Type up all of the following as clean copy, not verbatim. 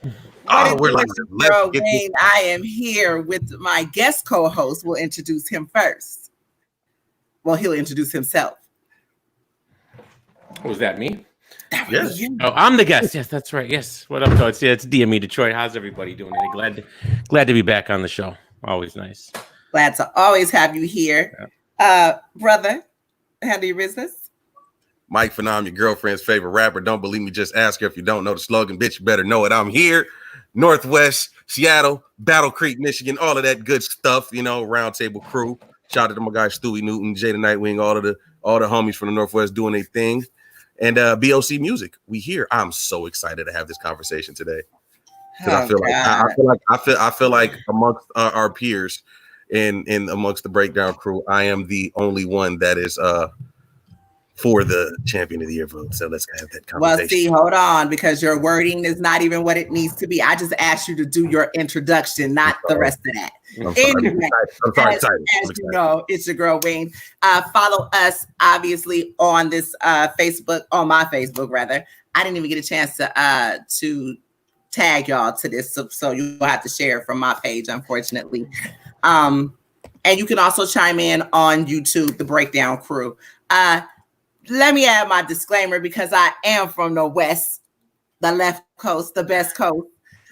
What Oh, it we're do, like, let's girl get this. Wayne? I am here with my guest co-host. We'll introduce him first. Well, he'll introduce himself. Was that me? That would Yeah. be you. Oh, I'm the guest. Yes, that's right. Yes. What up, Coach? Yeah, it's DME Detroit. How's everybody doing today? Glad to be back on the show. Always nice. Glad to always have you here. Brother, handle your business. Mike Phenom, your girlfriend's favorite rapper. Don't believe me, just ask her. If you don't know the slogan, bitch, you better know it. I'm here. Northwest, Seattle, Battle Creek, Michigan, all of that good stuff, round table crew. Shout out to my guy Stewie Newton, Jada Nightwing, all the homies from the Northwest doing their thing. And BOC Music. We here. I'm so excited to have this conversation today. Because I feel like amongst our peers and amongst the breakdown crew, I am the only one that is for the champion of the year vote. So let's have that conversation. Well, see, hold on, because your wording is not even what it needs to be. I just asked you to do your introduction, not the rest of that. Anyway, as you know, it's your girl Wayne. Follow us, obviously, on this Facebook, on my Facebook, rather. I didn't even get a chance to tag y'all to this, so you'll have to share it from my page, unfortunately. And you can also chime in on YouTube, the Breakdown Crew. Let me add my disclaimer, because I am from the West, the left coast, the best coast.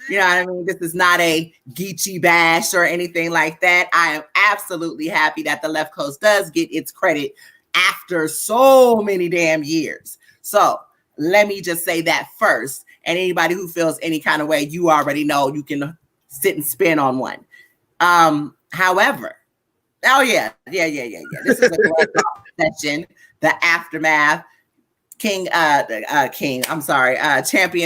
You know what I mean? This is not a Geechee bash or anything like that. I am absolutely happy that the left coast does get its credit after so many damn years. So let me just say that first. And anybody who feels any kind of way, you already know you can sit and spin on one. However, this is a great session. The aftermath, champion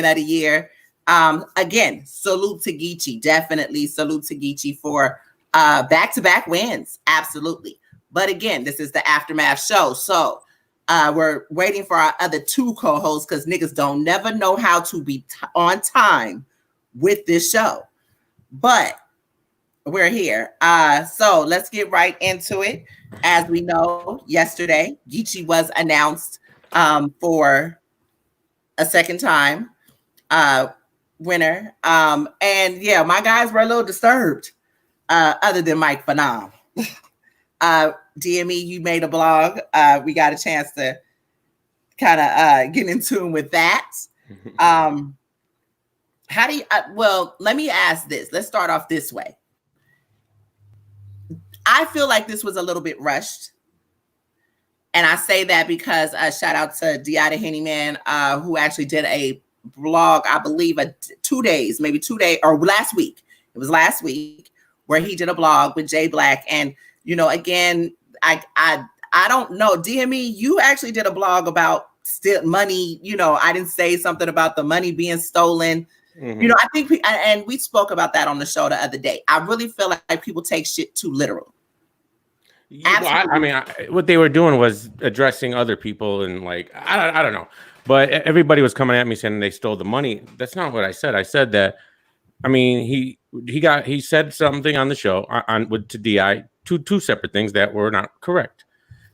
of the year. Again, salute to Geechee. Definitely salute to Geechee for back-to-back wins. Absolutely. But again, this is the aftermath show. So we're waiting for our other two co-hosts, because niggas don't never know how to be on time with this show. But we're here. So let's get right into it. As we know, yesterday, Geechee was announced for a second time winner. And yeah, my guys were a little disturbed, other than Mike Phenom. DME, you made a blog. We got a chance to kind of get in tune with that. How do you, well, let me ask this. Let's start off this way. I feel like this was a little bit rushed. And I say that because shout out to Deada Hennyman, who actually did a blog, I believe 2 days, maybe 2 days, or last week. It was last week where he did a blog with Jay Black. And, again, I don't know. DME, you actually did a blog about still money. I didn't say something about the money being stolen. Mm-hmm. I think, and we spoke about that on the show the other day. I really feel like people take shit too literal. What they were doing was addressing other people, and I don't know, but everybody was coming at me saying they stole the money. That's not what I said. I said that, he said something on the show to DI, two separate things that were not correct,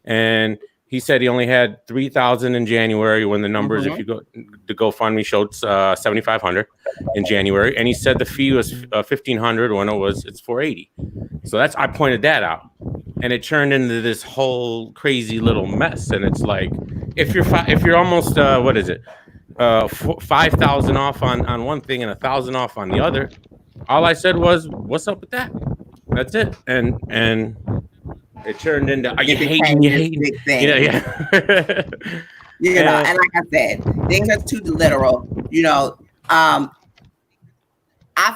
and he said he only had 3,000 in January when the numbers, if you go, the GoFundMe showed 7,500 in January, and he said the fee was 1,500 when it's 480. So I pointed that out, and it turned into this whole crazy little mess. And it's like, if you're almost 5,000 off on one thing and 1,000 off on the other, all I said was, "What's up with that?" That's it, and. It turned into, are you hating? Yeah. And like I said, things are too literal. I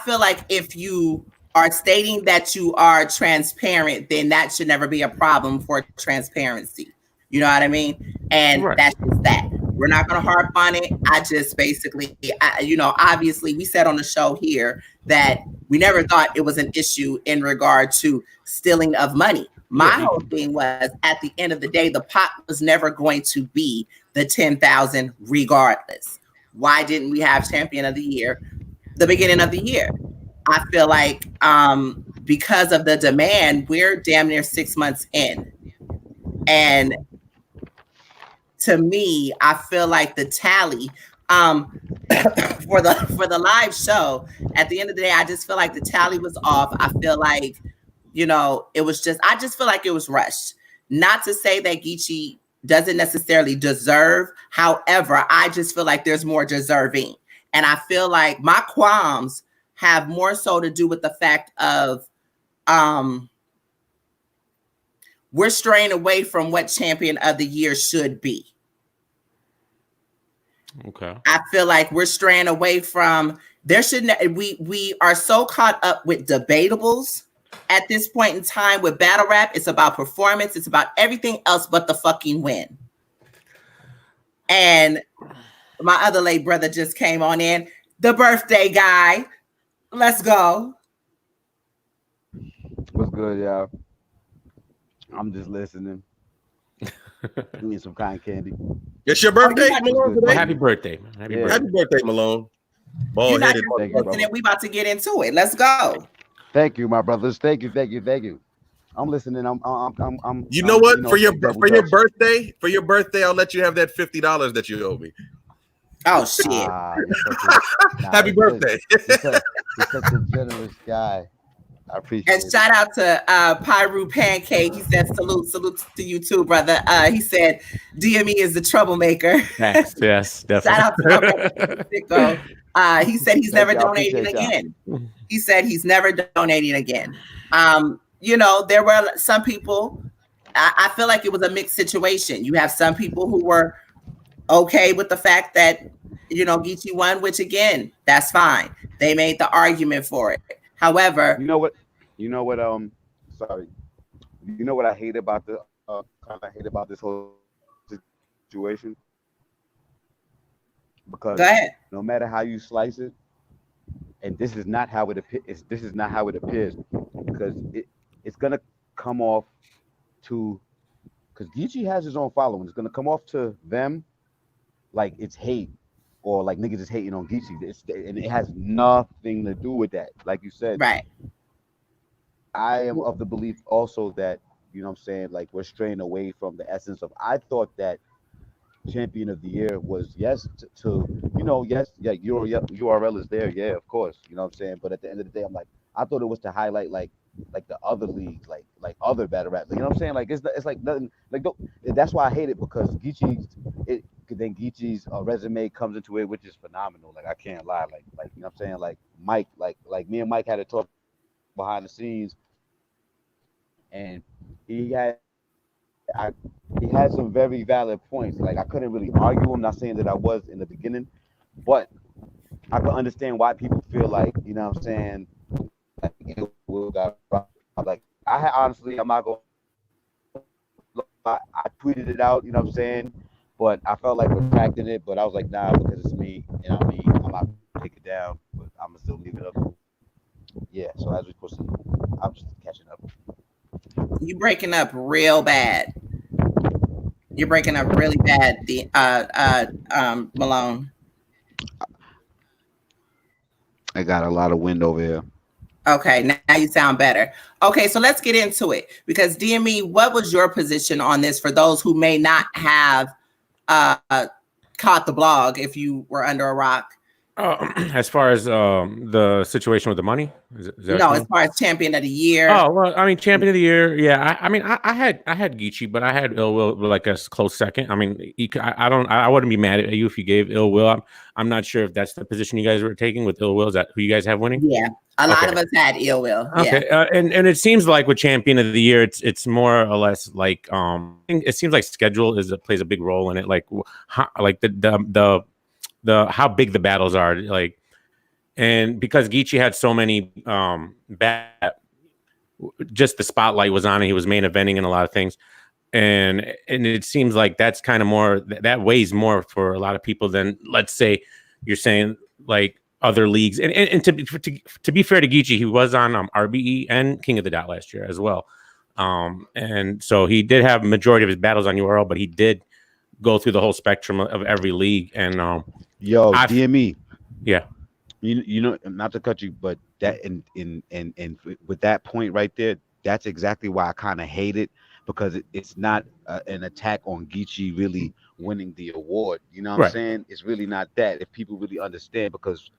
feel like if you are stating that you are transparent, then that should never be a problem for transparency. You know what I mean? And That's just that. We're not going to harp on it. I just basically, obviously we said on the show here that we never thought it was an issue in regard to stealing of money. My whole thing was, at the end of the day, the pot was never going to be the 10,000 regardless. Why didn't we have champion of the year the beginning of the year? I feel like because of the demand, we're damn near 6 months in. And to me, I feel like the tally, for the live show, at the end of the day, I just feel like the tally was off. I feel like, it was just, I just feel like it was rushed. Not to say that Geechee doesn't necessarily deserve. However, I just feel like there's more deserving. And I feel like my qualms have more so to do with the fact of we're straying away from what champion of the year should be. Okay. I feel like we're straying away from, there shouldn't, we are so caught up with debatables at this point in time with battle rap. It's about performance. It's about everything else but the fucking win. And my other late brother just came on in. The birthday guy. Let's go. What's good, y'all? I'm just listening. Give me some cotton candy. It's your birthday, Malone. Well, happy birthday. Happy birthday, Malone. You're not listening. We about to get into it. Let's go. Thank you, my brothers. Thank you. I'm listening. You know what? For your birthday, I'll let you have that $50 that you owe me. Oh shit! Happy birthday! He's such a generous guy. I appreciate it. And shout out to Pyru Pancake. He said, salute to you too, brother. He said, DME is the troublemaker. Yes, definitely. Shout out to Sicko. He said he's never donating again. He said he's never donating again. There were some people, I feel like it was a mixed situation. You have some people who were okay with the fact that, Geechee won, which again, that's fine. They made the argument for it. However, you know what I hate about this whole situation? Because go ahead. No matter how you slice it, and this is not how it appears. This is not how it appears, because it's gonna come off to, because Geechee has his own following. It's gonna come off to them like it's hate, or like niggas is hating on Geechee, and it has nothing to do with that. Like you said, right? I am of the belief also that, like we're straying away from the essence of. I thought that champion of the year was URL is there, yeah, of course, but at the end of the day, I'm like, I thought it was to highlight like the other leagues, like other battle rap, like it's like nothing, like that's why I hate it, because Geechee's resume comes into it, which is phenomenal. Like I can't lie, like Mike, like me and Mike had a talk behind the scenes, and he had some very valid points. Like I couldn't really argue. I'm not saying that I was in the beginning, but I could understand why people feel like, like honestly, I'm not going. I tweeted it out, but I felt like retracting it. But I was like, nah, because it's me, I'm not gonna take it down, but I'm gonna still leave it up. Yeah. So as we proceed, I'm just catching up. You breaking up real bad. You're breaking up really bad, Malone. I got a lot of wind over here. Okay, now you sound better. Okay, so let's get into it, because DME, what was your position on this for those who may not have caught the blog if you were under a rock? As far as the situation with the money, is no, as far as champion of the year. Oh well, I mean, champion of the year. Yeah, I had Geechee, but I had Ill Will like a close second. I mean, I wouldn't be mad at you if you gave Ill Will. I'm not sure if that's the position you guys were taking with Ill Will. Is that who you guys have winning? Yeah, a lot of us had Ill Will. Okay, yeah. And it seems like with champion of the year, it's more or less like it seems like schedule plays a big role in it. Like the how big the battles are, like, and because Geechee had so many just the spotlight was on it. He was main eventing in a lot of things, and it seems like that's kind of more that weighs more for a lot of people than, let's say, you're saying like other leagues. And to be fair to Geechee, he was on RBE and King of the Dot last year as well, and so he did have a majority of his battles on URL, but he did go through the whole spectrum of every league. And DME, yeah, not to cut you, but that in with that point right there, that's exactly why I kind of hate it, because it's not an attack on Geechee really winning the award. You know what I'm Right. saying? It's really not that. If people really understand, because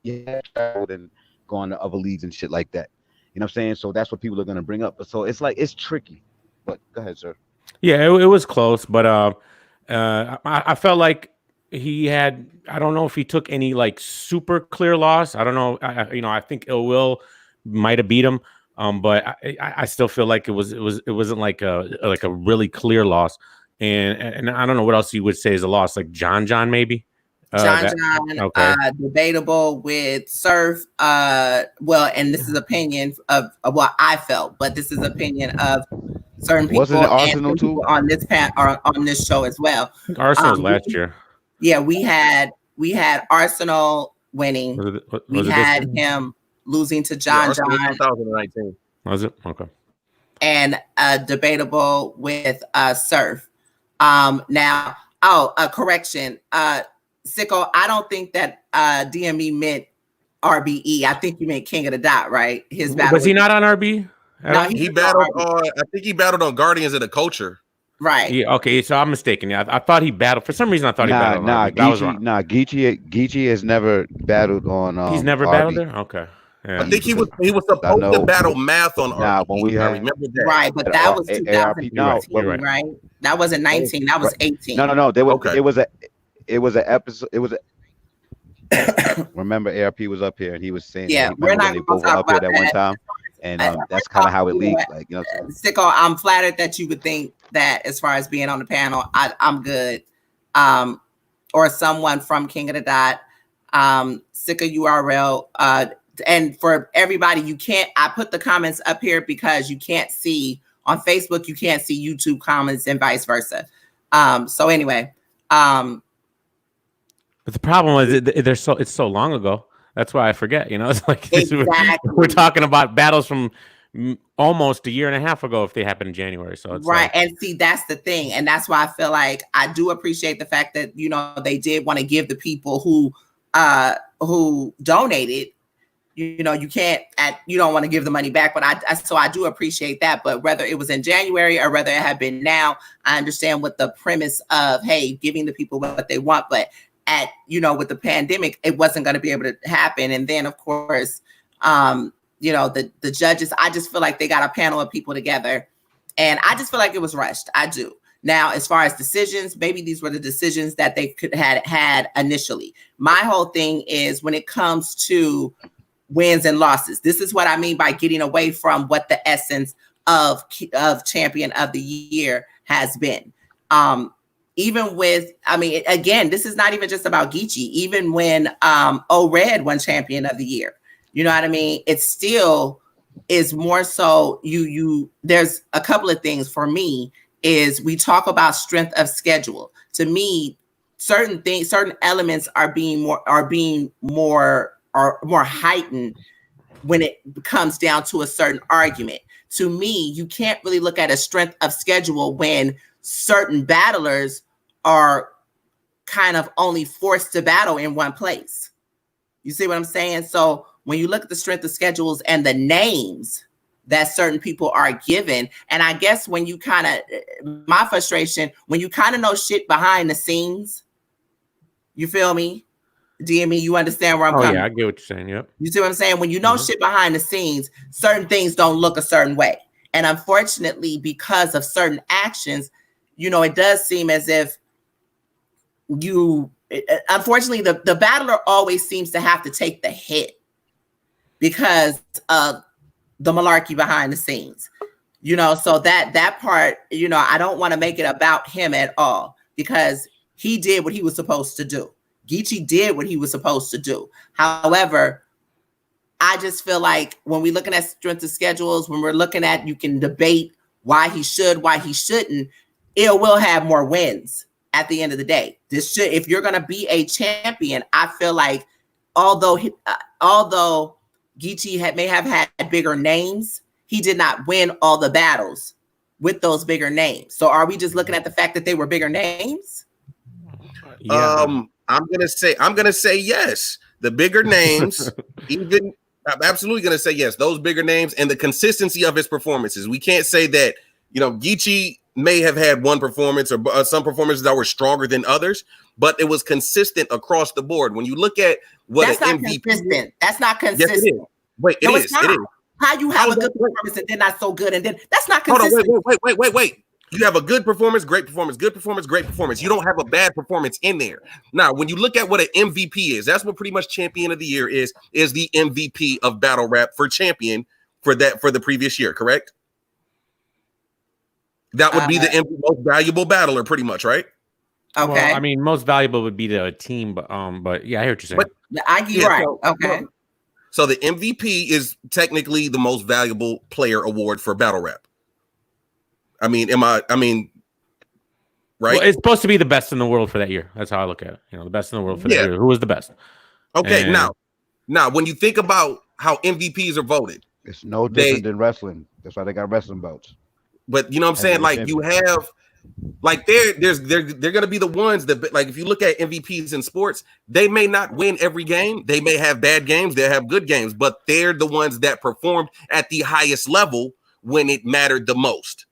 he has traveled and gone to other leagues and shit like that. You know what I'm saying? So that's what people are gonna bring up. But so it's like it's tricky. But go ahead, sir. Yeah, it was close, but I felt like he had. I don't know if he took any like super clear loss. I don't know. I think Ill Will might have beat him. But I still feel like it wasn't like a really clear loss. And I don't know what else you would say is a loss, like John maybe. John, okay. Debatable with Surf. Well, and this is opinion of what I felt, but this is opinion of certain people. Wasn't it Arsenal too on this on this show as well? Arsenal's last year. Yeah, we had Arsenal winning. We had him losing to John. 2019. Was it? Okay. And Debatable with Surf. Now, correction. Sicko, I don't think that DME meant RBE. I think you meant King of the Dot, right? His battle was he not on RB? No, he battled on. I think he battled on Guardians of the Culture. Right. Yeah. Okay. So I'm mistaken. Yeah, I thought he battled. For some reason, I thought he battled. Geechee has never battled on. He's never RB. battled there. Okay. Yeah. I think he was supposed to battle Math on RB. When we had, I remember that. Right, but that was 2019, right. right? That wasn't 19. That was 18. No. There was it was an episode. It was a. Remember, ARP was up here and he was saying, we're not they both were up here that one time, and that's kind of how it leaked. Like, you know, Sicko, I'm flattered that you would think that as far as being on the panel, I'm good. Or someone from King of the Dot, Sicko URL. And for everybody, I put the comments up here because you can't see on Facebook, you can't see YouTube comments and vice versa. So anyway, but the problem is it's so long ago. That's why I forget. You know, it's like exactly. we're talking about battles from almost a year and a half ago if they happened in January. So it's right. And see, that's the thing. And that's why I feel like I do appreciate the fact that, they did want to give the people who donated, you don't want to give the money back, but I do appreciate that. But whether it was in January or whether it had been now, I understand what the premise of, hey, giving the people what they want, but with the pandemic, it wasn't going to be able to happen. And then of course, the judges, I just feel like they got a panel of people together and I just feel like it was rushed. I do. Now, as far as decisions, maybe these were the decisions that they could had initially. My whole thing is when it comes to wins and losses, this is what I mean by getting away from what the essence of champion of the year has been. Even with, again, this is not even just about Geechee. Even when O-Red won champion of the year, you know what I mean? It still is more so there's a couple of things for me is we talk about strength of schedule. To me, certain elements are more heightened when it comes down to a certain argument. To me, you can't really look at a strength of schedule when certain battlers are kind of only forced to battle in one place. You see what I'm saying? So when you look at the strength of schedules and the names that certain people are given, and I guess when you my frustration, when you kind of know shit behind the scenes, you feel me? DME, you understand where I'm coming? Yeah, I get what you're saying. Yep. You see what I'm saying? When you know shit behind the scenes, certain things don't look a certain way. And unfortunately, because of certain actions, it does seem as if unfortunately, the battler always seems to have to take the hit because of the malarkey behind the scenes, so that part, I don't want to make it about him at all because he did what he was supposed to do. Geechee did what he was supposed to do. However, I just feel like when we're looking at strength of schedules, when we're looking at, you can debate why he should, why he shouldn't, it will have more wins at the end of the day. If you're going to be a champion, I feel like although Geechee may have had bigger names, he did not win all the battles with those bigger names. So are we just looking at the fact that they were bigger names? Yeah. I'm gonna say yes. The bigger names, I'm absolutely gonna say yes. Those bigger names and the consistency of his performances. We can't say that Geechee may have had one performance or some performances that were stronger than others, but it was consistent across the board. When you look at what that's not MVP consistent. That's not consistent. Yes, it is. Wait, it is. It is. How you have a good performance and then not so good, and then that's not consistent. Hold on, wait. You have a good performance, great performance, good performance, great performance. You don't have a bad performance in there. Now, when you look at what an MVP is, that's what pretty much champion of the year is the MVP of battle rap for champion for the previous year, correct? That would be the most valuable battler, pretty much, right? Okay. Well, I mean, most valuable would be the team, but yeah, I hear what you're saying. You're right. Okay. So the MVP is technically the most valuable player award for battle rap. I mean, right? Well, it's supposed to be the best in the world for that year. That's how I look at it. The best in the world for that year. Who was the best? Okay, now when you think about how MVPs are voted, it's no different than wrestling. That's why they got wrestling belts. But you know what I'm saying? Like you have, like they're gonna be the ones that, like, if you look at MVPs in sports, they may not win every game. They may have bad games. They have good games, but they're the ones that performed at the highest level when it mattered the most.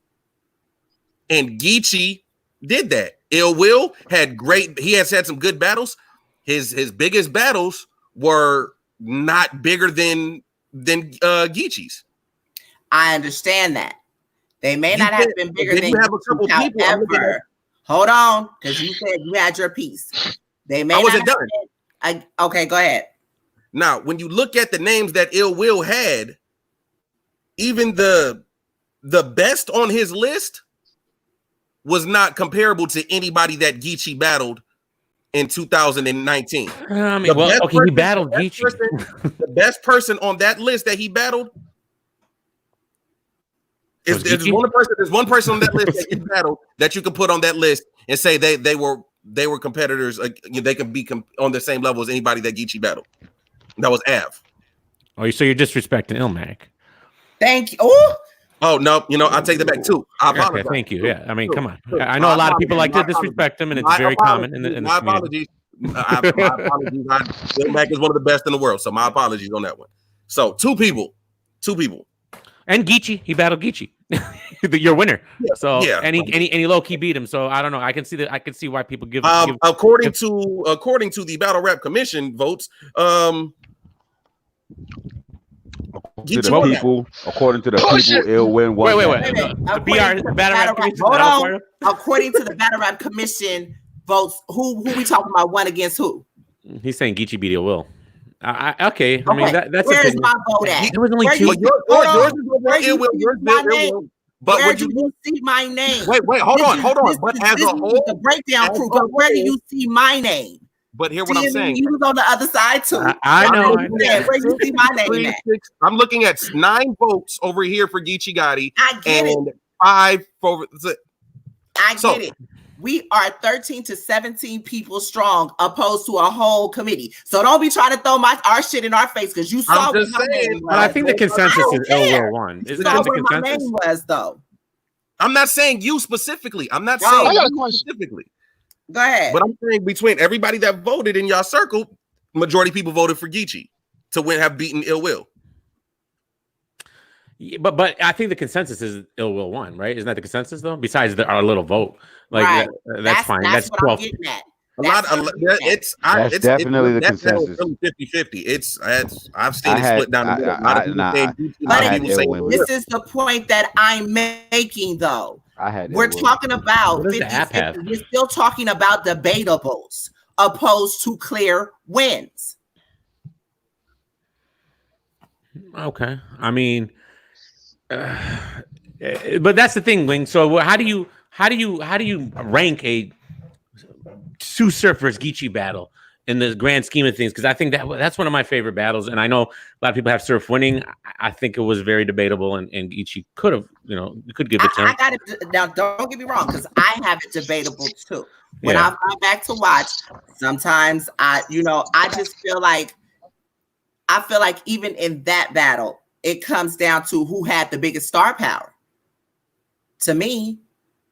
And Geechee did that. Ill Will he has had some good battles. His biggest battles were not bigger than Geechee's. I understand that. They may not have been bigger than you have a couple people. However, hold on, because you said you had your piece. They may I wasn't done. Okay, go ahead. Now, when you look at the names that Ill Will had, even the best on his list was not comparable to anybody that Geechee battled in 2019. I mean, he battled Geechee. The best person on that list that he battled there's one person on that list that he battled that you can put on that list and say they were competitors. They can be on the same level as anybody that Geechee battled. That was Av. Oh, so you're disrespecting Ilmac. Thank you. Oh no, I take that back too. I apologize. Okay, thank you. Yeah, I mean, come on. I know a lot of people like to disrespect him, and it's very common in the my apologies. My apologies. Ilmac is one of the best in the world, so my apologies on that one. So two people. And Geechee, he battled Geechee, your winner. Yeah, so and he low key beat him. So I don't know. I can see why people give. According to the Battle Rap Commission votes, according to the people, Ill Win one. Wait. The Battle Rap Commission. Hold on. According to the Battle Rap Commission votes, who we talking about? One against who? He's saying Geechee beat Ill Will. Okay. I mean, that's where is my vote at? There was only two. Yours is over Ill Will. But where do you see my name? Wait, hold on. But as a whole, the breakdown proof. But where do you see my name? But hear what I'm saying. You was on the other side too. I know. Where you see my name at? I'm looking at 9 votes over here for Geechee Gotti. I get it. 5 for. I get it. We are 13 to 17 people strong, opposed to a whole committee. So don't be trying to throw our shit in our face because you saw what my name was. But I think the consensus is Ill Will won. Isn't that the consensus? My name was though. I'm not saying you specifically. I'm not saying you specifically. Go ahead. But I'm saying between everybody that voted in y'all circle, majority of people voted for Geechee to have beaten Ill Will. Yeah, but I think the consensus is Ill Will won, right? Isn't that the consensus though? Besides our little vote, like that's fine. That's 12. That's definitely the consensus. 50-50. I've seen it split down the middle. This is the point that I'm making, though. We're talking about 50. We're still talking about debatables opposed to clear wins. Okay, I mean. But that's the thing, Wing. So how do you rank a Sue Surf versus Geechee battle in the grand scheme of things? Because I think that's one of my favorite battles, and I know a lot of people have Surf winning. I think it was very debatable, and Geechee could have, you could give it to him. I got it now. Don't get me wrong, because I have it debatable too. When I fly back to watch, sometimes I just feel like even in that battle, it comes down to who had the biggest star power to me,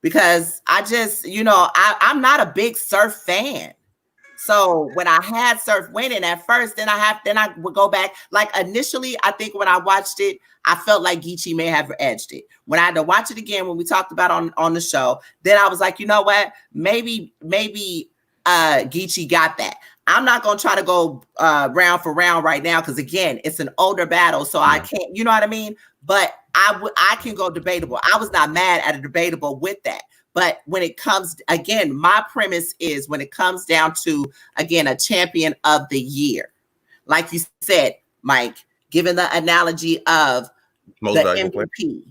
because I just, I'm not a big Surf fan. So when I had Surf winning at first, then I would go back. Like initially, I think when I watched it, I felt like Geechee may have edged it. When I had to watch it again, when we talked about on the show, then I was like, you know what? Maybe Geechee got that. I'm not gonna try to go round for round right now because again, it's an older battle, so I can't. You know what I mean? But I can go debatable. I was not mad at a debatable with that. But when it comes, again, my premise is when it comes down to, again, a champion of the year, like you said, Mike, given the analogy of Most the valuable MVP.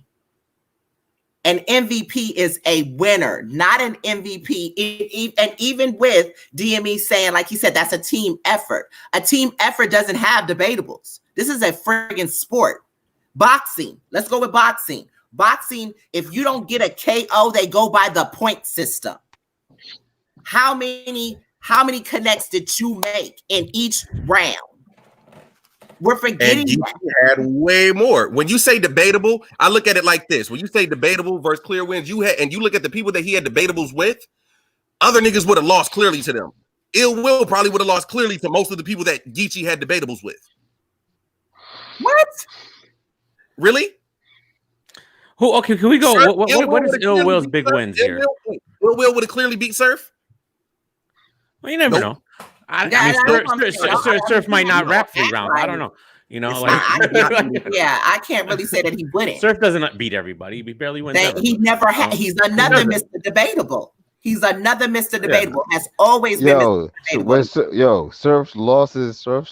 An MVP is a winner, not an MVP. And even with DME saying, like he said, that's a team effort. A team effort doesn't have debatables. This is a friggin' sport. Boxing. Let's go with boxing. Boxing, if you don't get a KO, they go by the point system. How many connects did you make in each round? We're forgetting. And Geechee had way more. When you say debatable, I look at it like this. When you say debatable versus clear wins, you look at the people that he had debatables with, other niggas would have lost clearly to them. Ill Will probably would have lost clearly to most of the people that Geechee had debatables with. What? Really? Who? Okay, can we go? Surf, What is Ill Will's big wins here? Ill Will would have clearly beat Surf. Well, you never know. I mean, Surf might not rap 3 rounds. I don't know. You know, like I can't really say that he wouldn't. Surf doesn't beat everybody. He barely wins. He never had. He's another Mr. Debatable. He's another Mr. Debatable. Has always been Mr. Debatable. Surf's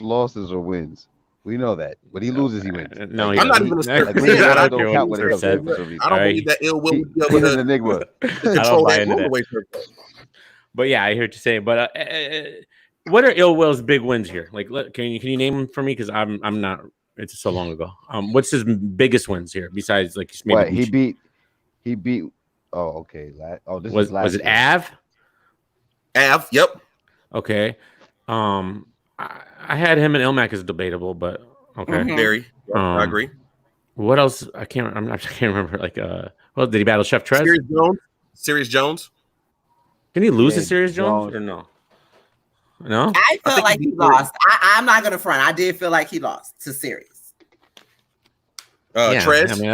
losses or wins. We know that. When he loses, he wins. No, I'm not even a Surf fan. I don't believe that Ill Will would be able to enigma. Control that the way Surf does. But yeah, I hear what you're saying. But what are Ill Will's big wins here? Like, can you name them for me? Because I'm not. It's so long ago. What's his biggest wins here besides like maybe he beat. Oh, okay. This was it Av? Av, yep. Okay. I had him and Ilmac as debatable, but okay. Very. I agree. What else? I can't remember. Like, well, did he battle Chef Trez? Serious Jones. Can he lose to Serious Jones or no? No. I felt like he lost. I'm not gonna front. I did feel like he lost to Serious. Trez. I mean,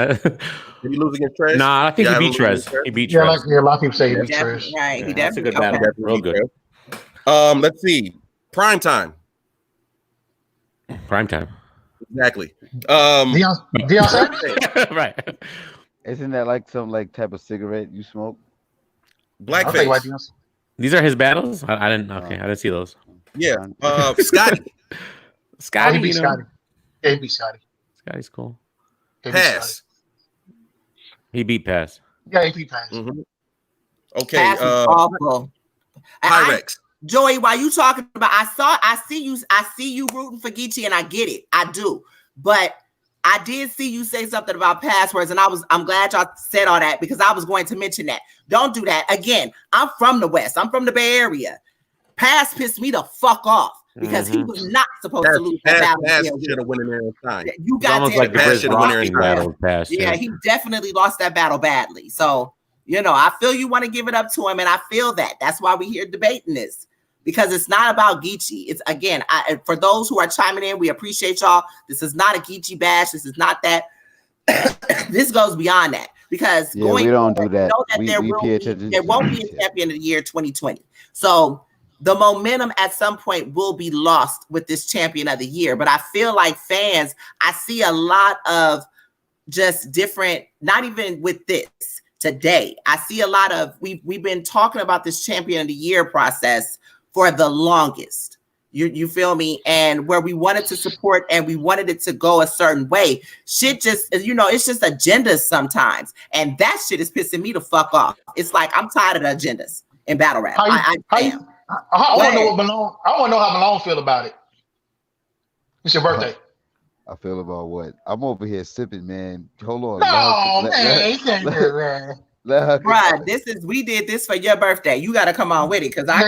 did he lose against Trez? Nah, I think he beat Trez. He beat Trez. Yeah, a lot of people say he beat Trez. Right. He That's a good definitely battle. Real good. Let's see. Prime time. Exactly. Deion? Right. Isn't that like some type of cigarette you smoke? Blackface. These are his battles. I didn't. Okay, I didn't see those. Yeah. Scotty. Scotty. He beat Scotty. Yeah, he beat Scotty. Scotty's cool. Pass. He beat Pass. Yeah, he beat Pass. Mm-hmm. Okay. Pass is awful. Pyrex. Joey, while you talking about, I see you rooting for Geechee, and I get it. I do. But I did see you say something about passwords, and I'm glad y'all said all that because I was going to mention that. Don't do that. Again, I'm from the West. I'm from the Bay Area. Pass pissed me the fuck off because he was not supposed to lose that battle. Pass should have won in there on time. You got almost like the Chris Rock battle. Pass. Yeah, he definitely lost that battle badly. So, I feel you want to give it up to him, and I feel that. That's why we're here debating this. Because it's not about Geechee. It's again, for those who are chiming in, we appreciate y'all. This is not a Geechee bash. This is not that. This goes beyond that. Because we don't do that. There won't be a champion of the year 2020. So the momentum at some point will be lost with this champion of the year. But I feel like fans, I see a lot of just different, not even with this today. I see a lot of, we've been talking about this champion of the year process for the longest. You feel me? And where we wanted to support and we wanted it to go a certain way. Shit just, it's just agendas sometimes. And that shit is pissing me the fuck off. It's like, I'm tired of the agendas in battle rap. I want to know how Malone feel about it. It's your birthday. I feel about what? I'm over here sipping, man. Hold on. No, man. You can't do it, man. Bruh, we did this for your birthday. You got to come on with it because I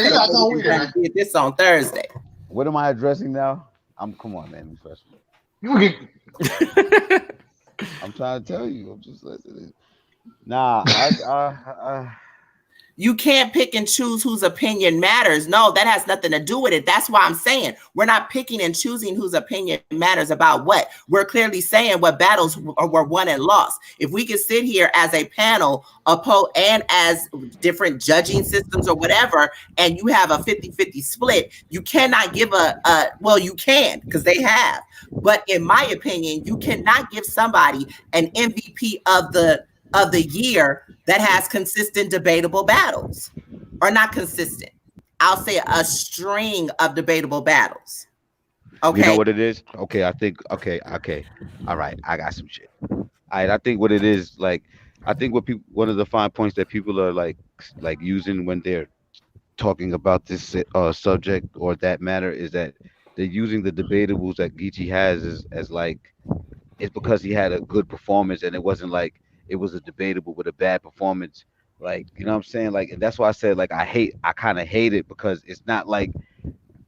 did this on Thursday. What am I addressing now? Come on, man. I'm trying to tell you. I'm just listening. Nah, You can't pick and choose whose opinion matters. No, that has nothing to do with it. That's why I'm saying we're not picking and choosing whose opinion matters about what. We're clearly saying what battles were won and lost. If we could sit here as a panel and as different judging systems or whatever, and you have a 50-50 split, you cannot give well, you can, because they have. But in my opinion, you cannot give somebody an MVP of the year that has consistent debatable battles, or not consistent. I'll say a string of debatable battles. Okay. You know what it is? Okay, I think. Okay. All right, I got some shit. I think what it is, like, I think what people, one of the fine points that people are like using when they're talking about this subject or that matter is that they're using the debatables that Geechee has as like, it's because he had a good performance, and it wasn't like it was a debatable with a bad performance. Like, you know what I'm saying? Like, and that's why I said, like, I kind of hate it, because it's not like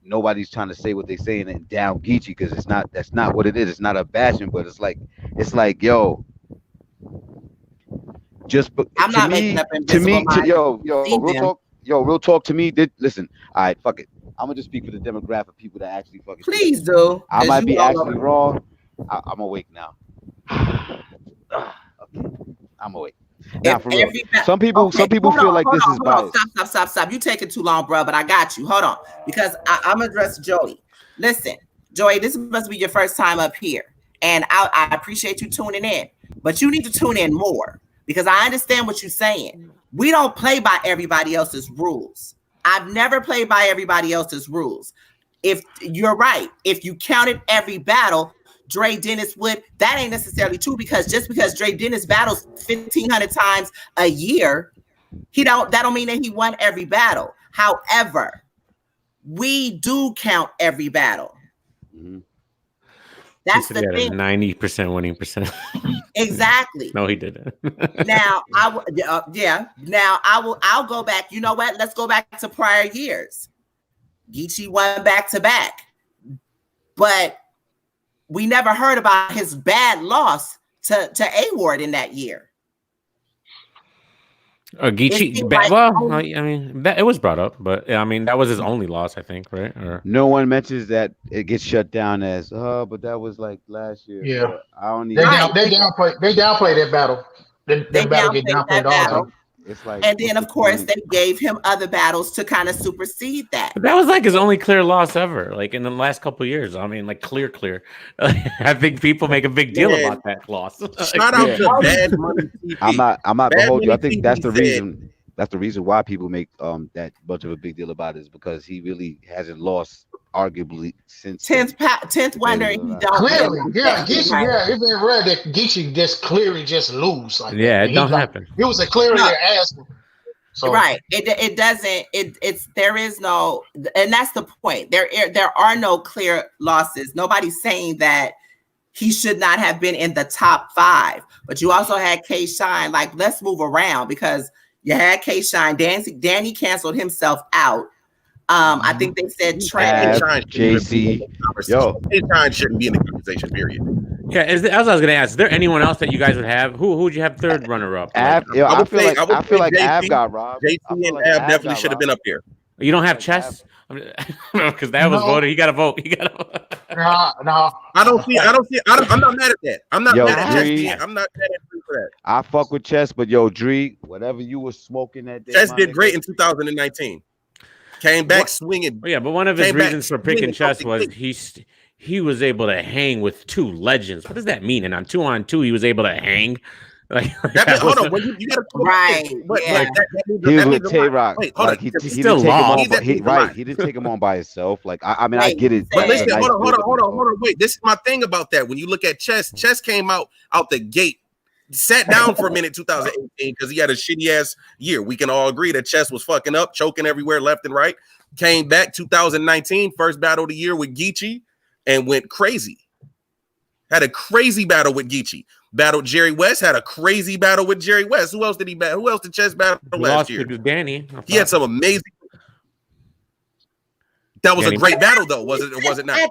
nobody's trying to say what they're saying and down Geechee, because that's not what it is. It's not a bashing, but it's like, yo, I'm not making up invisible minds. Real talk to me. Listen, all right, fuck it. I'm gonna just speak for the demographic of people that actually fucking. Please do. I might be actually wrong. I'm awake now. Okay, I'm awake. Now, for real. Some people feel like this is biased. Stop. You taking too long, bro. But I got you. Hold on, because I'm gonna address Joey. Listen, Joey, this must be your first time up here, and I appreciate you tuning in, but you need to tune in more, because I understand what you're saying. We don't play by everybody else's rules. I've never played by everybody else's rules. If you're right, if you counted every battle, Dre Dennis would. That ain't necessarily true, because just because Dre Dennis battles 1,500 times a year, that don't mean that he won every battle. However, we do count every battle. Mm-hmm. That's the thing. 90% winning percent. Exactly. No, he didn't. Now I'll go back. You know what? Let's go back to prior years. Geechee won back to back, but we never heard about his bad loss to A-Ward in that year. Geechee, I mean, it was brought up, but I mean, that was his only loss, I think, right? Or no one mentions that it gets shut down as, but that was like last year. Yeah, I don't even. They downplay that battle. They battle get downplayed all. It's like, and then of course they gave him other battles to kind of supersede that. But that was like his only clear loss ever, like in the last couple of years. I mean, like clear. I think people make a big deal about that loss. Shout out to Bad Money TV. I'm not gonna hold you. I think that's the reason. That's the reason why people make that much of a big deal about it, is because he really hasn't lost, arguably, since 10th wonder. He don't clearly, Geechee, it's been rare that Geechee just clearly just lose. Like, it don't happen. It was a clearly ass. So. Right. It doesn't. It's there is no, and that's the point. There are no clear losses. Nobody's saying that he should not have been in the top 5. But you also had K Shine. Like, let's move around, because you had K Shine. Danny canceled himself out. I think they said Trey, JC. K Shine shouldn't be in the conversation, period. Yeah, as I was going to ask, is there anyone else that you guys would have? Who would you have third runner up? I feel like Av got robbed. JC and Av definitely should have been up here. You don't have Chess? Because that was voted. He got to vote. No. I don't see. I'm not mad at that. I'm not mad at Chess. I'm not mad at you for that. I fuck with Chess, but Dree, whatever you was smoking that day, Chess did great in 2019. Came back swinging. Yeah, but one of his reasons for picking Chess was he was able to hang with 2 legends. What does that mean? And on 2-on-2, he was able to hang. Hold on. You gotta right. He was with Tay-Rock. Like, he still lost. He didn't take him on by himself. Like, I mean, I get it. But listen, hold on. Wait, this is my thing about that. When you look at Chess came out the gate, sat down for a minute 2018 because he had a shitty ass year. We can all agree that Chess was fucking up, choking everywhere left and right. Came back 2019, first battle of the year with Geechee, and went crazy. Had a crazy battle with Geechee. Battled Jerry West, had a crazy battle with Jerry West. Who else did he battle? Who else did Chess battle last year? Danny. He had some amazing. That was a great battle, though, was it? Or was it not? He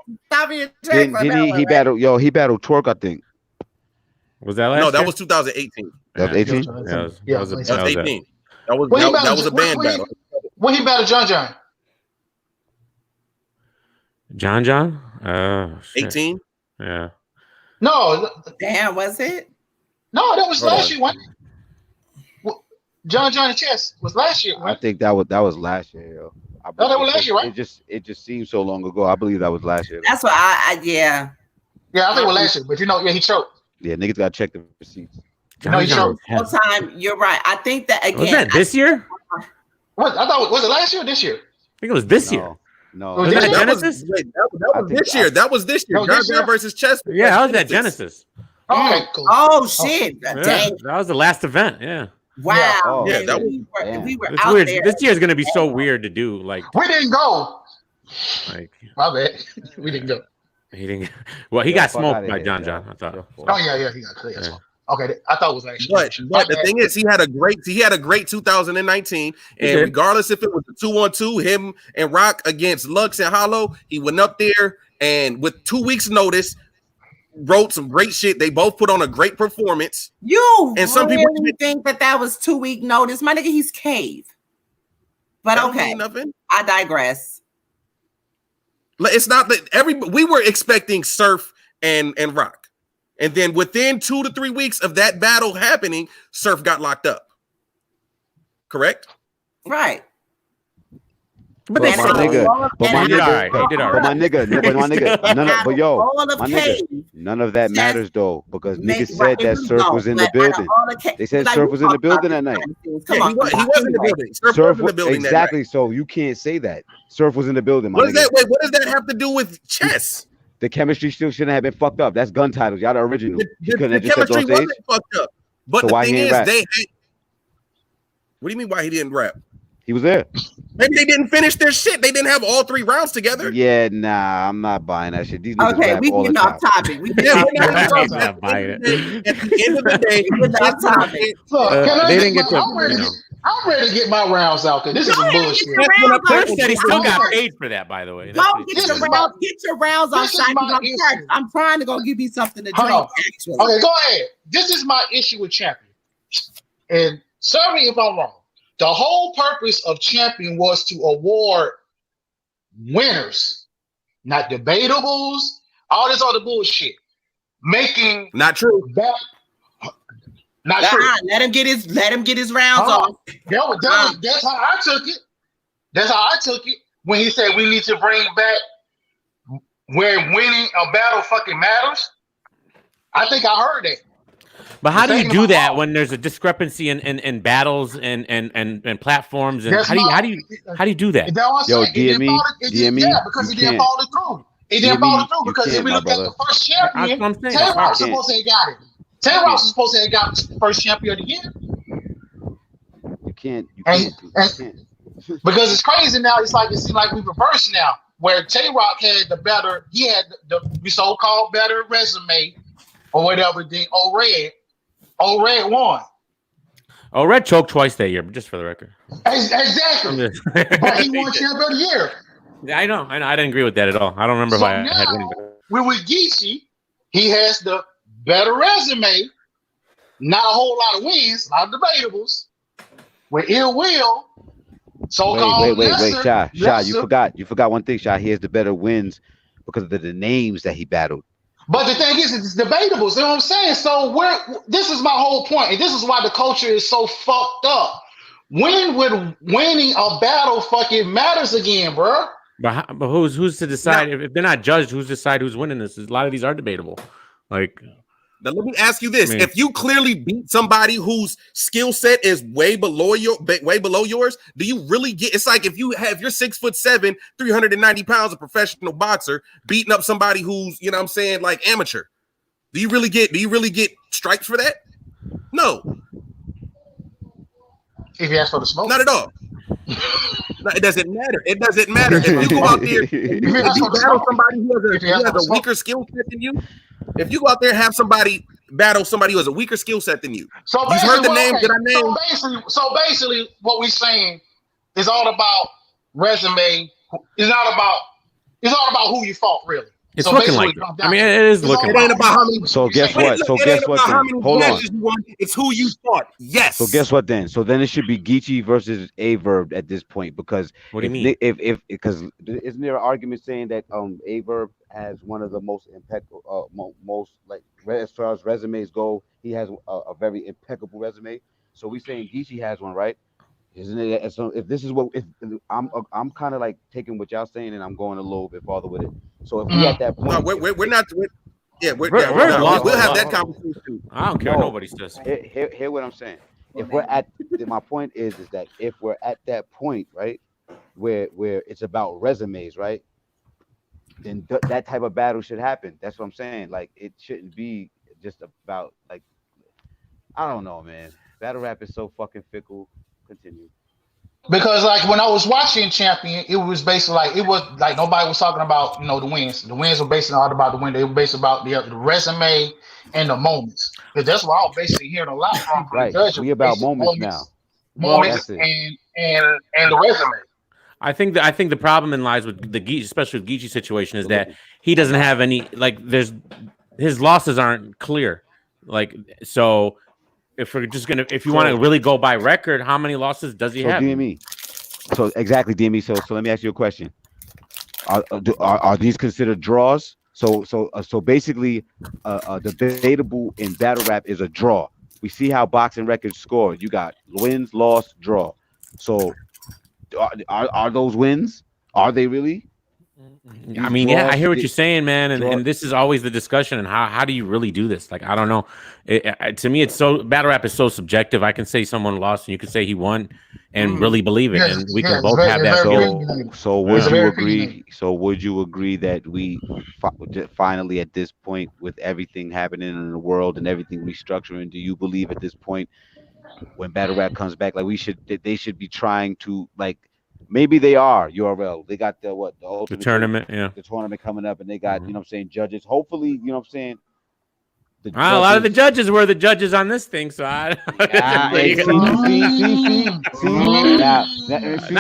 battled? He battled Twerk, I think. Was that last year? No, that was 2018. That was 18. That was 18. That was a band battle. When he battled John? John? 18? Yeah. No. Damn, was it? No, that was last year. One. John and Chess was last year. I think that was last year, yo. No, that was last year, right? It just seems so long ago. I believe that was last year. That's what yeah. Yeah, I think it was last year, but he choked. Yeah, niggas gotta check the receipts. He choked. Whole time, you're right. I think that again. Was that this year? What I thought was it last year or this year? I think it was this year. Was No, was that Genesis? That was this year. That was this year. John versus Chess. Yeah, how was that Genesis? Okay, cool. Oh shit! Yeah, Dang! that was the last event. Yeah. Wow. Yeah, that we were It's out weird. there. This year is gonna be so weird to do. Like We didn't go. My bad. We didn't go. He didn't. Well, he got fuck smoked outta by here, John. yeah. I thought. Oh yeah, he got clear. Yeah. Okay, I thought it was last year. But the thing is, he had a great 2019, and regardless if it was a 2-on-2, him and Rock against Lux and Hollow, he went up there and with 2 weeks' notice, wrote some great shit. They both put on a great performance. And some people think that was 2 week notice. My nigga, he's Cave. But okay, I digress. It's not that we were expecting Surf and Rock. And then within 2 to 3 weeks of that battle happening, Surf got locked up. Correct? Right. But my nigga, none of that matters though, because niggas said that Surf was in the building. They said Surf was in the building that night. He was in the building. Surf was in the building exactly. That night. So you can't say that Surf was in the building. What does that have to do with Chess? The chemistry still shouldn't have been fucked up. That's gun titles. Y'all the original. The chemistry wasn't fucked up. But so the why thing he is, rap? What do you mean why he didn't rap? He was there. Maybe they didn't finish their shit. They didn't have all 3 rounds together. Yeah, nah, I'm not buying that shit. These niggas rap we all the getting off time. topic. We not buying it. At the end of the day, we getting off topic. They didn't get I'm ready to get my rounds out because this is some bullshit. Surf said he still got paid for that, by the way. Get your rounds on. I'm trying to go give you something to drink. Actually. Okay, go ahead. This is my issue with Champion. And sorry if I'm wrong. The whole purpose of Champion was to award winners, not debatables, all this other bullshit. Making not true. Not true. Let him get his rounds off. That's how I took it. That's how I took it when he said we need to bring back where winning a battle fucking matters. I think I heard that. But how do you do that when there's a discrepancy in battles and platforms? And how do you do that? Yo, DM me. Yeah, because he didn't follow through. He didn't follow through because if we look at the first champion, Tay-Rock supposed to have got it. Tay-Rock was supposed to have got the first champion of the year. You can't. Because it's crazy now. It seems like we reversed now, where Tay-Rock had the so-called better resume or whatever. Then O-Red won. O-Red choked twice that year, just for the record. Exactly. But he won champion of the year. Yeah, I know. I didn't agree with that at all. I don't remember why I had winning. We're with Geechee. He has the better resume. Not a whole lot of wins, a lot of debatables. With Ill Will, so-called wait, Shy, you forgot one thing, Shy. He has the better wins because of the names that he battled. But the thing is, it's debatables. You know what I'm saying? So this is my whole point, and this is why the culture is so fucked up. When would winning a battle fucking matters again, bro? But who's to decide if they're not judged? Who's to decide who's winning this? A lot of these are debatable. Like, now let me ask you this: if you clearly beat somebody whose skill set is way below yours, do you really get? It's like if you're 6'7", 390 pounds, a professional boxer beating up somebody who's, you know what I'm saying, like amateur. Do you really get strikes for that? No. If you ask for the smoke, not at all. No, it doesn't matter. It doesn't matter if you go out there. If you battle somebody who has a weaker skill set than you. If you go out there and have somebody battle somebody who has a weaker skill set than you, you've heard the names that I named. So basically, what we're saying is all about resume. It's all about who you fought, really. It's looking like it. I mean, it is looking like it. It ain't about how many. So guess what? So guess what then? Hold on. It's who you fought. Yes. So guess what then? So then it should be Geechee versus Averb at this point because what do you mean? If because isn't there an argument saying that Averb has one of the most impeccable most like as far as resumes go, he has a very impeccable resume. So we saying Geechee has one, right? Isn't it? So if this is what if I'm kind of like taking what y'all saying and I'm going a little bit farther with it. So if we at that point, no, we're not. We'll have that conversation. I don't care. Nobody says. Hear what I'm saying. If we're at my point is that if we're at that point, right, where it's about resumes, right, then that type of battle should happen. That's what I'm saying. Like it shouldn't be just about like I don't know, man. Battle rap is so fucking fickle. Continue. Because like when I was watching Champion, it was basically like it was like nobody was talking about the wins. The wins were basically all about the win. They were basically about the resume and the moments. Because that's what I was basically hearing a lot from right. the judge. We about moments now. Moments and the resume. I think the problem in lies with the Geechee, especially with Geechee situation, is that he doesn't have any his losses aren't clear. Like so. If you want to really go by record, how many losses does he have? DME. So exactly, DME. So let me ask you a question. Are these considered draws? So basically, debatable in battle rap is a draw. We see how boxing records score. You got wins, loss, draw. So are those wins? Are they really? I mean, yeah, I hear what you're saying, man, and this is always the discussion. And how do you really do this? Like, I don't know. To me, it's so battle rap is so subjective. I can say someone lost, and you can say he won, and really believe it, and we can both have that feeling. So would you agree? So would you agree that we finally, at this point, with everything happening in the world and everything restructuring, do you believe at this point, when battle rap comes back, like they should be trying to like. Maybe they are URL. They got the tournament, the tournament coming up, and they got judges. Hopefully, you know what I'm saying. A lot of the judges were the judges on this thing, so not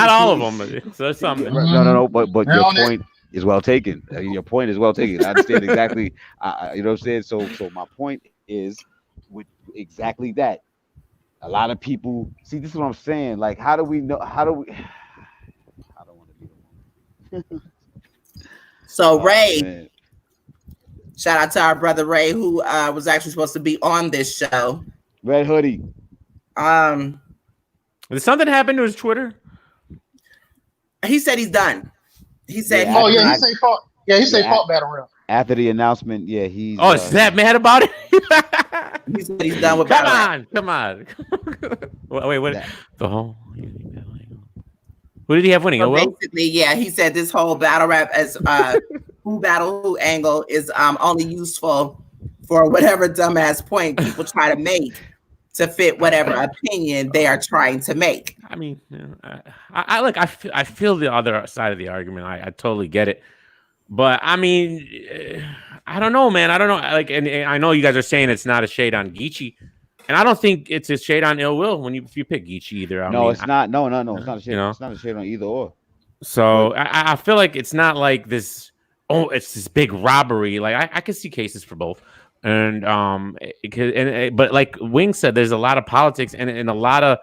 all of them, but so some. No. But your point is well taken. Your point is well taken. I understand exactly. You know what I'm saying. So my point is with exactly that. A lot of people see. This is what I'm saying. Like, how do we know? How do we? So Ray, shout out to our brother Ray, who was actually supposed to be on this show. Red Hoodie. Did something happen to his Twitter? He said he's done. He said, he said fought battle rap. After the announcement, he's. Oh, is that mad about it? He said he's done with Come on. Wait, what? The whole. Who did he have winning? So basically, he said this whole battle rap as who battle who angle is only useful for whatever dumbass point people try to make to fit whatever opinion they are trying to make. I mean, I feel the other side of the argument. I totally get it, but I mean, I don't know, man. I don't know. Like, and I know you guys are saying it's not a shade on Geechee. And I don't think it's a shade on ill will if you pick Geechee either. It's not. No. It's not a shade. It's not a shade on either or. So I feel like it's not like this. Oh, it's this big robbery. Like I can see cases for both, and but like Wing said, there's a lot of politics and a lot of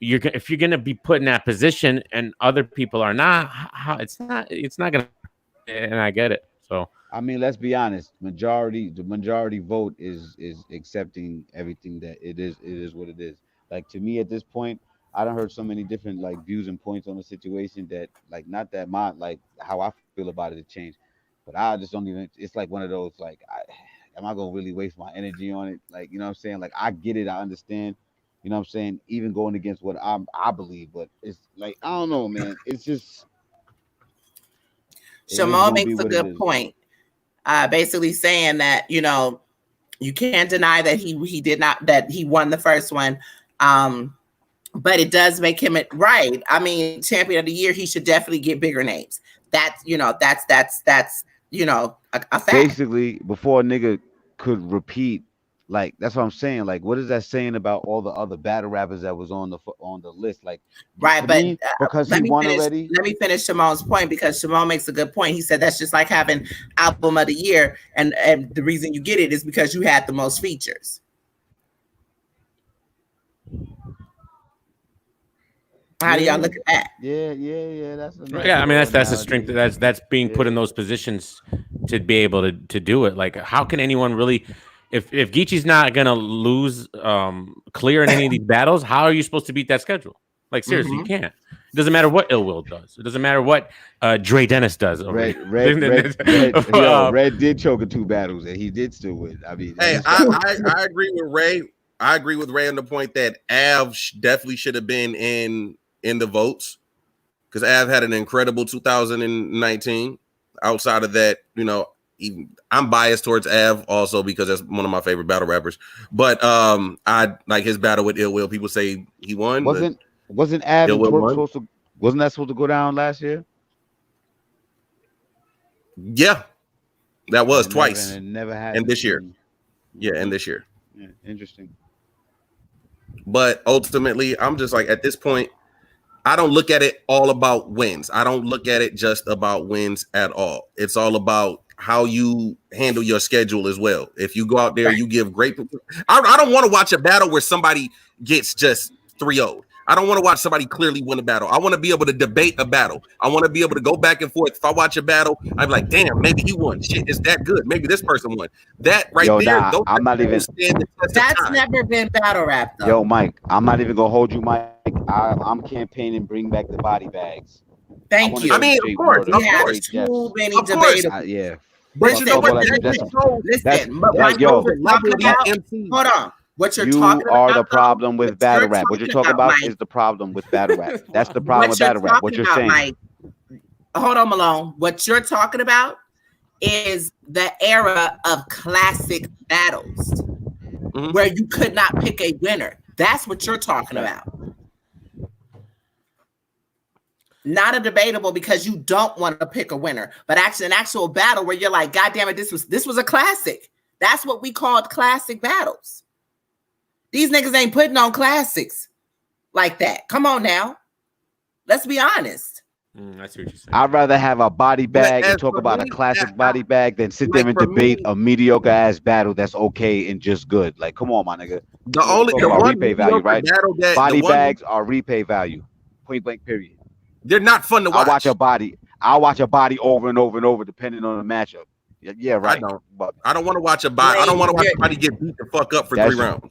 if you're gonna be put in that position and other people are not. It's not gonna. And I get it. So. I mean, let's be honest. The majority vote is accepting everything that it is. It is what it is. Like to me, at this point, I done heard so many different like views and points on the situation that like not that my like how I feel about it changed, but I just don't even. It's like one of those like, am I gonna really waste my energy on it? Like you know what I'm saying? Like I get it, I understand. You know what I'm saying? Even going against what I believe, but it's like I don't know, man. It's just. Shimon makes a good point. Basically saying that you can't deny that he did not that he won the first one, but it does make him right. I mean, champion of the year, he should definitely get bigger names. That's a fact. Basically, before a nigga could repeat Like that's what I'm saying. Like, what is that saying about all the other battle rappers that was on the list? Like, Right, but because he won already. Let me finish Shimon's point, because Shimon makes a good point. He said that's just like having album of the year, and the reason you get it is because you had the most features. How do y'all look at that? Yeah. I mean, that's a strength. That's being put in those positions to be able to do it. Like, how can anyone really? If Geechee's not gonna lose clear in any of these battles, how are you supposed to beat that schedule? Like, seriously, you can't. It doesn't matter what Ill Will does. It doesn't matter what Dre Dennis does. Red did choke in 2 battles, and he did still win. I mean, hey, I agree with Ray. I agree with Ray on the point that Av definitely should have been in the votes, because Av had an incredible 2019. Outside of that, I'm biased towards Av also because that's one of my favorite battle rappers. But I like his battle with Ill Will. People say he won. Wasn't Av wasn't that supposed to go down last year? Yeah, that was twice. And it never happened. And this year. Yeah, and this year. Yeah, interesting. But ultimately, I'm just like, at this point, I don't look at it all about wins. I don't look at it just about wins at all. It's all about how you handle your schedule as well. If you go out there, you give great. I don't want to watch a battle where somebody gets just 3-0. I don't want to watch somebody clearly win a battle. I want to be able to debate a battle. I want to be able to go back and forth. If I watch a battle, I'm like, damn, maybe he won. Shit, is that good? Maybe this person won. That right there. Nah, I'm not even. That's never been battle rap, though. Yo, Mike, I'm not even gonna hold you, Mike. I'm campaigning bring back the body bags. Thank you. I mean, of course. Too many debatable. Yeah. But you know what? Listen, but hold on. What you're talking about, are the problem with battle rap. What you're talking about is the problem with battle rap. That's the problem with battle rap. What you're saying. Mike, hold on, Malone. What you're talking about is the era of classic battles where you could not pick a winner. That's what you're talking about. Not a debatable because you don't want to pick a winner, but actually an actual battle where you're like, God damn it, this was a classic. That's what we called classic battles. These niggas ain't putting on classics like that. Come on now. Let's be honest. I see what you're saying. I'd rather have a body bag and talk about a classic body bag than sit there and debate a mediocre ass battle that's okay and just good. Like, come on, my nigga. The one repay value, right? Body bags are repay value. Point blank, period. They're not fun to watch. I'll watch a body over and over and over depending on the matchup. Yeah, right. I don't want to watch a body. I don't want to watch somebody get beat the fuck up for 3 rounds.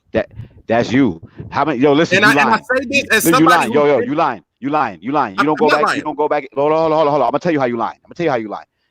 That's you. How many? Yo, listen. And I say this as somebody. You lying. You don't go back. You don't go back. Hold on. I'm gonna tell you how you lying.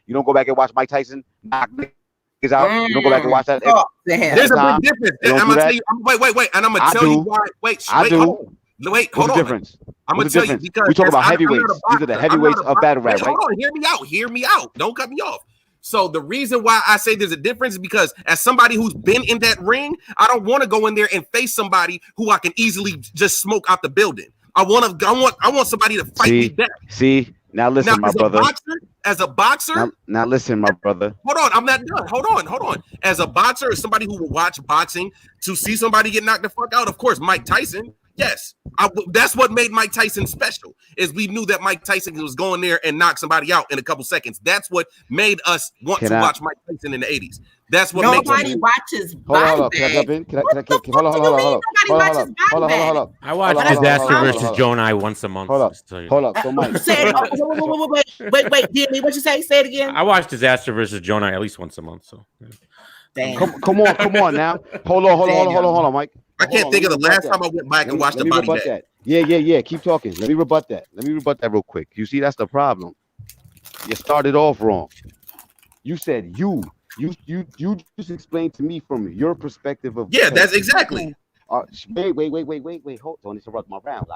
You don't go back and watch Mike Tyson knock niggas out. You don't go back and watch that. There's a big difference. I'm gonna tell you. Wait. And I'm gonna tell you why. Wait, hold on. What's the difference? I'm gonna tell you because we talk about heavyweights. These are the heavyweights of battle rap, right? Hold on. Hear me out. Don't cut me off. So the reason why I say there's a difference is because as somebody who's been in that ring, I don't want to go in there and face somebody who I can easily just smoke out the building. I want somebody to fight me back. See, now listen, my brother. As a boxer, now listen, my brother. Hold on, I'm not done. Hold on. As a boxer, as somebody who will watch boxing to see somebody get knocked the fuck out, of course, Mike Tyson. Yes, that's what made Mike Tyson special. Is we knew that Mike Tyson was going there and knock somebody out in a couple seconds. That's what made us want to watch Mike Tyson in the 80s. That's what nobody watches. Hold on. Can I jump in? Hold on. I watch Disaster versus Jonai once a month. Hold up. So Mike, wait. Didn't what you say? Say it again. I watch Disaster versus Jonai at least once a month. So. Damn. Come on now. Hold on, Mike. I can't think of the last time I went back and watched the body bag. Yeah. Keep talking. Let me rebut that real quick. You see, that's the problem. You started off wrong. You said you just explained to me from your perspective of that's exactly. Wait. Hold on, interrupt my round.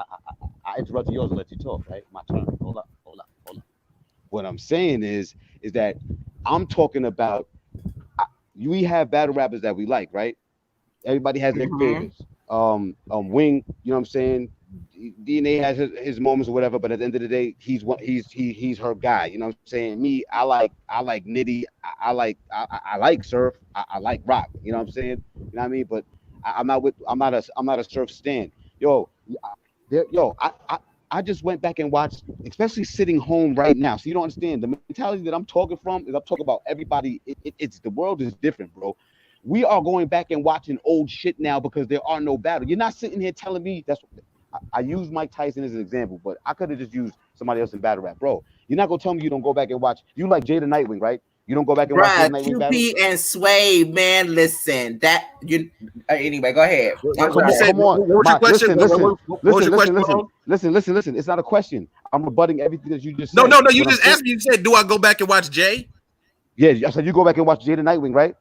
I interrupted yours and let you talk. Right, my turn. Hold up. What I'm saying is that I'm talking about. We have battle rappers that we like, right? Everybody has their favorites. Wing, you know what I'm saying? DNA has his moments or whatever, but at the end of the day, he's her guy. You know what I'm saying? Me, I like Nitty. I like Surf. I like Rock. You know what I'm saying? You know what I mean? But I'm not a Surf stan. I just went back and watched, especially sitting home right now. So you don't understand the mentality that I'm talking from. Is I'm talking about everybody. It's the world is different, bro. We are going back and watching old shit now because there are no battles. You're not sitting here telling me that's. I use Mike Tyson as an example, but I could have just used somebody else in battle rap, bro. You're not gonna tell me you don't go back and watch. You like Jada Nightwing, right? You don't go back and watch Jada Nightwing battle. QP and Sway, man. Listen, that you. Anyway, go ahead. Come on. What was your question? Listen. It's not a question. I'm rebutting everything that you just said. No. You what just asked me. You said, "Do I go back and watch Jay?" Yeah, I said you go back and watch Jada Nightwing, right?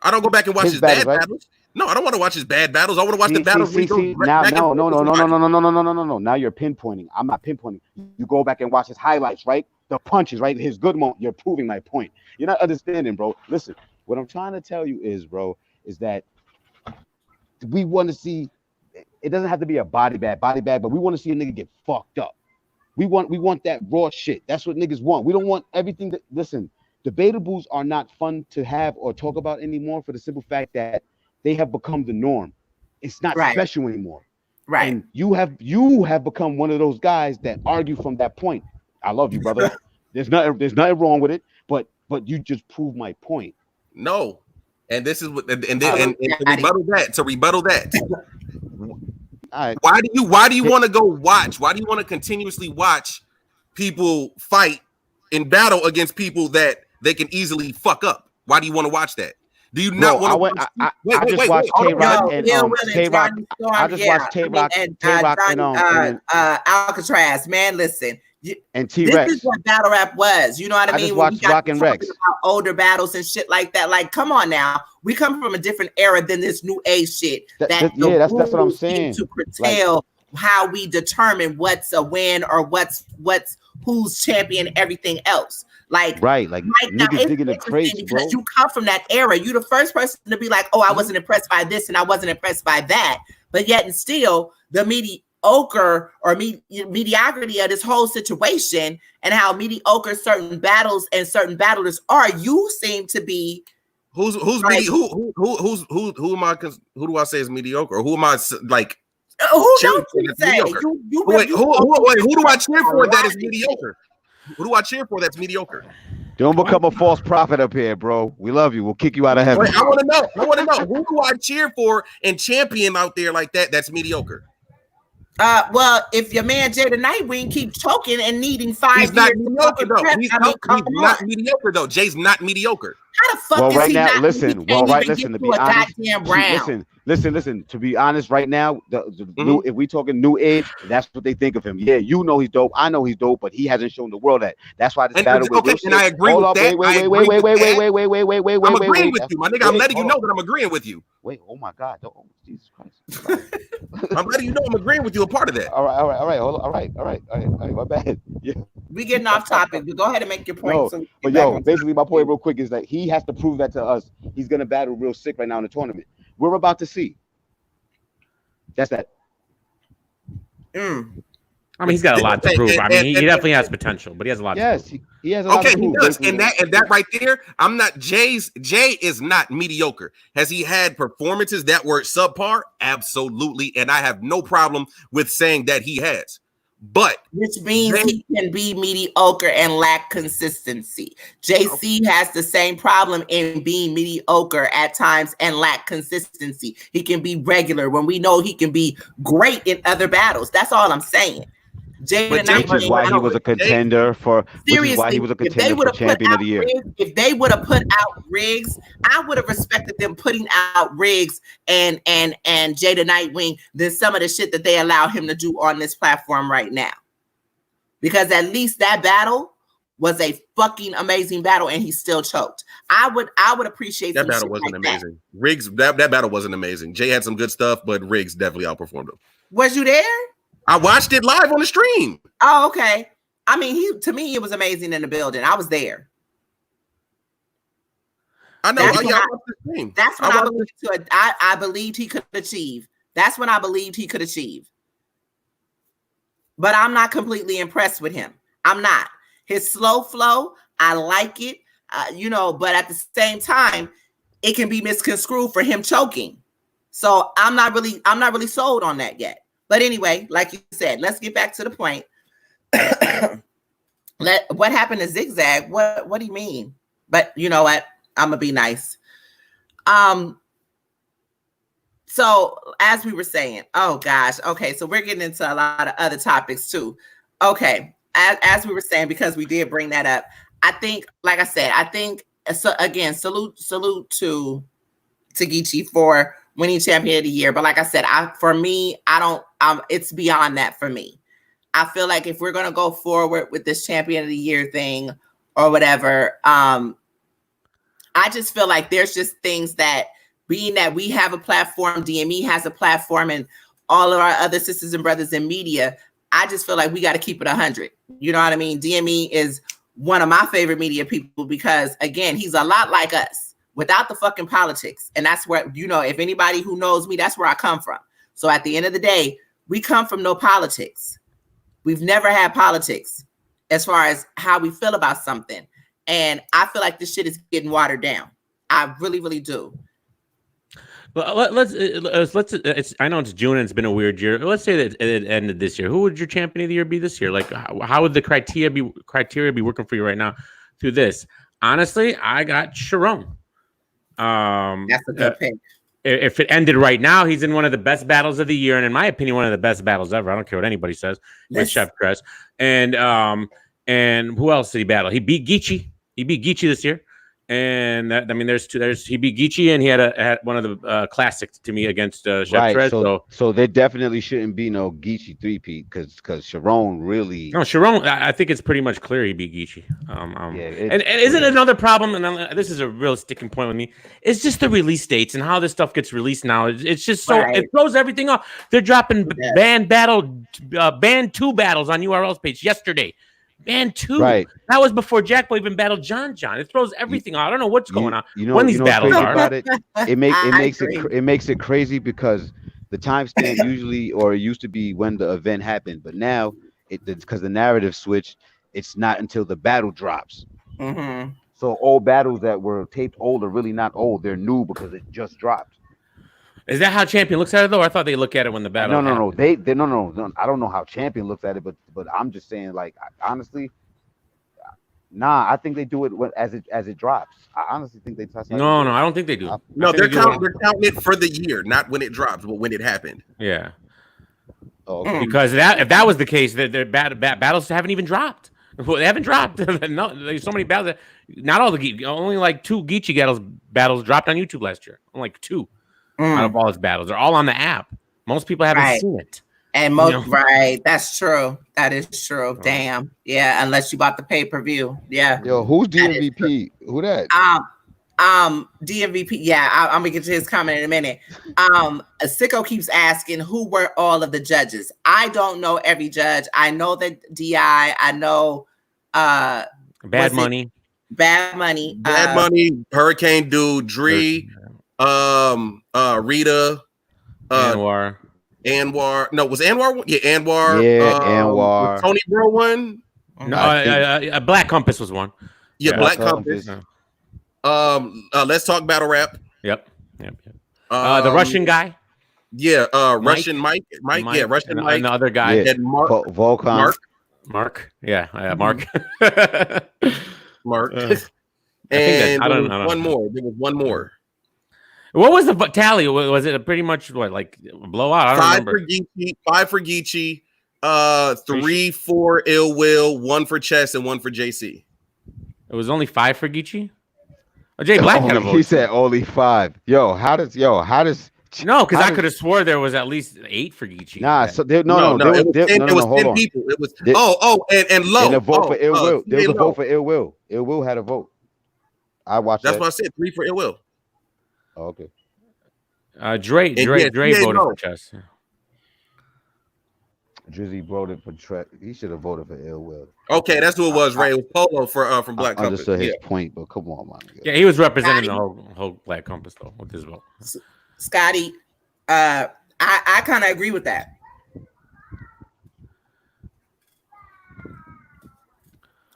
I don't go back and watch his bad battles. No, I don't want to watch his bad battles. I want to watch the battles. No. Now you're pinpointing. I'm not pinpointing. You go back and watch his highlights, right? The punches, right? His good moment. You're proving my point. You're not understanding, bro. Listen, what I'm trying to tell you is, bro, is that we want to see. It doesn't have to be a body bag, but we want to see a nigga get fucked up. We want that raw shit. That's what niggas want. We don't want everything that. Listen, debatables are not fun to have or talk about anymore for the simple fact that they have become the norm. It's not special anymore. Right. And you have become one of those guys that argue from that point. I love you, brother. There's nothing wrong with it, but you just proved my point. No. And this is what to rebuttal that. All right. Why do you want to go watch? Why do you want to continuously watch people fight in battle against people that they can easily fuck up? Why do you want to watch that? Do you not want to watch? I just watched K-Rock and K-Rock. I just watched K-Rock and Alcatraz. Man, listen. And T-Rex. This is what battle rap was. You know what I mean? Just watched Rock and Rex. About older battles and shit like that. Like, come on now. We come from a different era than this new age shit. That's what I'm saying. To curtail how we determine what's a win or what's who's champion, everything else. Like niggas digging the crates, bro. You come from that era. You the first person to be like, oh, I wasn't impressed by this and I wasn't impressed by that. But yet and still, the mediocre or mediocrity of this whole situation and how mediocre certain battles and certain battlers are, you seem to be. Who do I say is mediocre? Or who am I like? Who don't you say? Who do I cheer for that is mediocre? Who do I cheer for that's mediocre? Don't become a false prophet up here, bro. We love you. We'll kick you out of heaven. Wait, I want to know. Who do I cheer for and champion out there like that that's mediocre? Well, if your man Jada Nightwing keeps choking and needing 5 years, he's not mediocre though. He's not mediocre though. Jay's not mediocre. How the fuck is he not? Listen. To be honest, listen. To be honest, right now, new, if we talking new age, that's what they think of him. Yeah, you know he's dope. I know he's dope, but he hasn't shown the world that. That's why this battle. And I agree with that. Wait. I'm agreeing with you, my nigga. I'm letting you know that I'm agreeing with you. Wait, oh my God, oh Jesus Christ! I'm letting you know I'm agreeing with you. A part of that. All right. All right. My bad. Yeah. We getting off topic, but go ahead and make your point. Basically, my point real quick is that he has to prove that to us. He's gonna battle real sick right now in the tournament. We're about to see. That's that. I mean, he's got a lot to prove. I mean, he definitely has potential, but he has a lot to prove. Yes, he has a lot to prove. He does. And that right there, I'm not Jay is not mediocre. Has he had performances that were subpar? Absolutely. And I have no problem with saying that he has. But which means he can be mediocre and lack consistency. JC has the same problem in being mediocre at times and lack consistency. He can be regular when we know he can be great in other battles. That's all I'm saying. Which is why he was a contender for champion of the year. If they would have put out Riggs, I would have respected them putting out Riggs and Jada Nightwing than some of the shit that they allow him to do on this platform right now. Because at least that battle was a fucking amazing battle and he still choked. I would appreciate that battle wasn't amazing. Riggs, that battle wasn't amazing. Jay had some good stuff, but Riggs definitely outperformed him. Was you there? I watched it live on the stream. Oh, okay. I mean, to me, it was amazing in the building. I was there. I know. That's when I believed I believed he could achieve. That's when I believed he could achieve. but I'm not completely impressed with him. I'm not. His slow flow, I like it, but at the same time, it can be misconstrued for him choking. So I'm not really sold on that yet. But anyway, like you said, let's get back to the point. What happened to Zigzag? What do you mean? But you know what? I'm gonna be nice. So as we were saying, oh gosh, okay, so we're getting into a lot of other topics too. Okay, as we were saying, because we did bring that up, I think, like I said, so again, salute to Geechee for winning champion of the year. But like I said, it's beyond that for me. I feel like if we're gonna go forward with this champion of the year thing or whatever, I just feel like there's just things that, being that we have a platform, DME has a platform, and all of our other sisters and brothers in media, I just feel like we got to keep it 100. You know what I mean? DME is one of my favorite media people because, again, he's a lot like us without the fucking politics. And that's where, if anybody who knows me, that's where I come from. So at the end of the day, we come from no politics. We've never had politics as far as how we feel about something. And I feel like this shit is getting watered down. I really, really do. Well, let's. I know it's June and it's been a weird year. Let's say that it ended this year. Who would your champion of the year be this year? Like, how would the criteria be working for you right now through this? Honestly, I got Sharon. That's a good pick. If it ended right now, he's in one of the best battles of the year, and in my opinion, one of the best battles ever. I don't care what anybody says with Chef Crest. And who else did he battle? He beat Geechee. He beat Geechee this year. And he beat Geechee, and he had one of the classics to me against Chef Trez. So there definitely shouldn't be no Geechee 3-peat because Sharon really. No, Sharon. I think it's pretty much clear he beat Geechee. And isn't another problem? And this is a real sticking point with me. It's just the release dates and how this stuff gets released now. It's just so it throws everything off. They're dropping band 2 battles on URL's page yesterday. Man, 2. Right. That was before Jack Boy even battled John. It throws everything out. I don't know what's going on. When these battles are. About it makes it crazy because the timestamp usually or it used to be when the event happened, but now because the narrative switched, it's not until the battle drops. Mm-hmm. So old battles that were taped old are really not old; they're new because it just dropped. Is that how Champion looks at it though? I thought they look at it when the battle. No. They no. I don't know how Champion looks at it, but I'm just saying, like, honestly, I think they do it as it drops. I honestly think they touch. No, I don't think they do. No, they're counting it for the year, not when it drops, but when it happened. Yeah. Oh, okay. Because if that was the case, their battles haven't even dropped. Well, they haven't dropped. No, there's so many battles. Not all only like 2 Geechee battles dropped on YouTube last year. Like 2. Out of all his battles, they're all on the app. Most people haven't seen it, and right. That's true. That is true. Oh. Damn. Yeah. Unless you bought the pay-per-view. Yeah. Yo, who's DMVP? Who that? DMVP. Yeah, I'm gonna get to his comment in a minute. Sicko keeps asking who were all of the judges. I don't know every judge. I know that DI. I know. Bad Money. Hurricane Dude, Dree. Rita, Anwar. No, was Anwar? Yeah, Anwar. Yeah, Anwar. Was Tony Bro one? No, Black Compass was one. Yeah, Black Compass. Let's talk battle rap. Yep. The Russian guy. Yeah, Russian Mike. Yeah, Russian Mike. And the other guy. And Mark. Volkan. Mark. Yeah, Mark. Mark. And I don't know. One more. There was one more. What was the tally? Was it pretty much like a blowout? I don't remember. 5 for Geechee, 3 for Ill Will, 1 for Chess, and 1 for JC. It was only 5 for Geechee. Oh, Jay Black had a vote. He said only 5. How does? No, because I could have swore there was at least 8 for Geechee. Nah, so there was 10 people. It was and low. And a vote for Ill Will. There was a vote for Ill Will. Ill Will had a vote. I watched. That's what I said. 3 for Ill Will. Oh, okay. Dre voted for Chess. Drizzy voted for Trek. He should have voted for Ill Will. Okay, that's who it was. Ray. It was Polo from Black Compass. I understood his point, but come on, man. Yeah, he was representing the whole Black Compass though with his vote. Scotty, I kind of agree with that.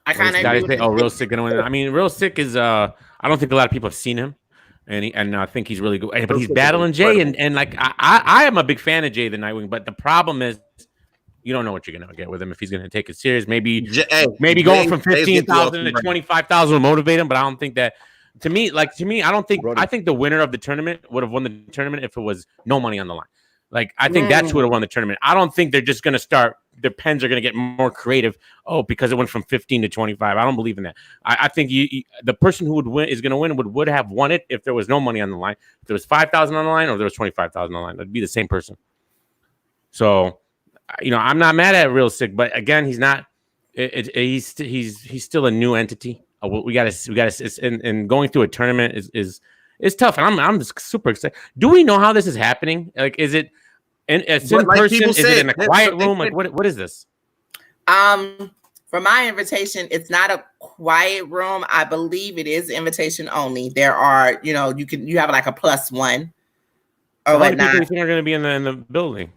I kind of say, Real Sick gonna win. I mean, Real Sick is I don't think a lot of people have seen him, and I think he's really good. But he's battling Jay, and like I am a big fan of Jay the Nightwing, but the problem is you don't know what you're gonna get with him if he's gonna take it serious. Maybe going from 15,000 to 25,000 will motivate him, but I don't think that. To me, I don't think. I think the winner of the tournament would have won the tournament if it was no money on the line. Like, I think that's who would have won the tournament. I don't think they're just going to start. Their pens are going to get more creative. Oh, because it went from 15 to 25. I don't believe in that. I think the person who would win is going to win would have won it if there was no money on the line. If there was 5,000 on the line or if there was 25,000 on the line, it'd be the same person. So, I'm not mad at Real Sick, but again, he's not. He's still a new entity. We got to. And going through a tournament is tough. And I'm just super excited. Do we know how this is happening? Like, is it? And it's in person. Is it in a quiet room? Like, what is this? For my invitation, it's not a quiet room. I believe it is invitation only. There are, you have like a +1 or whatnot. How many people do you think are going to be in the building?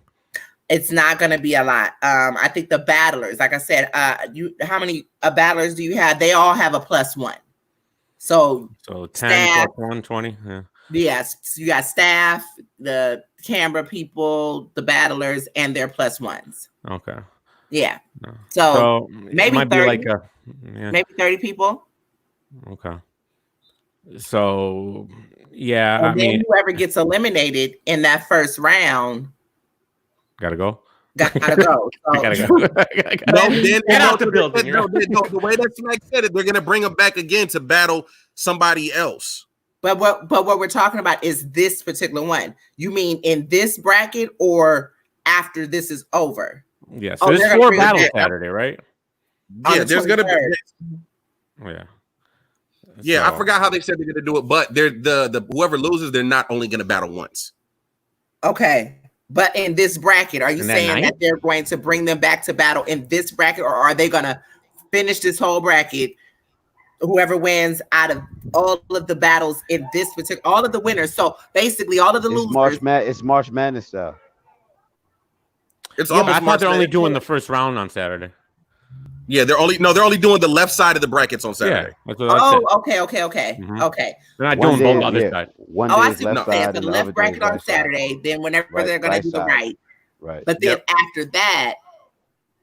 It's not going to be a lot. I think the battlers, like I said, how many battlers do you have? They all have a +1. So 10 staff, plus 1, 20. Yeah. Yes, you got staff, the camera people, the battlers, and their +1s. Okay. Yeah. So maybe 30, maybe 30 people. Okay. So yeah, and then whoever gets eliminated in that first round, gotta go. Gotta go. So. Gotta go. Get out the building. The way that Smack said it, they're gonna bring them back again to battle somebody else. But what we're talking about is this particular one. You mean in this bracket or after this is over? Yeah. So there's 4 battles Saturday, right? Yeah, there's gonna be. Yeah. Yeah, I forgot how they said they're gonna do it, but they're the whoever loses, they're not only gonna battle once. Okay. But in this bracket, are you saying that they're going to bring them back to battle in this bracket, or are they gonna finish this whole bracket? Whoever wins out of all of the battles in this particular, all of the winners. So basically, all of the losers. It's March Madness style. It's almost. I thought they're only doing the first round on Saturday. Yeah, they're only doing the left side of the brackets on Saturday. Yeah, okay. Mm-hmm. Okay. They're not doing both other sides. I see what you're saying. So the left bracket on Saturday, then whenever they're going to do the right. But then after that.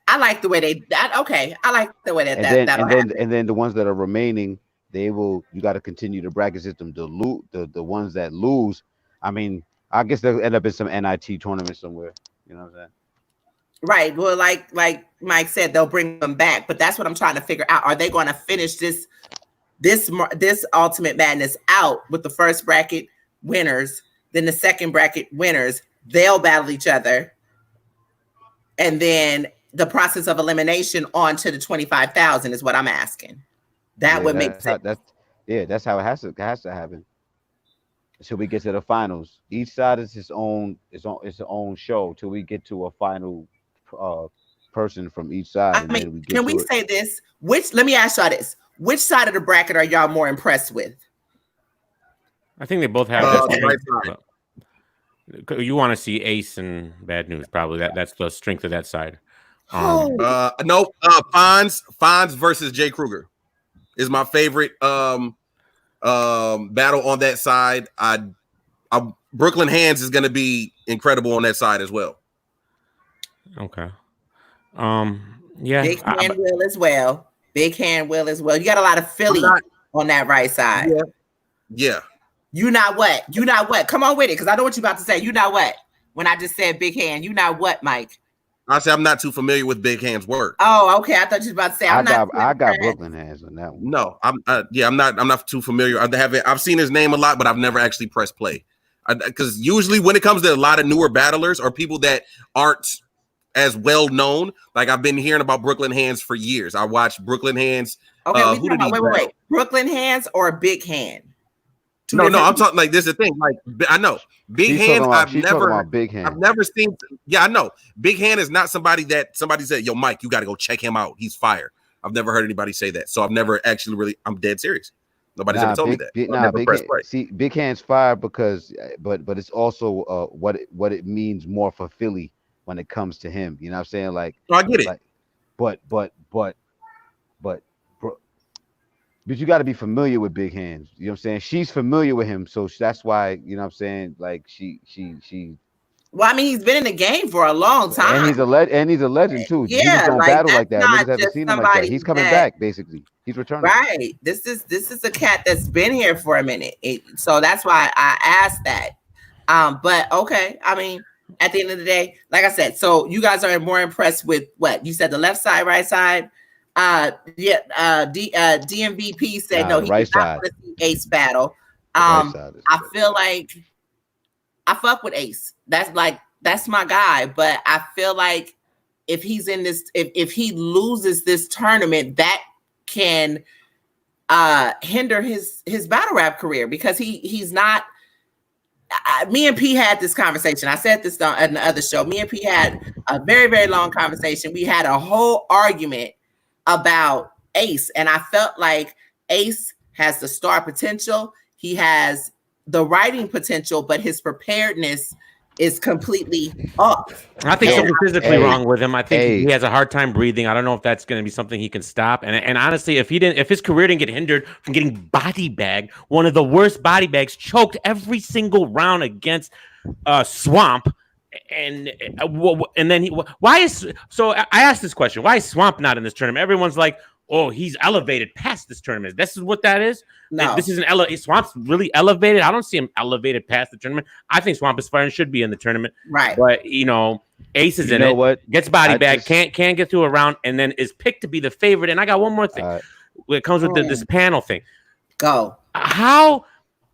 I like the way I like the way and then the ones that are remaining, you got to continue the bracket system. The ones that lose, I mean, I guess they'll end up in some NIT tournament somewhere. You know what I'm saying? Right. Well, like Mike said, they'll bring them back, but that's what I'm trying to figure out. Are they going to finish this Ultimate Madness out with the first bracket winners, then the second bracket winners? They'll battle each other, and then the process of elimination on to the 25,000 is what I'm asking. That would make sense. That's how it has to happen. Till we get to the finals. Each side is its own show till we get to a final person from each side. I mean, can we say this? Let me ask y'all this. Which side of the bracket are y'all more impressed with? I think they both have the right side. You want to see Ace and Bad News, probably. That's the strength of that side. Fonz versus Jay Kruger is my favorite battle on that side. Brooklyn Hands is going to be incredible on that side as well. Okay. Yeah. Big Hand Will as well. Big Hand Will as well. You got a lot of Philly on that right side. Yeah. You not what? Come on with it, because I know what you're about to say. You not what? When I just said Big Hand, you not what, Mike? I say I'm not too familiar with Big Hand's work. Oh, okay. I thought you were about to say I got Brooklyn Hands on that one. No, I'm not too familiar. I've seen his name a lot, but I've never actually pressed play. Because usually when it comes to a lot of newer battlers or people that aren't as well known, like I've been hearing about Brooklyn Hands for years. I watched Brooklyn Hands. Okay, wait. Brooklyn Hands or Big Hand? No, I'm talking like this is the thing. Like I know Big Hand. I've never seen. Yeah, I know Big Hand is not somebody that somebody said, "Yo, Mike, you got to go check him out. He's fire." I've never heard anybody say that, so I've never actually really. I'm dead serious. Nobody's ever told me that. Big Hand's fire because, but it's also what it means more for Philly when it comes to him. You know what I'm saying? Like, I get it. Like, but But you got to be familiar with big hands. You know what I'm saying? She's familiar with him, so that's why, you know what I'm saying? Like she. Well, I mean, he's been in the game for a long time, and he's a legend too. Yeah, Niggas don't like, battle that's like that. not Niggas haven't just seen him like that. somebody He's coming that- back, basically. He's returning. right. This is a cat that's been here for a minute, so that's why I asked that. But okay, I mean, at the end of the day, like I said, so you guys are more impressed with what you said, the left side, right side. DMVP said no, he right did not side. want to see Ace battle. Right side is I better. feel like I fuck with Ace. That's my guy. But I feel like if he's in this, if he loses this tournament, that can hinder his battle rap career, because he's not. Me and P had this conversation. I said this on the other show. Me and P had a very, very long conversation. We had a whole argument about Ace, and I felt like Ace has the star potential. He has the writing potential, but his preparedness is completely off. I think something physically wrong with him. I think Hey. he has a hard time breathing. I don't know if that's going to be something he can stop. And honestly, if his career didn't get hindered from getting body bagged, one of the worst body bags, choked every single round against Swamp, and then why is so? I asked this question: why is Swamp not in this tournament? Everyone's like, oh, he's elevated past this tournament. This is what that is. No, This is Swamp's really elevated. I don't see him elevated past the tournament. I think Swamp is fire and should be in the tournament. right. But Ace is in it. What? Gets body bag, can't get through a round, and then is picked to be the favorite. And I got one more thing. It comes with this panel thing. Go. How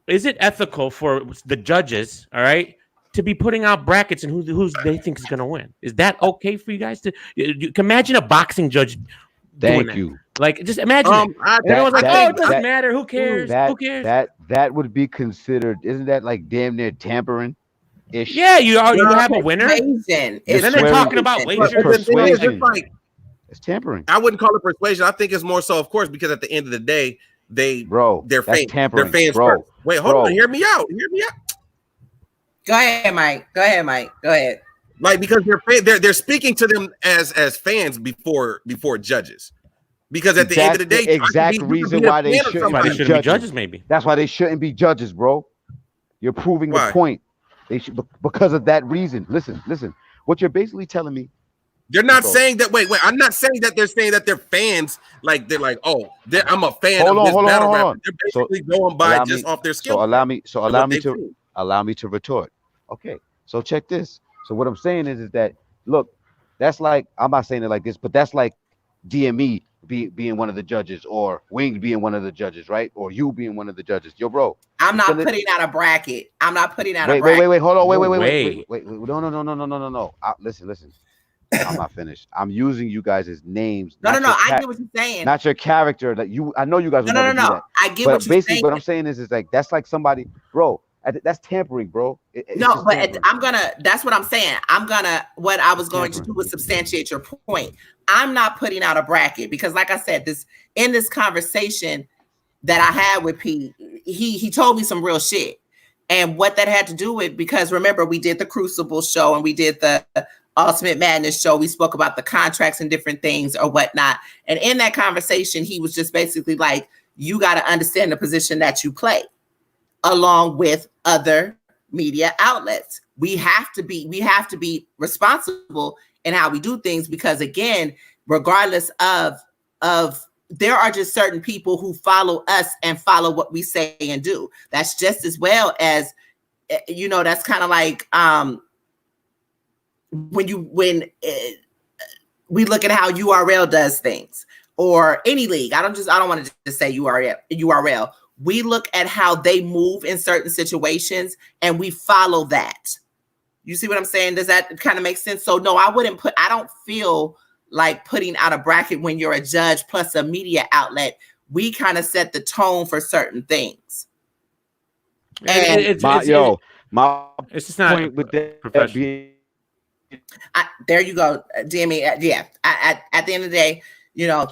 is it ethical for the judges, all right, to be putting out brackets and who they think is going to win? Is that okay for you guys to? You can imagine a boxing judge. Thank you. Like, just imagine. Everyone's like, it doesn't matter. Who cares? Who cares? That would be considered. Isn't that like damn near tampering? Yeah, you have a winner. Persuasion. And then they're talking about wagers. It's tampering. I wouldn't call it persuasion. I think it's more so, of course, because at the end of the day, they're fans. They're fans first. Wait, hold on. Hear me out. Go ahead, Mike. Go ahead. Like, because they're speaking to them as fans before judges. Because at the end of the day, exact reason why they shouldn't be judges. Maybe that's why they shouldn't be judges, bro. You're proving the point. They should, because of that reason. Listen. What you're basically telling me. They're not saying that. Wait. I'm not saying that they're saying that they're fans. Like they're like, oh, I'm a fan of this battle rapper. They're basically going by just off their skill. So allow me to retort. Okay. So check this. So what I'm saying is that look, that's like, I'm not saying it like this, but that's like DME being one of the judges, or Wing being one of the judges, right? Or you being one of the judges. Yo, bro. I'm not putting out a bracket. Wait, hold on. Wait. No. Listen. I'm not finished. I'm using you guys as names. No. I get what you're saying. Not your character. I know you guys would never do that. I get what you're basically saying. what I'm saying is like, that's like somebody, bro. That's tampering, bro. That's what I'm saying. What I was going to do was substantiate your point. I'm not putting out a bracket because, like I said, in this conversation that I had with Pete, he told me some real shit. And what that had to do with, because remember, we did the Crucible show and we did the Ultimate Madness show. We spoke about the contracts and different things or whatnot. And in that conversation, he was just basically like, you got to understand the position that you play along with other media outlets. We have to be responsible in how we do things, because again, regardless of there are just certain people who follow us and follow what we say and do. That's just as well as, that's kind of like when we look at how URL does things, or any league. I don't want to just say URL. We look at how they move in certain situations and we follow that. You see what I'm saying? Does that kind of make sense? So no, I don't feel like putting out a bracket when you're a judge plus a media outlet. We kind of set the tone for certain things. And it's just not point with that being. There you go, DME. Yeah. At the end of the day,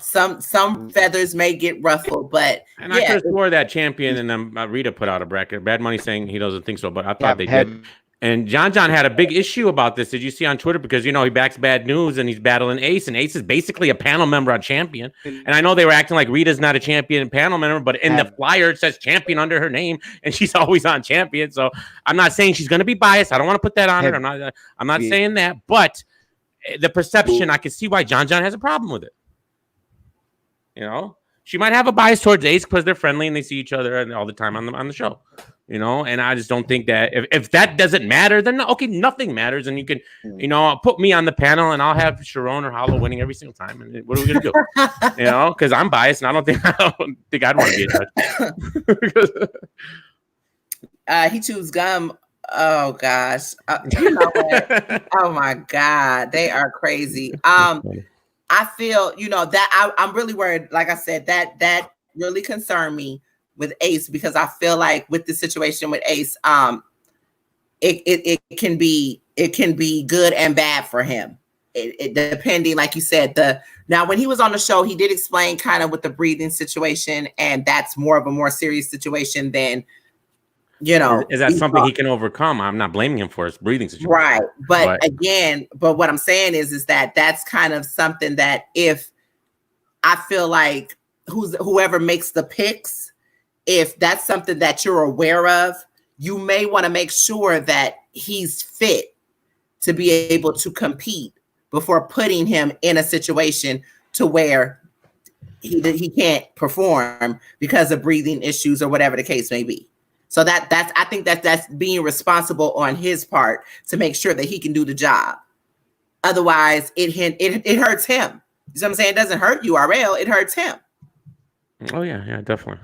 some feathers may get ruffled, but I could have swore that Champion and Rita put out a bracket. Bad Money saying he doesn't think so, but I thought they did. And John had a big issue about this. Did you see on Twitter? Because, he backs Bad News and he's battling Ace. And Ace is basically a panel member on Champion. And I know they were acting like Rita's not a Champion panel member, but in the flyer it says Champion under her name. And she's always on Champion. So I'm not saying she's going to be biased. I don't want to put that on her. I'm not saying that. But the perception, I can see why John has a problem with it. She might have a bias towards Ace because they're friendly and they see each other all the time on the show. And I just don't think that if that doesn't matter, then okay, nothing matters. And you can, put me on the panel and I'll have Sharon or Hollow winning every single time. And what are we gonna do? Because I'm biased and I don't think I'd want to be a judge. He chews gum. Oh gosh, you know what? Oh my God, they are crazy. I feel that I'm really worried. Like I said, that really concerned me with Ace, because I feel like with the situation with Ace, it can be good and bad for him. It depending, like you said, now when he was on the show, he did explain kind of with the breathing situation, and that's more of a more serious situation than Is that something he can overcome? I'm not blaming him for his breathing situation, right? But again, what I'm saying is that that's kind of something that if I feel like whoever makes the picks, if that's something that you're aware of, you may want to make sure that he's fit to be able to compete before putting him in a situation to where he can't perform because of breathing issues or whatever the case may be. So I think that's being responsible on his part to make sure that he can do the job. Otherwise, it hurts him. You know what I'm saying? It doesn't hurt URL, it hurts him. Oh yeah, definitely.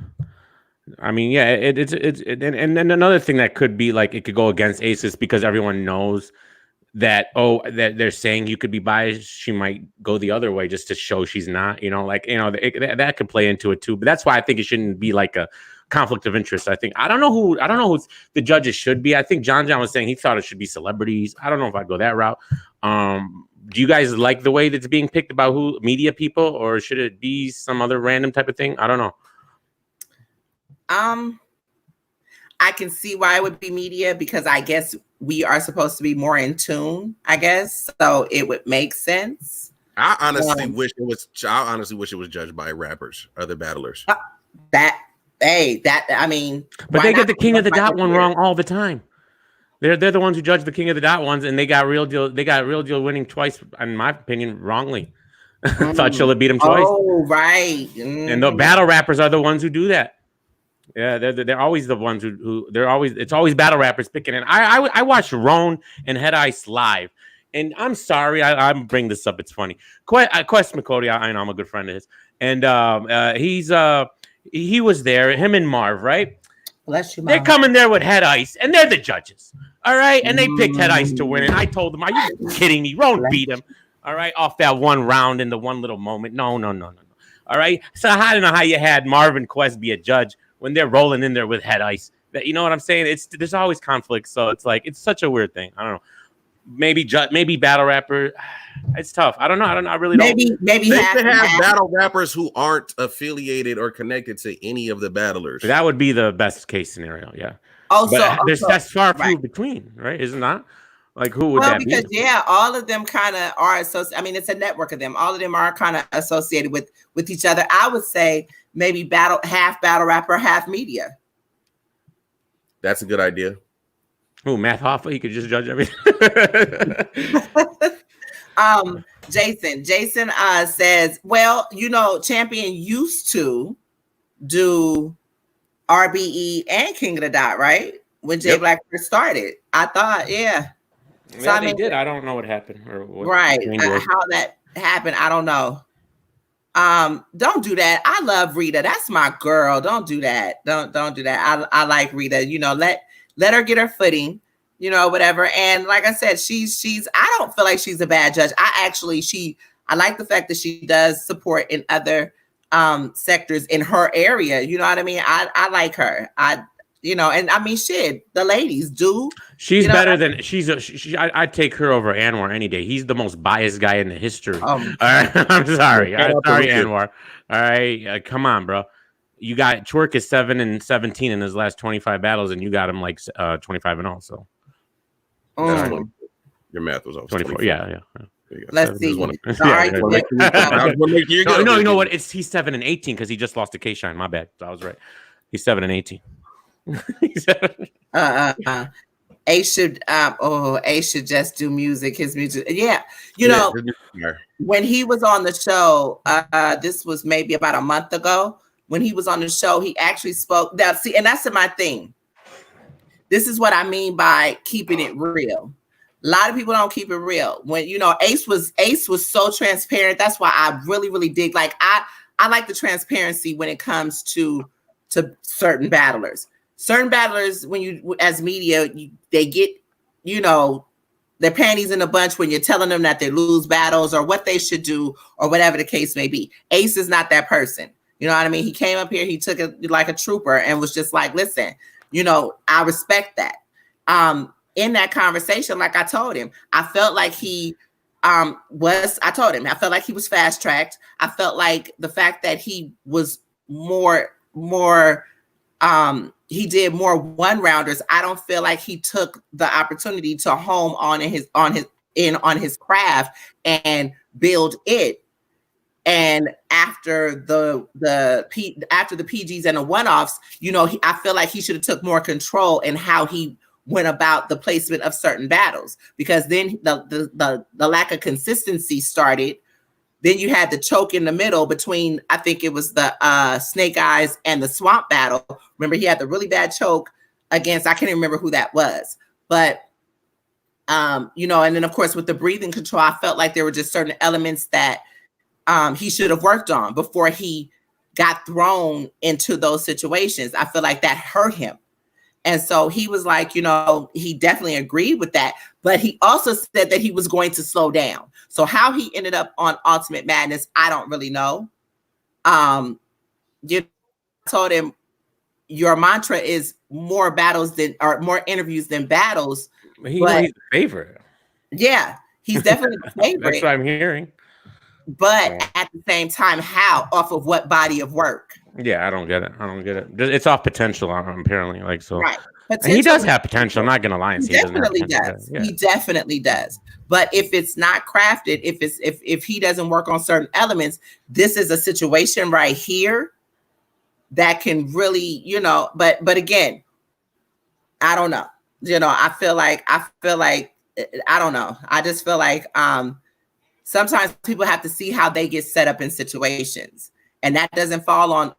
I mean, yeah, it's and another thing that could be like it could go against Ace is because everyone knows that that they're saying you could be biased. She might go the other way just to show she's not. That could play into it too. But that's why I think it shouldn't be like a conflict of interest. I don't know who the judges should be. I think John was saying he thought it should be celebrities. I don't know if I'd go that route. Do you guys like the way that's being picked about who media people, or should it be some other random type of thing? I don't know. I can see why it would be media, because I guess we are supposed to be more in tune, I guess. So it would make sense. I honestly wish it was judged by rappers, other battlers. But they get the King of the Dot one wrong all the time. They're the ones who judge the King of the Dot ones, and they got Real Deal winning twice, in my opinion, wrongly. Thought she'll beat him twice. Oh, right. And the battle rappers are the ones who do that. Yeah, they're always the ones who it's always battle rappers picking it. I watched Roan and Head Ice live, and I'm sorry, I'm bringing this up. It's funny. Quest McCody, I know I'm a good friend of his, and he was there, him and Marv, right? Bless you, Mom. They're coming there with Head Ice, and they're the judges, all right? And they picked Head Ice to win, and I told them, are you kidding me? Roan beat him, all right, off that one round in the one little moment. No. All right, so I don't know how you had Marvin Quest be a judge when they're rolling in there with Head Ice. That, you know what I'm saying? There's always conflict, so it's like it's such a weird thing. I don't know. Maybe battle rapper. It's tough. I don't know. I really don't. Maybe they should have battle rappers who aren't affiliated or connected to any of the battlers. That would be the best case scenario. Yeah. That's far few between, right? Isn't that? Like, who would that be? Because all of them kind of are associated. I mean, it's a network of them. All of them are kind of associated with each other. I would say maybe half battle rapper, half media. That's a good idea. Oh, Matt Hoffa, he could just judge everything. Jason says, well, Champion used to do RBE and King of the Dot, right? When Jay Black first started. I thought, yeah. So they did. I don't know what happened or what. Right. How that happened, I don't know. Don't do that. I love Rita. That's my girl. Don't do that. Don't do that. I like Rita. Let her get her footing, whatever. And like I said, she's I don't feel like she's a bad judge. I like the fact that she does support in other sectors in her area. You know what I mean? I like her. And I mean, shit, the ladies do. She's better than I'd take her over Anwar any day. He's the most biased guy in the history. All right, I'm sorry. Sorry, Anwar. All right, come on, bro. You got Twerk is 7-17 in his last 25 battles, and you got him like 25-0. So That's Mm. 24. Your math was off. 24. Yeah. Let's see. No, you know what? He's 7 and 18 because he just lost to K-Shine. My bad. So I was right. He's 7 and 18. Ace should just do music. His music, when he was on the show, this was maybe about a month ago. When he was on the show, he actually spoke. Now, see, and that's my thing. This is what I mean by keeping it real. A lot of people don't keep it real. When Ace was so transparent. That's why I really, really dig. Like I like the transparency when it comes to certain battlers. Certain battlers, when you as media, they get their panties in a bunch when you're telling them that they lose battles or what they should do or whatever the case may be. Ace is not that person. You know what I mean? He came up here, he took it like a trooper and was just like, listen, I respect that. In that conversation, like I told him, I felt like he was fast tracked. I felt like the fact that he was more he did more one rounders. I don't feel like he took the opportunity to home on his craft and build it. And after the PGs and the one-offs, I feel like he should have took more control in how he went about the placement of certain battles, because then the lack of consistency started. Then you had the choke in the middle between, I think it was the Snake Eyes and the Swamp battle. Remember, he had the really bad choke against, I can't even remember who that was. But, and then, of course, with the breathing control, I felt like there were just certain elements that he should have worked on before he got thrown into those situations. I feel like that hurt him. And so he was like, he definitely agreed with that, but he also said that he was going to slow down. So how he ended up on Ultimate Madness, I don't really know. You told him your mantra is more interviews than battles. He's the favorite. Yeah, he's definitely the favorite. That's what I'm hearing. But at the same time, how? Off of what body of work? Yeah, I don't get it. It's off potential, apparently. Like so, right? And he does have potential. I'm not gonna lie and say he definitely does. Yeah. He definitely does. But if it's not crafted, if he doesn't work on certain elements, this is a situation right here that can really, But again, I don't know. I feel like I don't know. I just feel like sometimes people have to see how they get set up in situations. And that doesn't fall on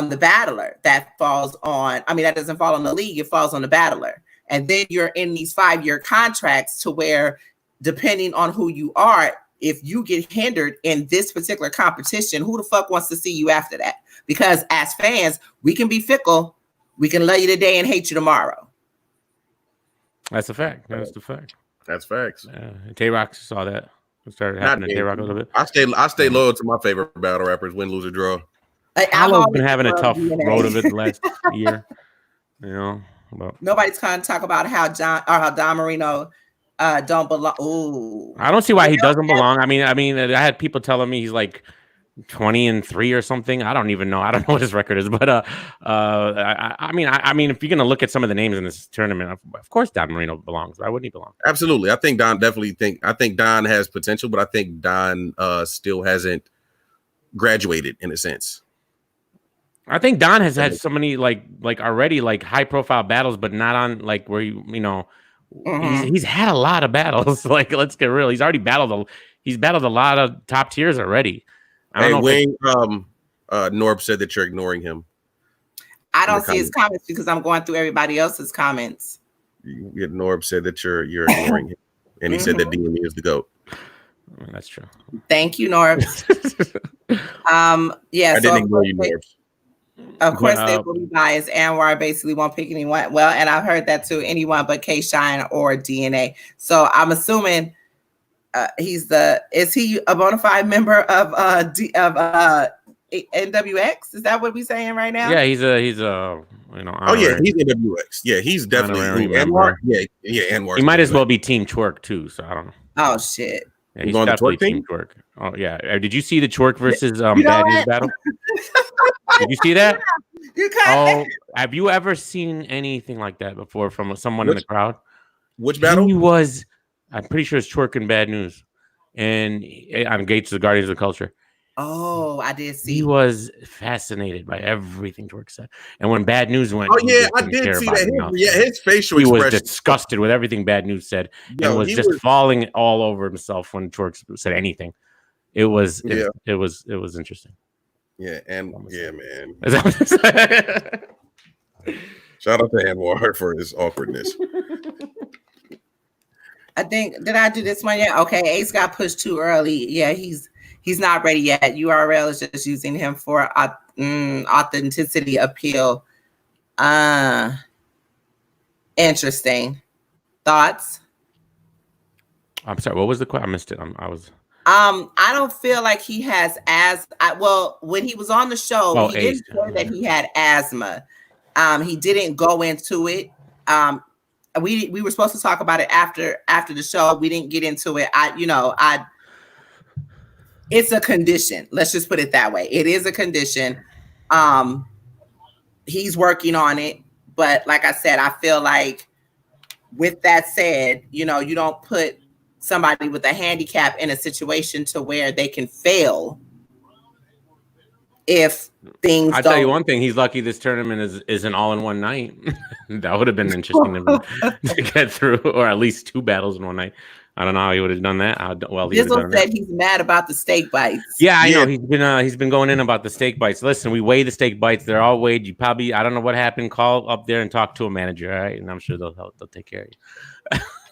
the battler. That doesn't fall on the league. It falls on the battler. And then you're in these 5-year contracts to where, depending on who you are, if you get hindered in this particular competition, who the fuck wants to see you after that? Because as fans, we can be fickle. We can love you today and hate you tomorrow. That's a fact. That's facts. Tay-Rock saw that. It started happening to Tay-Rock a little bit. I stay loyal to my favorite battle rappers, win, lose, or draw. I've been having a tough road of it the last year. But nobody's going to talk about how Don Marino don't belong. Ooh, I don't see why he doesn't belong. I mean, I had people telling me he's like 20-3 or something. I don't even know. I don't know what his record is, but I mean, if you're gonna look at some of the names in this tournament, of course Don Marino belongs. Why wouldn't he belong? Absolutely. I think Don has potential, but I think Don still hasn't graduated in a sense. I think Don has had so many like already like high profile battles, but not on like where he's had a lot of battles. Like, let's get real. He's already battled a lot of top tiers already. Wayne, Norb said that you're ignoring him. I don't see his comments because I'm going through everybody else's comments. Norb said that you're ignoring him, and he said that DME is the GOAT. That's true. Thank you, Norb. Yeah, I didn't ignore you, Norb. Of course, they will be biased. Anwar basically won't pick anyone. Well, and I've heard that too. Anyone but K-Shine or DNA. So I'm assuming is he a bona fide member of NWX? Is that what we're saying right now? Yeah, he's a he's NWX. Yeah, he's definitely Anwar. Yeah, Anwar. He might as well be Team Twerk too. So I don't know. Oh shit. Yeah, he's definitely Team Twerk. Oh yeah. Did you see the Twerk versus Bad News battle? Did you see that? Have you ever seen anything like that before from someone in the crowd? Which battle? He was, I'm pretty sure it's Twerking Bad News, and on Gates of the Guardians of the Culture. Oh, I did see. He was fascinated by everything Twerk said, and when Bad News went, oh yeah, I did see that. His facial he expression. was disgusted with everything Bad News said, Yo, and was just falling all over himself when Twerk said anything. It was interesting. Yeah, and yeah, man. Is that what Shout out to Anwar for his awkwardness. I think, did I do this one yet? Okay, Ace got pushed too early. Yeah, he's not ready yet. URL is just using him for authenticity appeal. Interesting. Thoughts? I'm sorry, what was the question? I missed it. I don't feel like he has when he was on the show, he didn't say that he had asthma. He didn't go into it. We were supposed to talk about it after the show. We didn't get into it. It's a condition. Let's just put it that way. It is a condition. He's working on it, but like I said, I feel like with that said, you don't put somebody with a handicap in a situation to where they can fail if things I'll tell you one thing, he's lucky this tournament is an all-in-one night. That would have been interesting to get through, or at least 2 battles in one night. I don't know how he would have done that. Dizzle said he's mad about the steak bites. Yeah, I know. He's been going in about the steak bites. Listen, we weigh the steak bites. They're all weighed. You probably, I don't know what happened. Call up there and talk to a manager, all right? And I'm sure they'll take care of you.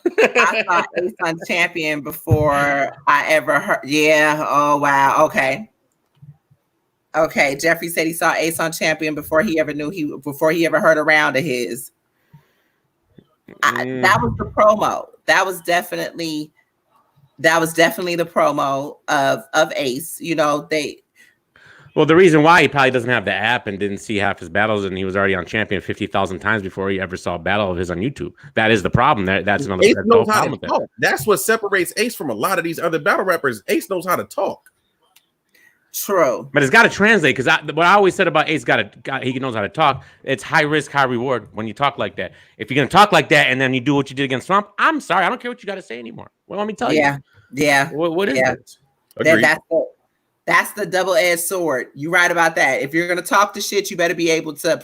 I saw Ace on Champion before I ever heard. Yeah. Oh wow. Okay. Jeffrey said he saw Ace on Champion before he ever heard a round of his. That was the promo. That was definitely the promo of Ace. Well, the reason why he probably doesn't have the app and didn't see half his battles, and he was already on Champion 50,000 times before he ever saw a battle of his on YouTube. That is the problem. That's another Ace knows how problem to talk. That's what separates Ace from a lot of these other battle rappers. Ace knows how to talk. True, but it's got to translate, because what I always said about Ace, he knows how to talk. It's high risk, high reward when you talk like that. If you're gonna talk like that and then you do what you did against Trump, I'm sorry, I don't care what you got to say anymore. Well, let me tell you. Yeah. What is it? That's the double-edged sword. You're right about that. If you're gonna talk the shit, you better be able to,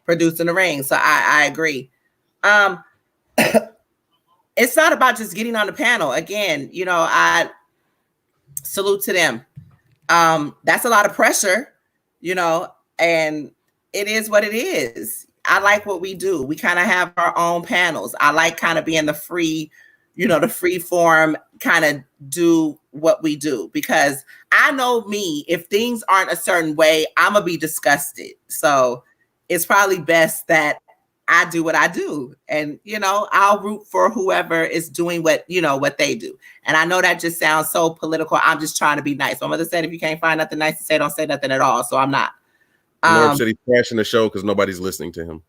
produce in the ring. So I agree. It's not about just getting on the panel. Again, I salute to them. That's a lot of pressure, and it is what it is. I like what we do. We kind of have our own panels. I like kind of being the free form, kind of do what we do, because I know me, if things aren't a certain way, I'm gonna be disgusted. So it's probably best that I do what I do, and I'll root for whoever is doing what they do. And I know that just sounds so political. I'm just trying to be nice. My mother said, if you can't find nothing nice to say, don't say nothing at all. So I'm not. Norb said he's crashing the show because nobody's listening to him.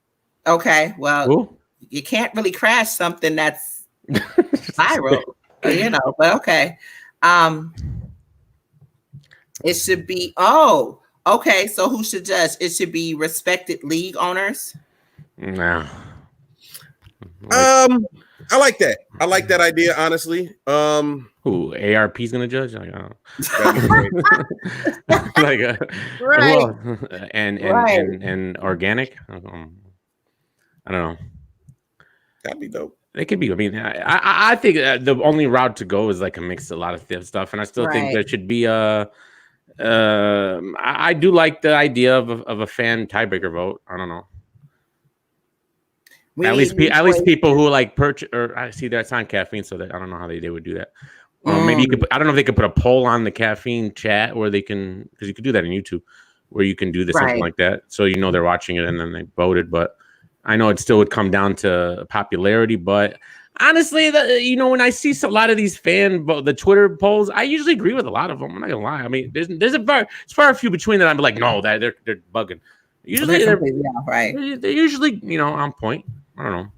Okay, well, you can't really crash something that's viral, but okay. It should be, okay, so who should judge? It should be respected league owners. No. I like that. I like that idea, honestly. Who, ARP's gonna judge? Like, I don't know. Right. And organic. I don't know. That'd be dope. It could be. I mean, I think the only route to go is like a mix of a lot of stuff, and I still think there should be a. I do like the idea of a fan tiebreaker vote. I don't know. At least people who like purchase, or I see that's on caffeine, so that I don't know how they would do that. Maybe you could. I don't know if they could put a poll on the caffeine chat, where they can, because you could do that on YouTube, where you can do this something like that, so they're watching it and then they voted. But I know it still would come down to popularity. But honestly, when I see a lot of these the Twitter polls, I usually agree with a lot of them. I'm not gonna lie. I mean, there's it's far few between that I'm like, no, that they're bugging. Usually they're usually on point. I don't know.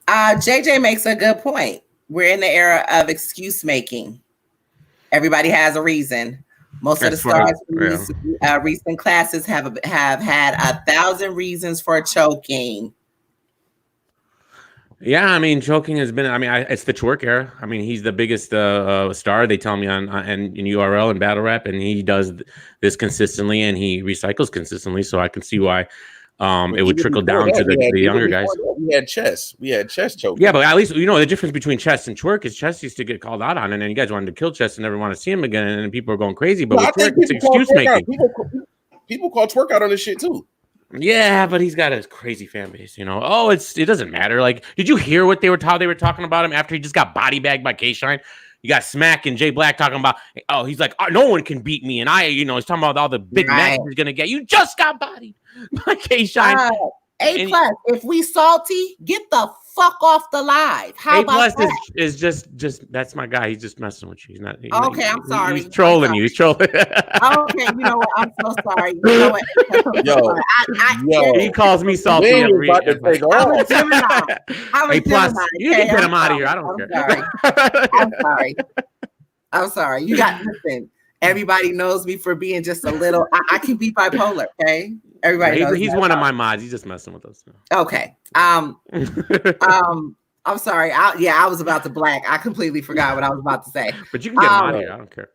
JJ makes a good point. We're in the era of excuse making. Everybody has a reason. Most of the stars from recent classes have had 1,000 reasons for choking. Yeah, I mean, choking has been. I mean, it's the twerk era. I mean, he's the biggest star. They tell me on in URL and battle rap, and he does this consistently, and he recycles consistently. So I can see why it would trickle down to the younger guys. We had chess choking. Yeah, but at least the difference between chess and twerk is chess used to get called out on, and then you guys wanted to kill chess and never want to see him again, and then people are going crazy. But with twerk, it's excuse making. People call twerk out on this shit too. Yeah, but he's got a crazy fan base, Oh, it doesn't matter. Like, did you hear what they were talking about him after he just got body bagged by K-Shine? You got Smack and Jay Black talking about, he's like, no one can beat me, and he's talking about all the big matches he's gonna get. You just got bodied by K-Shine. A+, if we salty, get the fuck off the live. How about that? is just that's my guy. He's just messing with you. He's not. Okay, I'm sorry. He's trolling you. He's trolling. Okay, you know what? I'm so sorry. You know what? Yo, he calls me salty. I'm a Gemini. A+, you can get him out of here. I don't care. I'm sorry. You got listen. Everybody knows me for being just a little. I can be bipolar. Okay. Everybody knows he's one of my mods. He's just messing with us. Okay. I'm sorry. I was about to black. I completely forgot what I was about to say. But you can get him out of here. I don't care.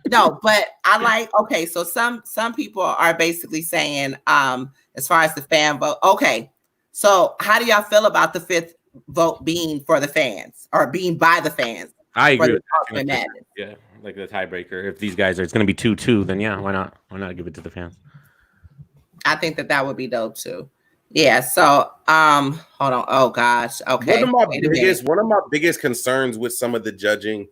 No, but I like. Okay, so some people are basically saying, as far as the fan vote. Okay, so how do y'all feel about the fifth vote being for the fans or being by the fans? I agree with that. Yeah, like the tiebreaker. If these guys it's going to be 2-2, then yeah, why not? Why not give it to the fans? I think that would be dope too. Yeah. So, hold on. Oh gosh. Okay. One of my biggest concerns with some of the judging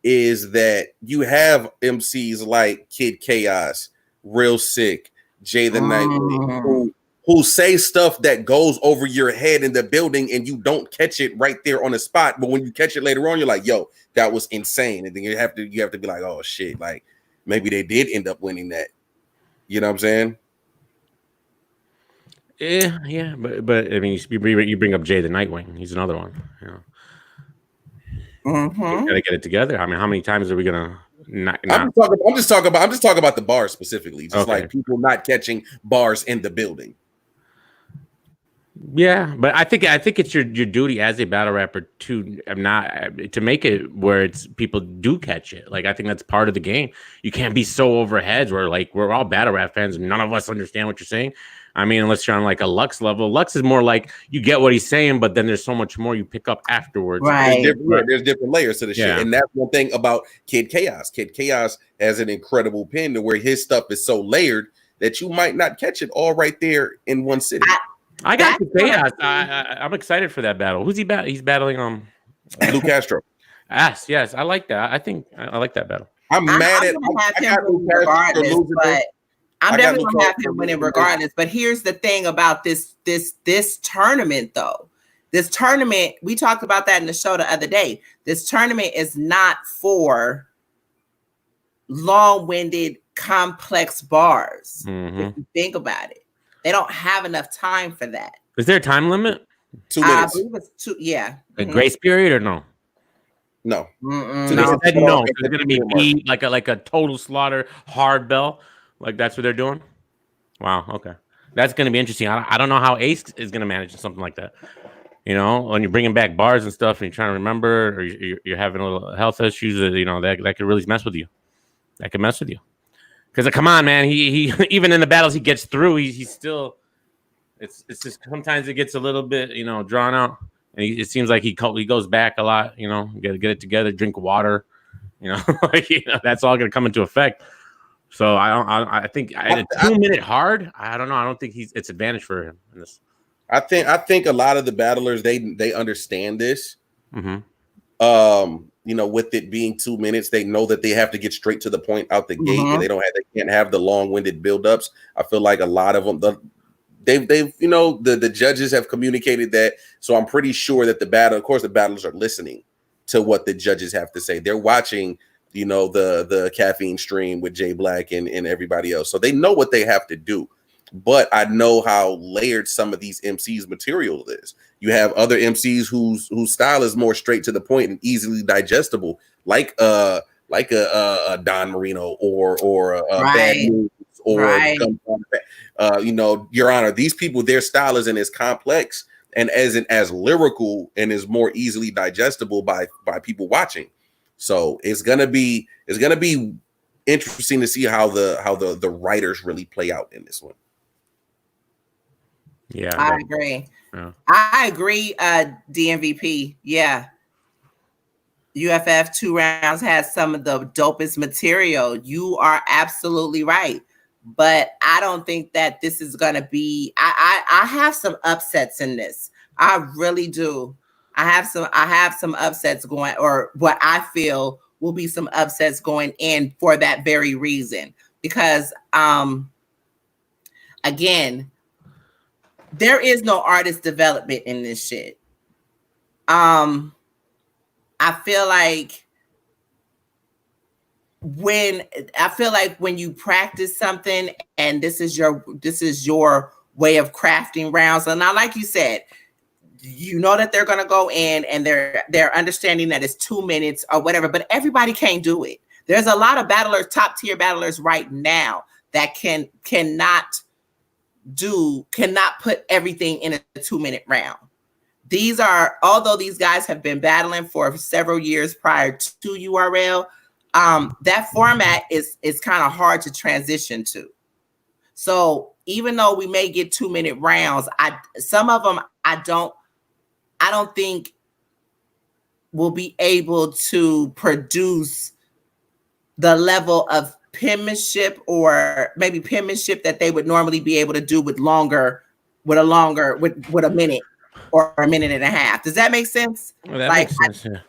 is that you have MCs like Kid Chaos, Real Sick, Jay the Nightwing, who say stuff that goes over your head in the building, and you don't catch it right there on the spot. But when you catch it later on, you're like, "Yo, that was insane," and then you have to be like, "Oh shit!" Like maybe they did end up winning that. You know what I'm saying? Yeah, but I mean, you bring up Jay the Nightwing. He's another one. You gotta get it together. I mean, how many times are we gonna not? I'm just talking about the bars specifically, just like people not catching bars in the building. Yeah, but I think it's your duty as a battle rapper to make it where it's people do catch it. Like I think that's part of the game. You can't be so over heads where like we're all battle rap fans and none of us understand what you're saying. I mean, unless you're on like a Lux level. Lux is more like you get what he's saying, but then there's so much more you pick up afterwards. Right. There's different layers to the shit. And that's one thing about Kid Chaos. Kid Chaos has an incredible pen to where his stuff is so layered that you might not catch it all right there in one city. I got Kid Chaos. I'm excited for that battle. Who's he battling? He's battling Lou Castro. Yes. I like that. I think I like that battle. I'm mad at Lou Castro losing, but I'm definitely gonna have him winning regardless. But here's the thing about this tournament, though. This tournament, we talked about that in the show the other day. This tournament is not for long-winded, complex bars. If you think about it, they don't have enough time for that. Is there a time limit? 2 minutes. I believe it's 2. Yeah. A grace period or no? No. No. It's going to be beat like a total slaughter, hard bell. Like that's what they're doing. Wow. Okay, that's going to be interesting. I don't know how Ace is going to manage something like that. When you're bringing back bars and stuff, and you're trying to remember, or you're having a little health issues, that could really mess with you. That could mess with you. Because come on, man, he even in the battles he gets through, he's still. It's just sometimes it gets a little bit drawn out, and it seems like he goes back a lot. You got to get it together, drink water. That's all going to come into effect. So I think at a 2-minute hard, I don't know. I don't think it's advantage for him in this. I think a lot of the battlers they understand this. With it being 2 minutes, they know that they have to get straight to the point out the gate, and they can't have the long-winded buildups. I feel like a lot of them the judges have communicated that, so I'm pretty sure that the battlers are listening to what the judges have to say. They're watching the caffeine stream with Jay Black and everybody else. So they know what they have to do. But I know how layered some of these MCs material is. You have other MCs whose style is more straight to the point and easily digestible, like a Don Marino or a Bad News or Your Honor. These people, their style isn't as complex and isn't as lyrical and is more easily digestible by people watching. So it's gonna be interesting to see how the writers really play out in this one. Yeah, I agree. Yeah. I agree. DMVP, yeah. UFF 2 Rounds has some of the dopest material. You are absolutely right. But I don't think that this is going to be, I have some upsets in this. I really do. I have some upsets going, or what I feel will be some upsets going in for that very reason. Because again, there is no artist development in this shit. I feel like when you practice something and this is your way of crafting rounds, and now, like you said, you know that they're going to go in and they're understanding that it's 2 minutes or whatever, but everybody can't do it. There's a lot of battlers, top tier battlers right now that cannot put everything in a 2-minute round. Although these guys have been battling for several years prior to URL, that format is kind of hard to transition to. So even though we may get 2-minute rounds, some of them I don't think will be able to produce the level of penmanship or maybe penmanship that they would normally be able to do with a minute or a minute and a half. Does that make sense? Well, that makes sense. Yeah.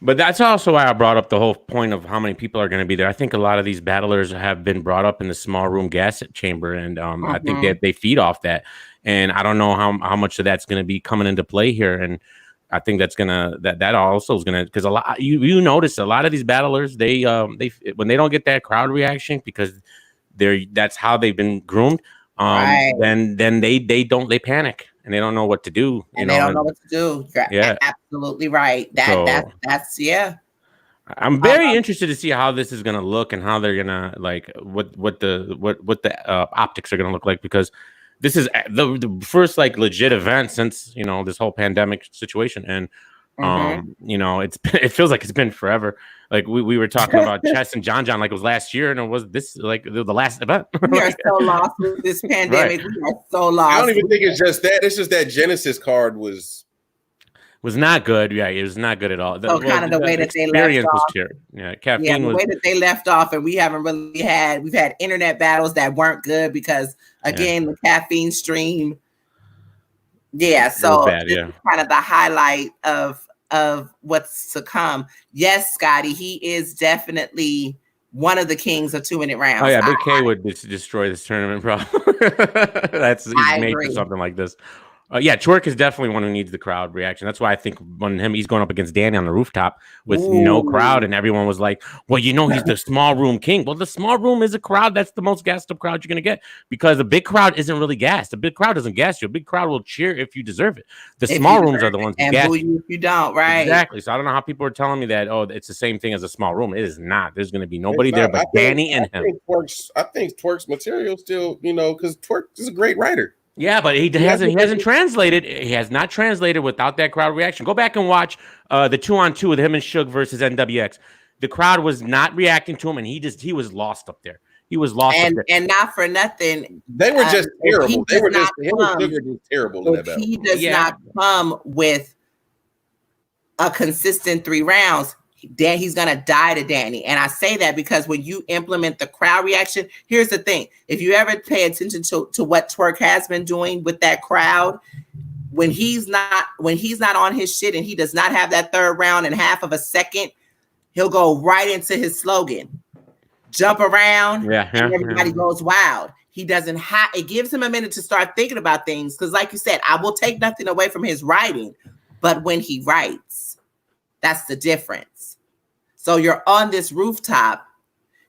But that's also why I brought up the whole point of how many people are going to be there. I think a lot of these battlers have been brought up in the small room gas chamber, and I think that they feed off that. And I don't know how much of that's going to be coming into play here. And I think that also is gonna, because a lot you notice a lot of these battlers they when they don't get that crowd reaction because that's how they've been groomed. Right. Then they panic and they don't know what to do. They don't know what to do. You're absolutely right. That's yeah. I'm very interested to see how this is gonna look and how they're gonna what the optics are gonna look like, because this is the first legit event since this whole pandemic situation, and it feels like it's been forever. Like we were talking about Chess and John like it was last year, and it was this the last event. We are so lost with this pandemic. Right. We are so lost. I don't even think it's just that. It's just that Genesis card was not good. Yeah, it was not good at all. So kind of the way that they left off. Yeah, caffeine way that they left off, and we haven't really we've had internet battles that weren't good because again the caffeine stream. Yeah, so bad, kind of the highlight of what's to come. Yes, Scotty, he is definitely one of the kings of 2-minute rounds. Oh yeah, Big K would destroy this tournament, probably. He's made for something like this. Yeah, Twerk is definitely one who needs the crowd reaction. That's why I think he's going up against Danny on the rooftop with no crowd, and everyone was like, well, he's the small room king. Well, the small room is a crowd. That's the most gassed up crowd you're going to get, because a big crowd isn't really gassed. A big crowd doesn't gas you. A big crowd will cheer if you deserve it. The small rooms are the ones that gas you if you don't, right? Exactly. So I don't know how people are telling me that, it's the same thing as a small room. It is not. There's going to be nobody there but Danny and him. I think Twerk's material still, because Twerk is a great writer. Yeah, but he hasn't translated. He has not translated without that crowd reaction. Go back and watch the 2-on-2 with him and Suge versus NWX. The crowd was not reacting to him, and he was lost up there. He was lost up there. And not for nothing. They were just terrible. They were just terrible. If he does not come with a consistent 3 rounds, then he's going to die to Danny. And I say that because when you implement the crowd reaction, here's the thing. If you ever pay attention to what Twerk has been doing with that crowd, when he's not on his shit and he does not have that 3rd round in half of a second, he'll go right into his slogan. Jump around, and everybody goes wild. He doesn't have, it gives him a minute to start thinking about things. Because like you said, I will take nothing away from his writing, but when he writes, that's the difference. So you're on this rooftop,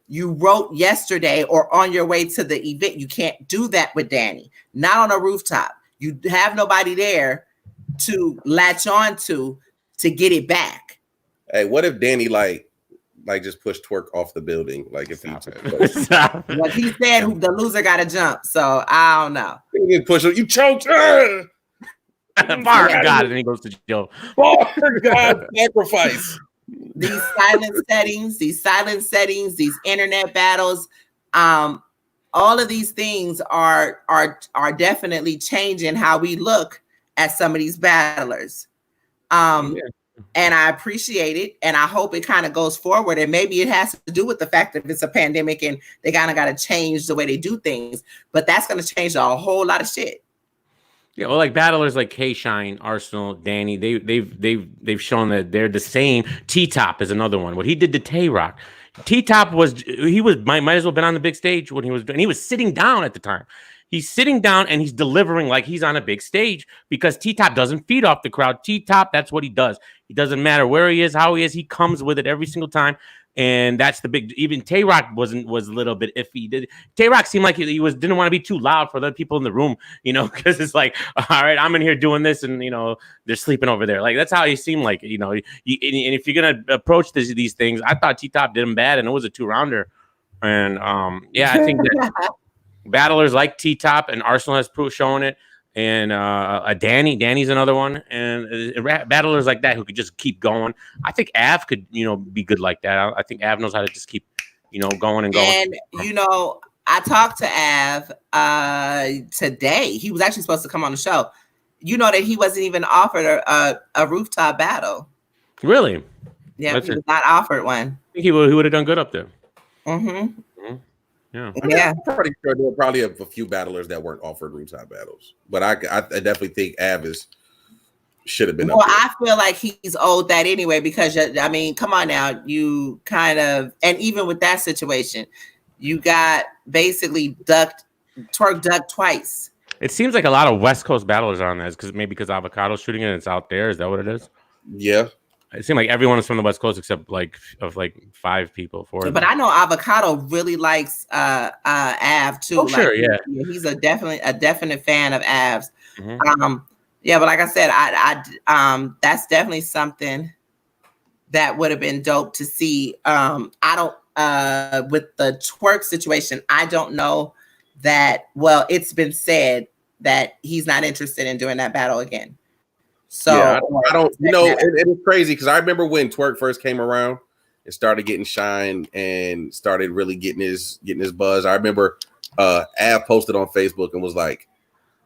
you wrote yesterday or on your way to the event. You can't do that with Danny. Not on a rooftop. You have nobody there to latch on to get it back. Hey, what if Danny just pushed Twerk off the building? Like if well, he said the loser got to jump. So I don't know. He didn't push him. You choked. Bar God, and he goes to jail. For God's sacrifice. These silent settings, these internet battles, all of these things are definitely changing how we look at some of these battlers. And I appreciate it, and I hope it kind of goes forward. And maybe it has to do with the fact that it's a pandemic and they kind of got to change the way they do things. But that's going to change a whole lot of shit. Yeah, well, like battlers like K-Shine, Arsenal, Danny, they've shown that they're the same. T-Top is another one. What he did to Tay-Rock. T-Top might as well been on the big stage when he was doing. He was sitting down at the time. He's sitting down and he's delivering like he's on a big stage because T-Top doesn't feed off the crowd. T-Top, that's what he does. It doesn't matter where he is, how he is. He comes with it every single time. And that's the big. Even Tay-Rock was a little bit iffy. Tay-Rock seemed like he didn't want to be too loud for the people in the room, because it's like, all right, I'm in here doing this, and they're sleeping over there. Like that's how he seemed like. And if you're gonna approach these things, I thought T-Top did him bad, and it was a 2-rounder. And I think that battlers like T-Top and Arsenal has shown it. And Danny's another one, and battlers like that who could just keep going. I think Av could, be good like that. I think Av knows how to just keep, going and going. And I talked to Av today. He was actually supposed to come on the show. That he wasn't even offered a rooftop battle. Really? Yeah, he was not offered one. I think he would have done good up there. Mm-hmm. Yeah, I'm pretty sure there were probably a few battlers that weren't offered rooftop battles, but I definitely think Av should have been. Well, I feel like he's owed that anyway because come on now, you kind of, and even with that situation, you got basically Twerk ducked twice. It seems like a lot of West Coast battlers are on that because Avocado's shooting it and it's out there. Is that what it is? Yeah. It seemed like everyone is from the West Coast except 5 people. 4. But I know Avocado really likes Av too. Oh, sure, yeah. He's a definite fan of Av's. Mm-hmm. But like I said, I that's definitely something that would have been dope to see. I don't with the Twerk situation, I don't know that. Well, it's been said that he's not interested in doing that battle again. So yeah, I don't. It is crazy because I remember when Twerk first came around and started getting shine and started really getting his buzz. I remember Av posted on Facebook and was like,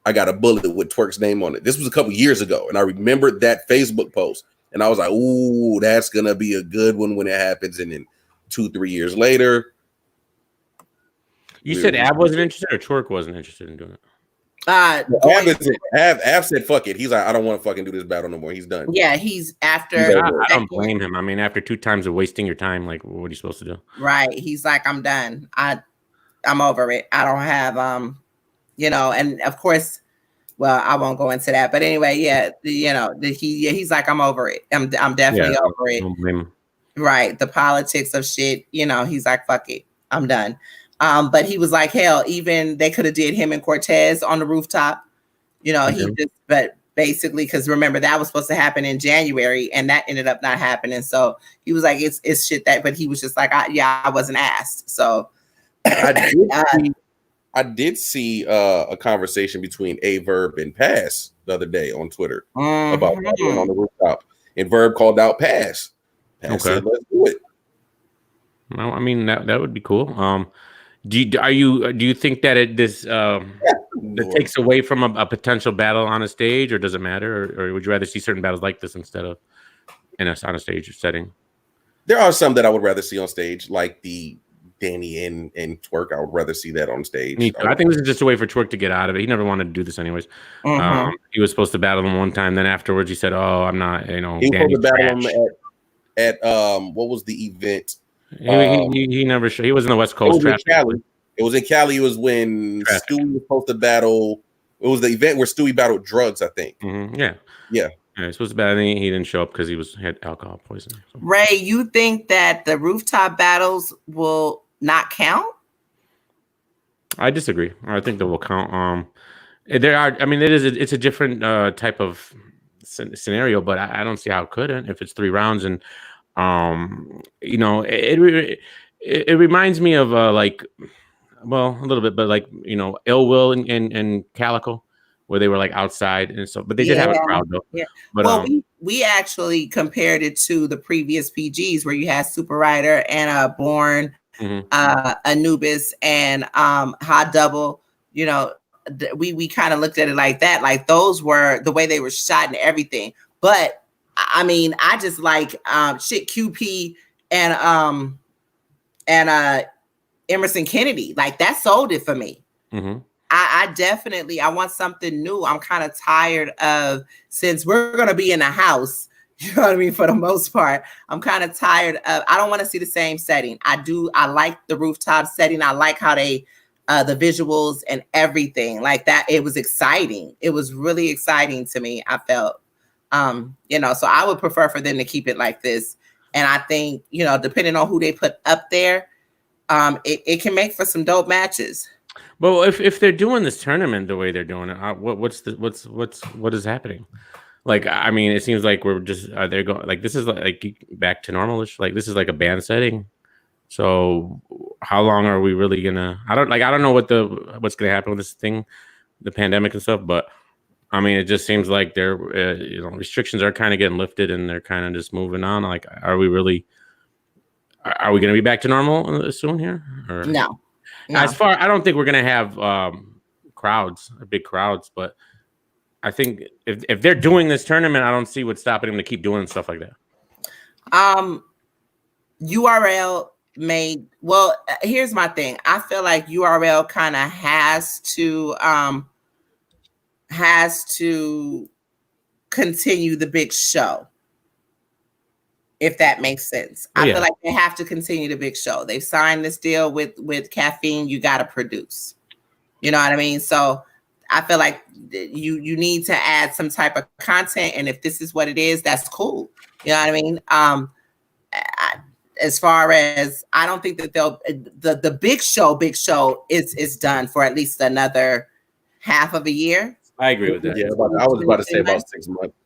"I got a bullet with Twerk's name on it." This was a couple years ago, and I remembered that Facebook post, and I was like, "Ooh, that's gonna be a good one when it happens." And then 2-3 years later, you said Av wasn't interested, or Twerk wasn't interested in doing it. Av said fuck it. He's like, I don't want to fucking do this battle no more. He's done. Yeah, he's after. I don't blame him. I mean, after 2 times of wasting your time, like, what are you supposed to do? Right. He's like, I'm done. I'm over it. I don't have and of course, well, I won't go into that. But anyway, he's like, I'm over it. I'm definitely over it. Don't blame him. Right. The politics of shit, he's like, fuck it. I'm done. But he was like, hell, even they could have did him and Cortez on the rooftop. But basically, because remember, that was supposed to happen in January and that ended up not happening. So he was like, it's shit that, but he was just like, I wasn't asked. So I did see a conversation between Verb and Pass the other day on Twitter about going on the rooftop. And Verb called out Pass. Pass said, let's do it. Well, I mean, that would be cool. Do you think that that takes away from a potential battle on a stage, or does it matter, or would you rather see certain battles like this instead of on a stage setting? There are some that I would rather see on stage, like the Danny and Twerk. I would rather see that on stage. I think this is just a way for Twerk to get out of it. He never wanted to do this anyways. He was supposed to battle him one time, then afterwards he said, "Oh, I'm not." He was supposed to battle him at what was the event? He never showed. He was in the West Coast. It was in Cali. It was when Stewie was supposed to battle. It was the event where Stewie battled drugs, I think. Mm-hmm. Yeah. He was supposed to battle. He didn't show up because he had alcohol poisoning. So. Ray, you think that the rooftop battles will not count? I disagree. I think they will count. There are. I mean, it's a different type of scenario, but I don't see how it couldn't if it's 3 rounds and. It reminds me of a little bit, but Ill Will and Calico, where they were like outside and so, but they did have a crowd though. Yeah. But well, we actually compared it to the previous PGs where you had Super Rider and Born, Anubis, and Hot Double. You know, we kind of looked at it like that. Like those were the way they were shot and everything. But I mean, I just like QP and Emerson Kennedy. Like that sold it for me. I definitely, I want something new. I'm kind of tired of, since we're going to be in the house, you know what I mean? For the most part, I'm kind of tired of, I don't want to see the same setting. I like the rooftop setting. I like how they, the visuals and everything like that. It was exciting. It was really exciting to me. I felt, you know, so I would prefer for them to keep it like this. And I think, you know, depending on who they put up there, it can make for some dope matches. Well, if they're doing this tournament the way they're doing it, what is happening? Like, I mean, it seems like we're just they're going like this is like back to normalish. Like this is like a band setting. So how long are we really gonna? I don't know what's gonna happen with this thing, the pandemic and stuff. But I mean, it just seems like they're you know, restrictions are kind of getting lifted and they're kind of just moving on. Like, are we gonna be back to normal soon here? Or? No. As far, I don't think we're gonna have crowds, big crowds, but I think if they're doing this tournament, I don't see what's stopping them to keep doing stuff like that. URL made, well, here's my thing. I feel like URL kind of has to continue the big show. If that makes sense. I feel like they have to continue the big show. They've signed this deal with Caffeine. You got to produce. You know what I mean? So I feel like you need to add some type of content. And if this is what it is, that's cool. You know what I mean? As far as, I don't think that the big show is done for at least another half of a year. I agree with that. Yeah, I was about to say about 6 months.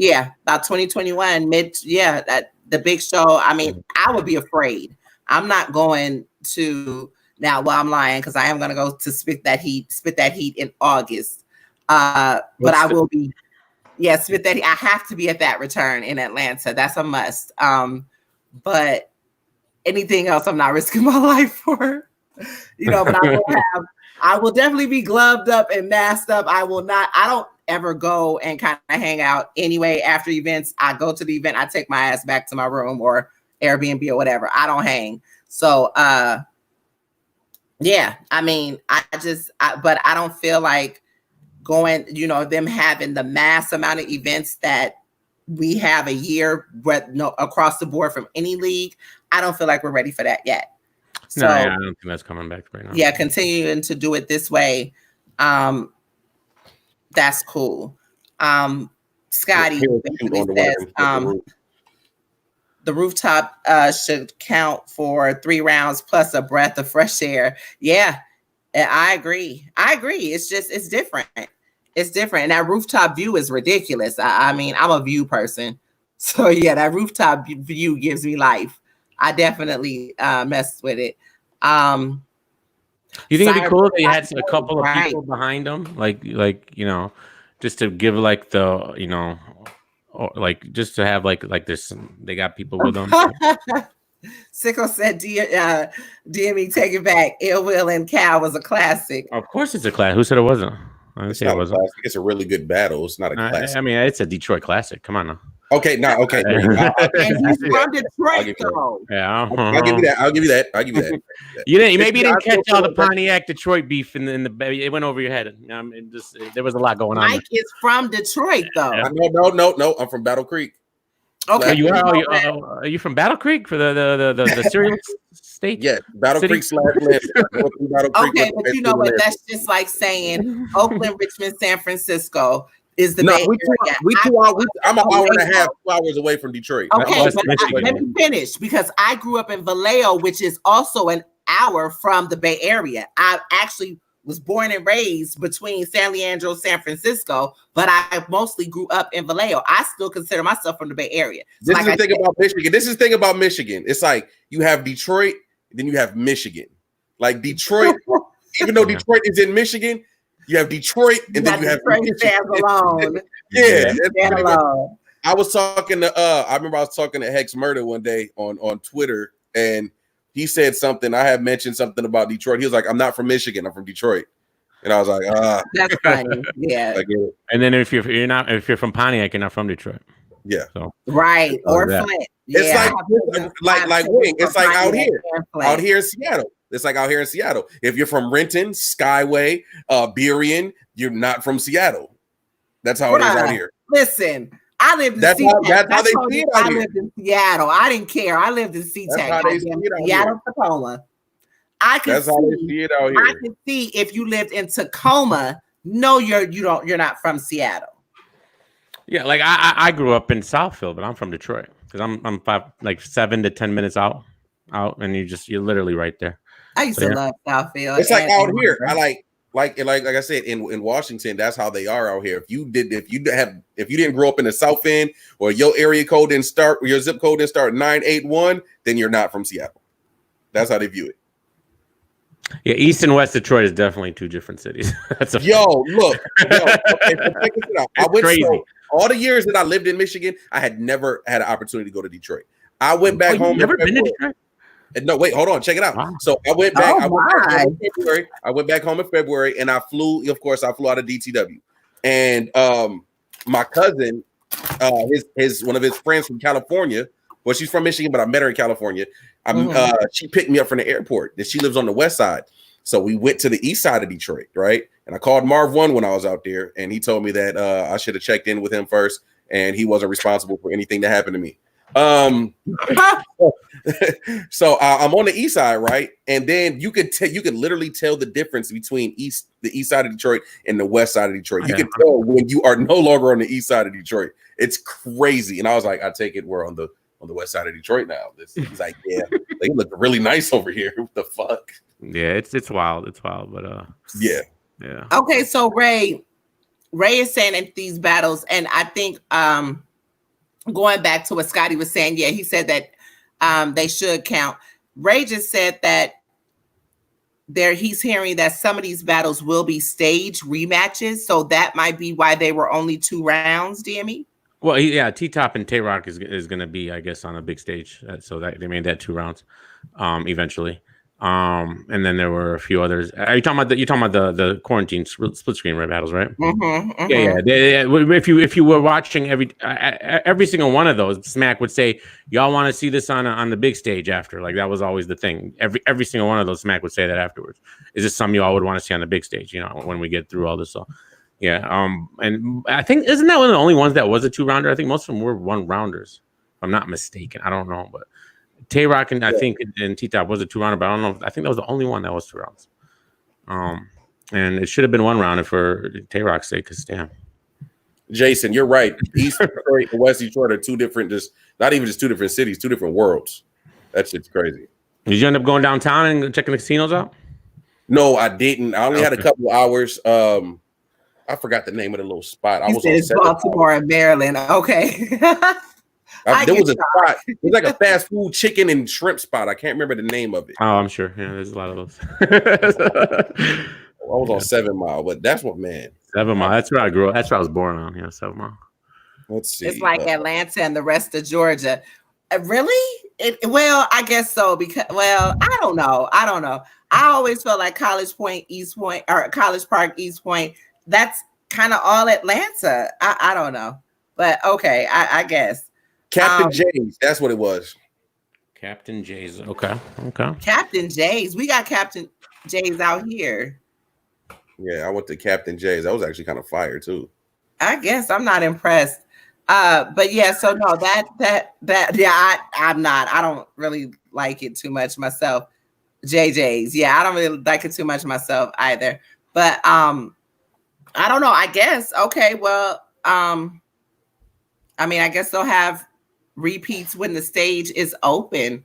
Yeah, about 2021, that the big show. I mean, I would be afraid. I'm not going to now. Well, I'm lying because I am going to go to Spit That Heat in August. But I will be. Yeah, Spit That Heat. I have to be at that return in Atlanta. That's a must. But anything else, I'm not risking my life for. You know, but I will definitely be gloved up and masked up. I don't ever go and kind of hang out anyway after events. I go to the event, I take my ass back to my room or Airbnb or whatever. I don't hang. So yeah, I mean, but I don't feel like going, you know, them having the mass amount of events that we have a year across the board from any league. I don't feel like we're ready for that yet. So, no, I don't think that's coming back right now. Yeah, continuing to do it this way. That's cool. Scotty says the rooftop should count for 3 rounds plus a breath of fresh air. Yeah, I agree. It's different. It's different. And that rooftop view is ridiculous. I mean, I'm a view person. So yeah, that rooftop view gives me life. I definitely mess with it. You think it'd be cool if they had a couple of people behind them, like you know, just to give like the, you know, like just to have like this, they got people with them. Sicko said, DME, take it back. Ill Will and Cal was a classic. Of course, it's a classic. Who said it wasn't? It's not a classic. It's a really good battle. It's not a classic. I mean, it's a Detroit classic. Come on now. Okay, now, okay. And he's from Detroit, though. Yeah, I'll give you that. You didn't catch all the Pontiac Detroit beef in the. It went over your head. There was a lot going on. Mike is from Detroit, though. No. I'm from Battle Creek. Okay, are you from Battle Creek for the cereal state? Yeah, Battle Creek / Okay, but you know what? That's just like saying Oakland, Richmond, San Francisco is the Bay Area. I'm an hour and a half, 2 hours away from Detroit. Okay, but let me finish because I grew up in Vallejo, which is also an hour from the Bay Area. I actually was born and raised between San Leandro, San Francisco, but I mostly grew up in Vallejo. I still consider myself from the Bay Area. So this is the thing about Michigan. It's like you have Detroit, then you have Michigan. Like Detroit, even though Detroit is in Michigan, You have Detroit, and then you have Detroit stands alone. Yeah. Stand alone. I was talking to I remember I was talking to Hex Murder one day on Twitter, and he said something. I had mentioned something about Detroit. He was like, "I'm not from Michigan. I'm from Detroit." And I was like, That's funny. Yeah. I get it. And then if you're from Pontiac, you're not from Detroit. Yeah. So Right. Or Flint. It's Yeah, like Wing. It's like out here. Flint. Out here in Seattle. It's like out here in Seattle. If you're from Renton, Skyway, Burien, you're not from Seattle. That's how it is out here. Listen, I lived in That's how they see it out I here. lived in Seattle. I didn't care. I lived in SeaTac. Seattle, Tacoma. That's how they see it out here. I can see if you lived in Tacoma. No, you're not from Seattle. yeah, like I grew up in Southfield, but I'm from Detroit because I'm 7 to 10 minutes out, and you're literally right there. I used to love Southfield. It's like out here. I like I said in Washington. That's how they are out here. If you didn't grow up in the South End, or your area code didn't start, or your zip code didn't start 981, then you're not from Seattle. That's how they view it. Yeah, East and West Detroit is definitely two different cities. Look. Okay, so check this out. I went crazy. All the years that I lived in Michigan, I had never had an opportunity to go to Detroit. I went back home. Never been to Detroit? No, wait, hold on, check it out. Wow. So I went back. Oh, I went back home in February, and I flew. Of course, I flew out of DTW, and my cousin, his one of his friends from California. Well, she's from Michigan, but I met her in California. She picked me up from the airport. She lives on the west side. So we went to the east side of Detroit, right? And I called Marv One when I was out there, and he told me that I should have checked in with him first, and he wasn't responsible for anything that happened to me. So I'm on the east side, right? And then you could literally tell the difference between the east side of Detroit and the west side of Detroit. You can tell when you are no longer on the east side of Detroit. It's crazy. And I was like, I take it we're on the west side of Detroit now. He's like, yeah, they look really nice over here. What the fuck? Yeah, it's wild. It's wild, but yeah. Okay, so Ray is saying in these battles, and I think going back to what Scotty was saying, yeah, he said that they should count. Ray just said that he's hearing that some of these battles will be stage rematches, so that might be why they were only 2 rounds, DME. Well, yeah, T-Top and Tay-Rock is going to be, I guess, on a big stage, so that they made that 2 rounds eventually. And then there were a few others. Are you talking about the quarantine split screen battles, right? Mm-hmm, mm-hmm. Yeah. If you were watching every single one of those, Smack would say, "Y'all want to see this on the big stage after?" Like that was always the thing. Every single one of those, Smack would say that afterwards. Is this something y'all would want to see on the big stage? You know, when we get through all this. So, yeah. And I think isn't that one of the only ones that was a 2-rounder? I think most of them were 1-rounders. If I'm not mistaken. I don't know, but. Tay-Rock and I think and T-Top was a 2-rounder, but I don't know. I think that was the only one that was 2 rounds. And it should have been 1 round for Tay-Rock's sake, because damn. Jason, you're right. East Detroit and West Detroit are 2 different, not even just 2 different cities, 2 different worlds. That shit's crazy. Did you end up going downtown and checking the casinos out? No, I didn't. I only had a couple of hours. I forgot the name of the little spot. I was on Baltimore and Maryland. Okay. There was a spot. It was like a fast food chicken and shrimp spot. I can't remember the name of it. Oh, I'm sure. Yeah, there's a lot of those. I was on 7 Mile, but that's what, man. 7 Mile. That's where I grew up. That's where I was born on. Yeah, 7 Mile. Let's see. It's like Atlanta and the rest of Georgia. Really? Well, I guess so. Because, I don't know. I always felt like College Point, East Point, or College Park, East Point. That's kind of all Atlanta. I don't know. But okay, I guess. Captain J's, that's what it was. Captain J's. Okay. Captain J's. We got Captain J's out here. Yeah, I went to Captain J's. That was actually kind of fire too. I guess I'm not impressed. But yeah, so no, I'm not. I don't really like it too much myself. JJ's. Yeah, I don't really like it too much myself either. But I don't know. I guess. Okay, well, I mean, I guess they'll have repeats when the stage is open.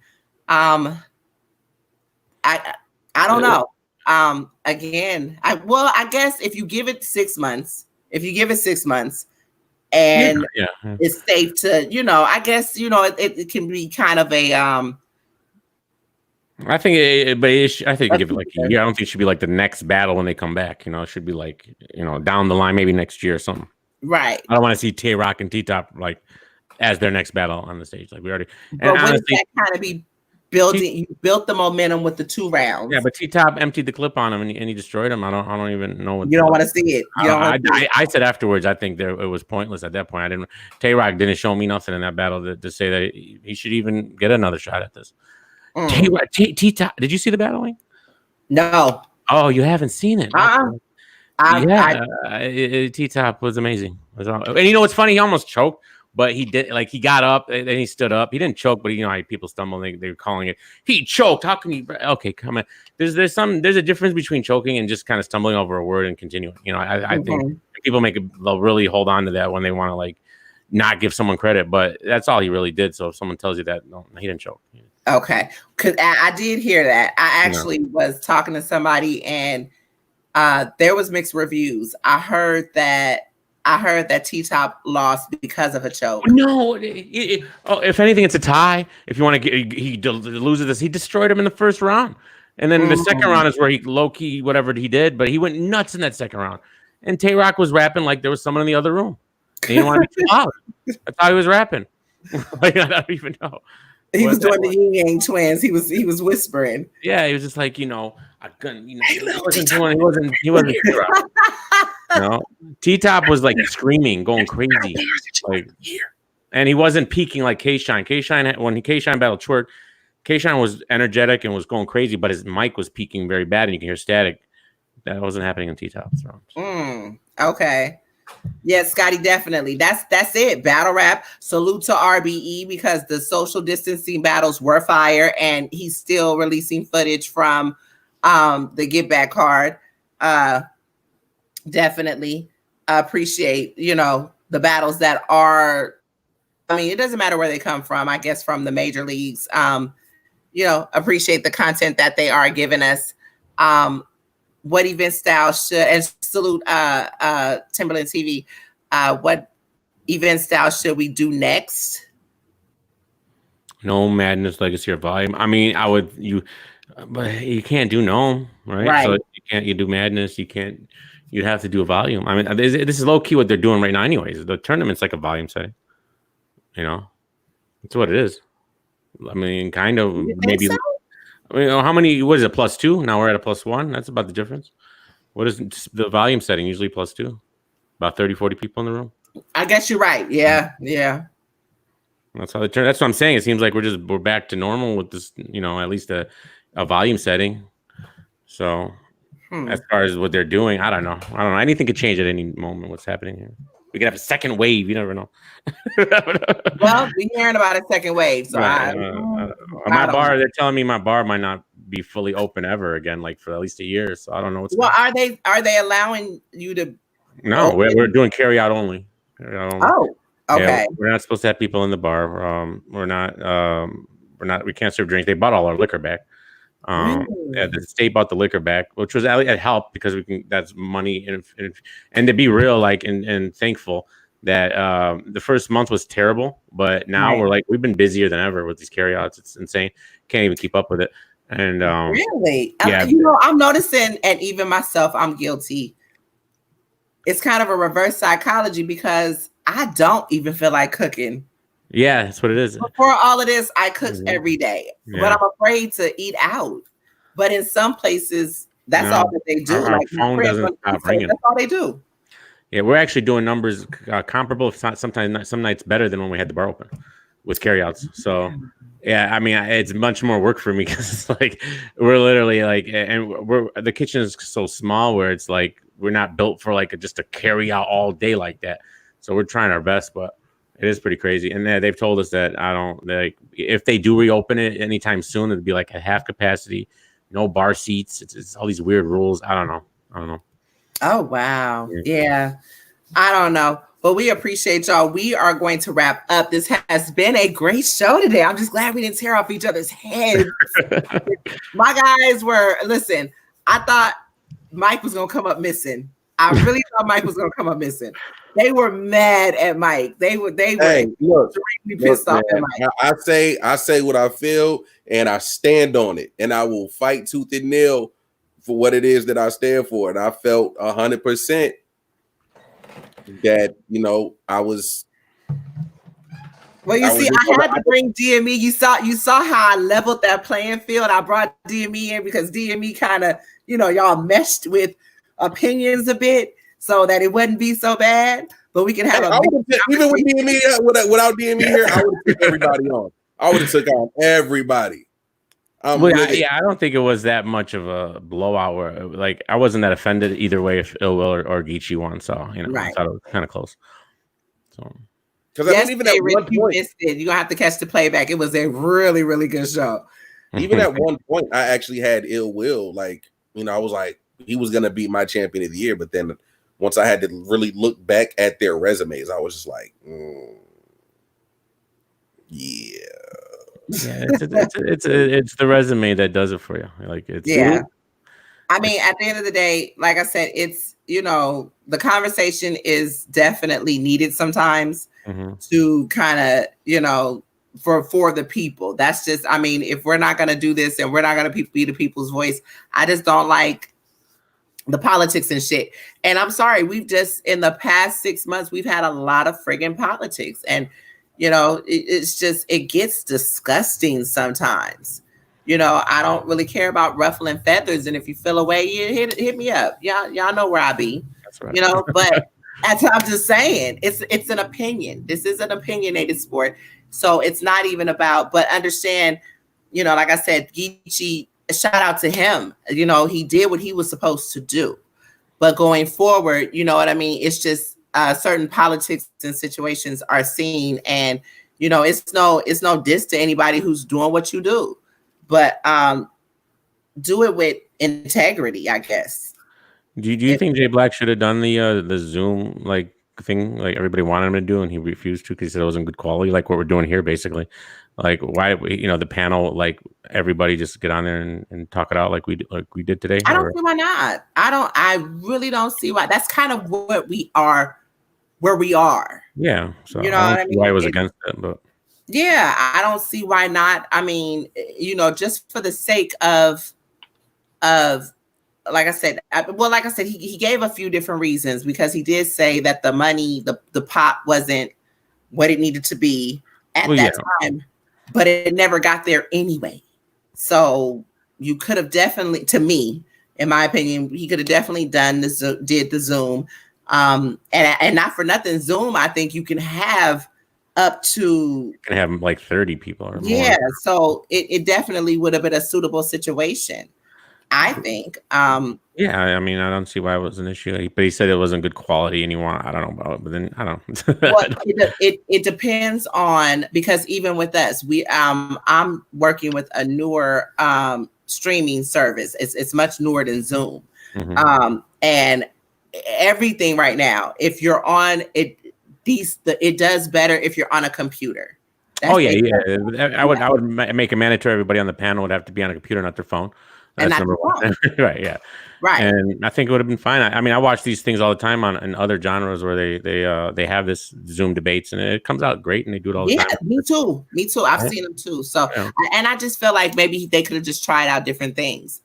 I don't know. Again, I guess if you give it 6 months, and it's safe to, I guess, it can be kind of a I think, I think give it like a year. I don't think it should be like the next battle when they come back. It should be like down the line, maybe next year or something. Right. I don't want to see Tay-Rock and T-Top like as their next battle on the stage. Like we already. But wouldn't that kind of be building? You built the momentum with the 2 rounds. Yeah, but T-Top emptied the clip on him and he destroyed him. I don't even know what. You don't want to see it. I said afterwards, I think it was pointless at that point. Tay-Rock didn't show me nothing in that battle to say that he should even get another shot at this. T-Top, did you see the battling? No. Oh, you haven't seen it? T-Top was amazing. And what's funny? He almost choked, but he did. Like he got up and he stood up. He didn't choke, but how people stumble. They were calling it. He choked. How can he? Okay, come on. There's a difference between choking and just kind of stumbling over a word and continuing. I think people they'll really hold on to that when they want to like not give someone credit, but that's all he really did. So if someone tells you that, no, he didn't choke. Okay, because I did hear that. I actually was talking to somebody and there was mixed reviews. I heard that T-Top lost because of a choke. No, if anything, it's a tie. If you want to get, he loses this. He destroyed him in the first round, and then the second round is where he low key whatever he did, but he went nuts in that second round. And Tay-Rock was rapping like there was someone in the other room. He didn't want to be too loud. That's how he was rapping. Like I don't even know. He was doing the Yin Yang Twins. He was whispering. Yeah, he was just like, I couldn't, he wasn't T-Top was like screaming, going crazy. Like, and he wasn't peaking like K-Shine. When K-Shine battled Twerk, K-Shine was energetic and was going crazy, but his mic was peaking very bad and you can hear static. That wasn't happening in T-Top's round. Okay. Yes, Scotty, definitely. That's it. Battle rap. Salute to RBE because the social distancing battles were fire, and he's still releasing footage from the Get Back card. Definitely appreciate the battles that are. I mean, it doesn't matter where they come from. I guess from the major leagues. Appreciate the content that they are giving us. What event style should, and salute Timberland TV, what event style should we do next? No Madness, Legacy, or Volume. I mean, but you can't do no, right? So you do Madness, you'd have to do a Volume. I mean, this is low key what they're doing right now anyways. The tournament's like a volume setting. That's what it is. I mean, kind of maybe. So? I mean, how many? What is it? +2? Now we're at a +1. That's about the difference. What is the volume setting? Usually +2. About 30, 40 people in the room. I guess you're right. Yeah. That's how they turn. That's what I'm saying. It seems like we're back to normal with this. At least a volume setting. So, as far as what they're doing, I don't know. Anything could change at any moment. What's happening here? We could have a second wave. You never know. Well, we're hearing about a second wave. So my bar, they're telling me my bar might not be fully open ever again, like for at least a year. So I don't know what's. Well, are they allowing you to? No, we're doing carry out only. Oh, okay. Yeah, we're not supposed to have people in the bar. We're not. We can't serve drinks. They bought all our liquor back. The state bought the liquor back, which was it helped because we can. That's money, and to be real, like and thankful that the first month was terrible, but now we've been busier than ever with these carryouts. It's insane. Can't even keep up with it. And really, yeah, I'm noticing, and even myself, I'm guilty. It's kind of a reverse psychology because I don't even feel like cooking. Yeah, that's what it is. Before all of this, I cooked every day, but I'm afraid to eat out. But in some places, that's all that they do. Our phone doesn't stop ringing. That's all they do. Yeah, we're actually doing numbers comparable, if not sometimes some nights better than when we had the bar open with carryouts. So, yeah, I mean, it's much more work for me because it's like we're literally like, and the kitchen is so small where it's like we're not built for like just a carry out all day like that. So we're trying our best, but it is pretty crazy. And they've told us that if they do reopen it anytime soon, it'd be like at half capacity, no bar seats. It's all these weird rules. I don't know. Oh, wow. Yeah. I don't know. But we appreciate y'all. We are going to wrap up. This has been a great show today. I'm just glad we didn't tear off each other's heads. My guys listen, I thought Mike was going to come up missing. I really thought Mike was going to come up missing. They were mad at Mike. They were look, pissed off at Mike. I say what I feel, and I stand on it, and I will fight tooth and nail for what it is that I stand for. And I felt 100% that I was. Well, you see, I had to bring DME. You saw how I leveled that playing field. I brought DME in because DME kind of, y'all meshed with opinions a bit so that it wouldn't be so bad. But we can have even with DME without DME here, I would have took everybody on. I would have took on everybody. I don't think it was that much of a blowout. Where I wasn't that offended either way if Ill Will or Geechee won. So right. I thought it was kind of close. So. Because even at one point, you missed it. You're gonna have to catch the playback. It was a really, really good show. Even at one point, I actually had Ill Will. I was like, he was gonna be my champion of the year. But then once I had to really look back at their resumes, I was just like, yeah. Yeah, it's the resume that does it for you. I mean, at the end of the day, like I said, it's the conversation is definitely needed sometimes. To kind of, for the people. That's just, I mean, if we're not going to do this and we're not going to be the people's voice, I just don't like the politics and shit. And I'm sorry, we've just, in the past 6 months, we've had a lot of friggin' politics. And, it's just, it gets disgusting sometimes. I don't really care about ruffling feathers. And if you feel away, you hit me up. Y'all know where I be. That's right. But I'm just saying, it's an opinion. This is an opinionated sport. So it's not even about, but understand, like I said, Geechee, shout out to him. He did what he was supposed to do. But going forward, you know what I mean? It's just certain politics and situations are seen. And, it's no diss to anybody who's doing what you do. But do it with integrity, I guess. Do you think Jay Black should have done the Zoom thing like everybody wanted him to do, and he refused to because he said it wasn't good quality, like what we're doing here, basically? Why the panel, everybody just get on there and talk it out like we did today? I don't see why not. I really don't see why. That's kind of what we are, where we are. Yeah. So I don't see why I was against it, but yeah, I don't see why not. I mean, just for the sake of like I said, he gave a few different reasons, because he did say that the money, the pot wasn't what it needed to be at that time, but it never got there anyway. So you could have definitely, to me, in my opinion, he could have definitely did the Zoom. And not for nothing, Zoom, I think you can have up to, you can have 30 people or more. Yeah, so it definitely would have been a suitable situation, I think. Yeah, I mean, I don't see why it was an issue, but he said it wasn't good quality, and I don't know about it, but then I don't. Well, it depends on, because even with us, I'm working with a newer streaming service. It's much newer than Zoom, and everything right now, if you're on it, it does better if you're on a computer. That's I would make a mandatory. Everybody on the panel would have to be on a computer, not their phone. That's number one. Right. Yeah. Right. And I think it would have been fine. I mean, I watch these things all the time in other genres where they have this Zoom debates, and it comes out great, and they do it all the time. Yeah, me too. I've seen them too. So, and I just feel like maybe they could have just tried out different things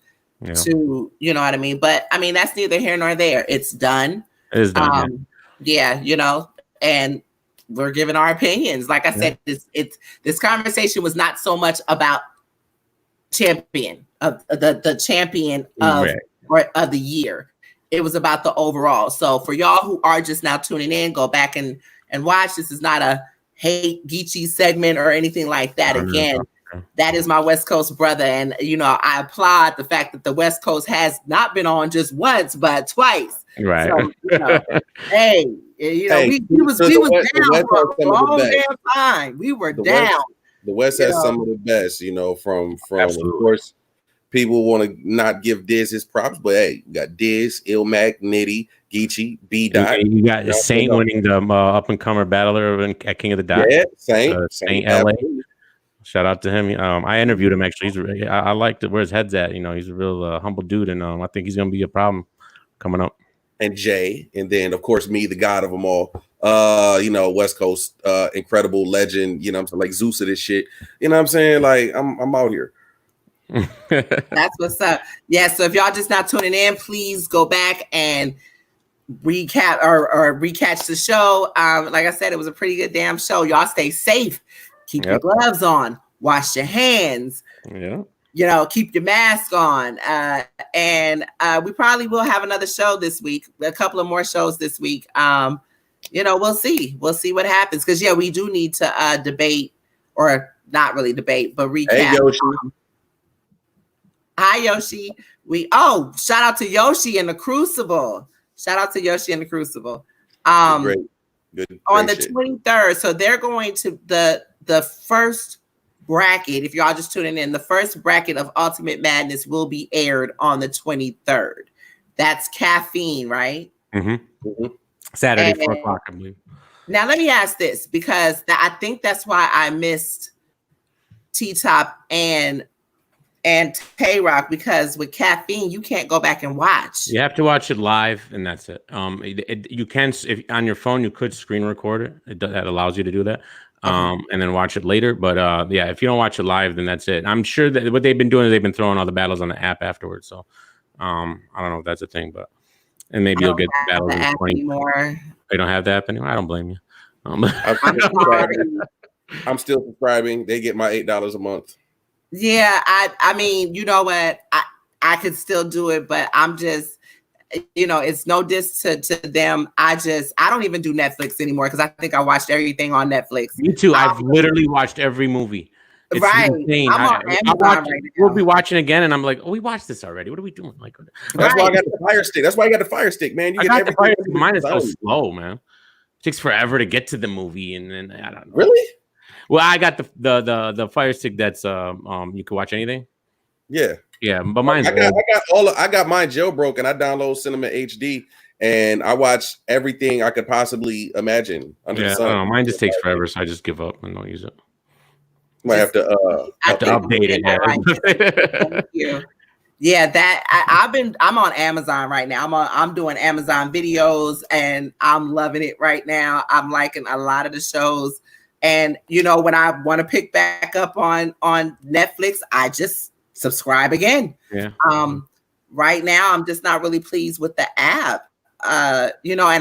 to, you know what I mean? But I mean, that's neither here nor there. It's done. It is done. And we're giving our opinions. Like I said, this conversation was not so much about champion of the champion of the year. It was about the overall. So for y'all who are just now tuning in, go back and watch. This is not a hate Geechee segment or anything like that. Again, that is my West Coast brother, and I applaud the fact that the West Coast has not been on just once but twice. Right. So, hey, we was down for a long damn time. We were down. The West has some of the best, from Absolutely. Of course, people want to not give Diz his props, but hey, you got Diz, Ilmac, Nitty, Geechee, B Dot. You got Saint winning the up and comer battler at King of the Dot. Yeah, Saint LA. Shout out to him. I interviewed him actually. I liked where his head's at. He's a real humble dude, and I think he's gonna be a problem coming up. and Jay, and then of course me, the god of them all. West Coast, incredible legend. You know, I'm saying, like Zeus of this shit. You know what I'm saying? Like I'm out here. That's what's up. Yeah. So if y'all just not tuning in, please go back and recap or recatch the show. Like I said, it was a pretty good damn show. Y'all stay safe. Keep your gloves on. Wash your hands. Yeah. Keep your mask on. And we probably will have another show this week. A couple of more shows this week. We'll see. We'll see what happens. Because we do need to debate, or not really debate, but recap. Hey, Yoshi. Hi, Yoshi. Shout out to Yoshi and the Crucible. Great. Good, on the shit. 23rd. So they're going to the first bracket. If y'all just tuning in, the first bracket of Ultimate Madness will be aired on the 23rd. That's Caffeine, right? Mm-hmm. Mm-hmm. Saturday, and 4 o'clock, I believe. Now, let me ask this, because I think that's why I missed T-Top and Tay-Rock, because with Caffeine, you can't go back and watch. You have to watch it live, and that's it. You can, if on your phone, you could screen record it. That allows you to do that. And then watch it later. But if you don't watch it live, then that's it. I'm sure that what they've been doing is they've been throwing all the battles on the app afterwards. So I don't know if that's a thing, but and maybe you'll get the battles in 20 more. They don't have the app anymore. I don't blame you. I'm still subscribing. They get my $8 a month. Yeah, I mean, you know what? I could still do it, but I'm just, it's no diss to them. I don't even do Netflix anymore, because I think I watched everything on Netflix. Me too. I've literally watched every movie. It's right. insane. I'm on Amazon right now. We'll be watching again, and I'm like, we watched this already. What are we doing? Like, that's why I got the Fire Stick. That's why I got the Fire Stick, man. You get the Fire Stick. Mine is so slow, man. It takes forever to get to the movie, and then I don't know. Really? Well, I got the Fire Stick that's you can watch anything. Yeah, but mine's I got mine jailbroken. I download Cinema HD, and I watch everything I could possibly imagine under the sun. I don't know, mine just takes forever, so I just give up and don't use it. Might have to update it. Yeah. Thank you. Yeah, I'm on Amazon right now. I'm doing Amazon videos, and I'm loving it right now. I'm liking a lot of the shows. And when I want to pick back up on Netflix, I just subscribe again. Yeah. Right now I'm just not really pleased with the app. And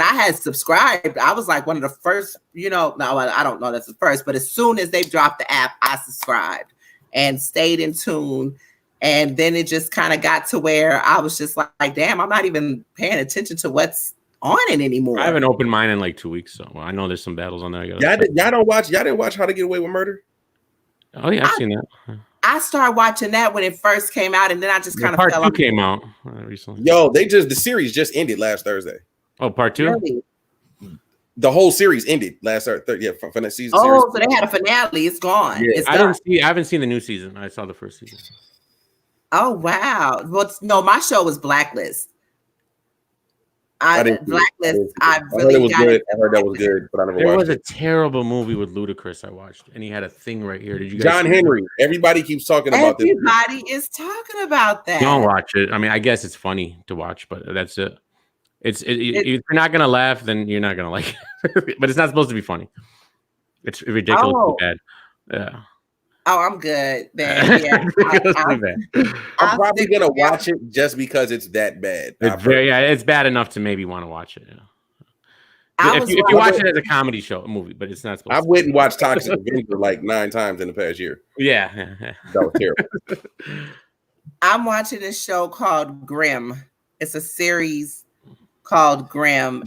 I had subscribed. I was like one of the first, no, I don't know that's the first, but as soon as they dropped the app, I subscribed and stayed in tune. And then it just kind of got to where I was just like, damn, I'm not even paying attention to what's on it anymore. I haven't opened mine in like 2 weeks, so I know there's some battles on there. Y'all didn't watch How to Get Away with Murder? Oh yeah, I've seen that. I started watching that when it first came out, and then I just kind of part 2 came out recently. Yo, the series just ended last Thursday. Oh, part 2? Really? The whole series ended last Thursday. Yeah, from that season. Oh, so they had a finale. It's gone. Yeah. I haven't seen the new season. I saw the first season. Oh wow. Well, no, my show was Blacklist. Blacklist. I really heard it was good. I heard that was good, but I never watched it. There was a terrible movie with Ludacris I watched, and he had a thing right here. Did you guys? John Henry. Everybody keeps talking about this. Everybody is talking about that. Don't watch it. I mean, I guess it's funny to watch, but that's it. If you're not gonna laugh, then you're not gonna like it. But it's not supposed to be funny. It's ridiculously bad. Yeah. Oh, I'm good, man. Yeah, I'm probably gonna watch it just because it's that bad. It's bad enough to maybe want to watch it. Yeah. If you watch it as a comedy show, a movie, but it's not supposed. I wouldn't watch Toxic Avenger like 9 times in the past year. Yeah. That was terrible. I'm watching a show called Grimm. It's a series called Grimm.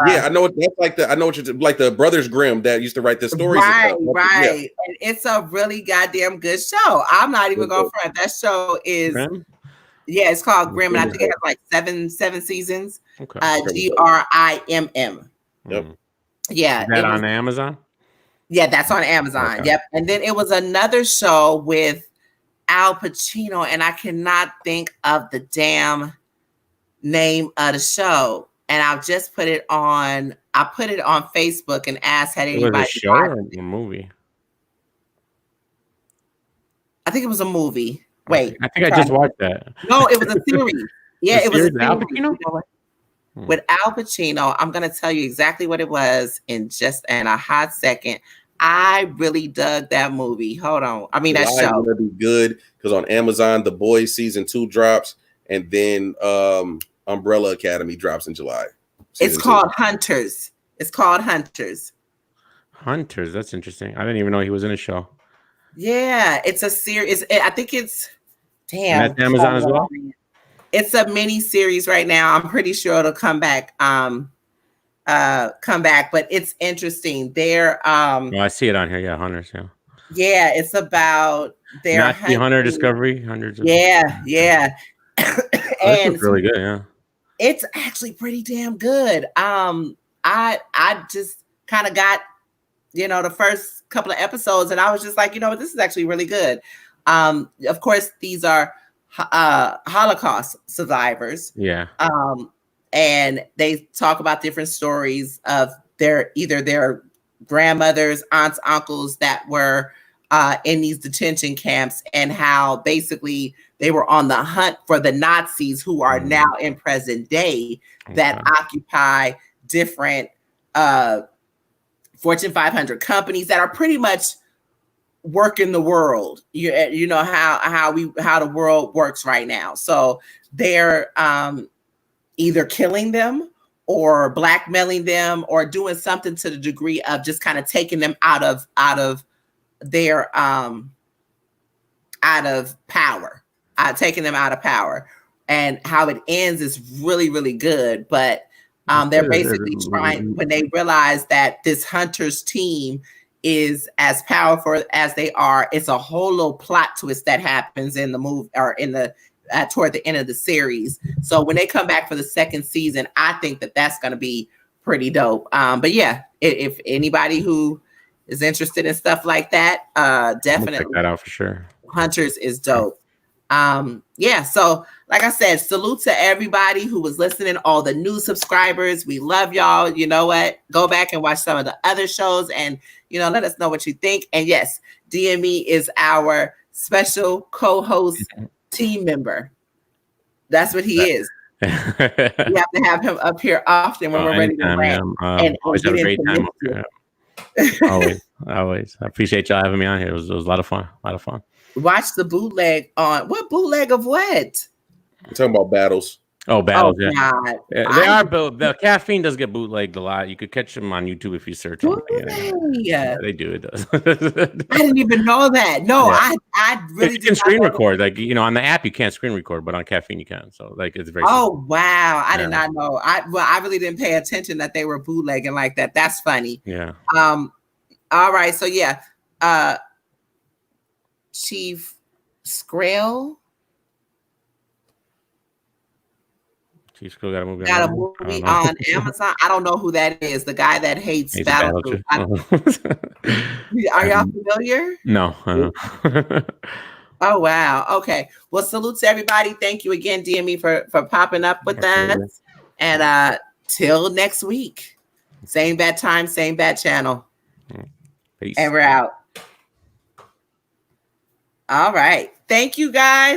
I know what that's like. I know what you're like, the Brothers Grimm that used to write the stories. Right. Yeah. And it's a really goddamn good show. I'm not even going to front. That show is Grimm? Yeah, it's called Grimm, and I think it has like seven seasons. Okay. GRIMM. Yep. Yeah. Is that on Amazon? Yeah, that's on Amazon. Okay. Yep. And then it was another show with Al Pacino, and I cannot think of the damn name of the show. And I've just put it on. I put it on Facebook and asked had anybody. It was a show or a movie? I think it was a movie. Wait, I think I just watched that. No, it was a series. Yeah, it was a series. Al Pacino? with Al Pacino. I'm going to tell you exactly what it was in a hot second. I really dug that movie. Hold on. I mean, that show. Gonna be good because on Amazon, The Boys season 2 drops, and then Umbrella Academy drops in July. It's called Hunters. It's called Hunters. Hunters. That's interesting. I didn't even know he was in a show. Yeah, it's a series. I think it's damn. And that's Amazon as well. It's a mini series right now. I'm pretty sure it'll come back. But it's interesting. They're I see it on here. Yeah, Hunters. Yeah. Yeah, it's about their hunter discovery. Hundreds. Yeah. And it's really good. Yeah. It's actually pretty damn good. I just kind of got, the first couple of episodes, and I was just like, this is actually really good. Of course, these are Holocaust survivors. Yeah. And they talk about different stories of either their grandmothers, aunts, uncles that were in these detention camps, and how basically they were on the hunt for the Nazis who are now in present day that occupy different Fortune 500 companies that are pretty much working the world. You know how the world works right now. So they're either killing them or blackmailing them or doing something to the degree of just kind of taking them out of their out of power, taking them out of power. And how it ends is really, really good. But they're basically trying, when they realize that this Hunters team is as powerful as they are, it's a whole little plot twist that happens in the movie or in the toward the end of the series. So when they come back for the second season, I think that that's going to be pretty dope. But yeah, if anybody who is interested in stuff like that, definitely check that out for sure. Hunters is dope. Yeah, so like I said, salute to everybody who was listening, all the new subscribers. We love y'all. You know what? Go back and watch some of the other shows and, let us know what you think. And yes, DME is our special co-host team member. That's what he is. We have to have him up here often when we're ready to rant. And always have a great time up here. Always. I appreciate y'all having me on here. It was a lot of fun. Watch the bootleg on what bootleg of what? I'm talking about battles. Oh, battles! Oh, yeah, God. They are. The caffeine does get bootlegged a lot. You could catch them on YouTube if you search them. Yeah, they do. It does. I didn't even know that. No, yeah. I really you can screen record. Like on the app you can't screen record, but on caffeine you can. So it's very. Oh wow! I did not know. I really didn't pay attention that they were bootlegging like that. That's funny. Yeah. All right. So yeah. Chief Skrill. Chief Skrill got a movie. Got a movie on Amazon. I don't know who that is. The guy that hates Battlefield. Are y'all familiar? No. I don't know. Oh wow. Okay. Well, salute to everybody. Thank you again, DME, for popping up with us. And till next week. Same bad time, same bad channel. Peace. And we're out. All right. Thank you guys.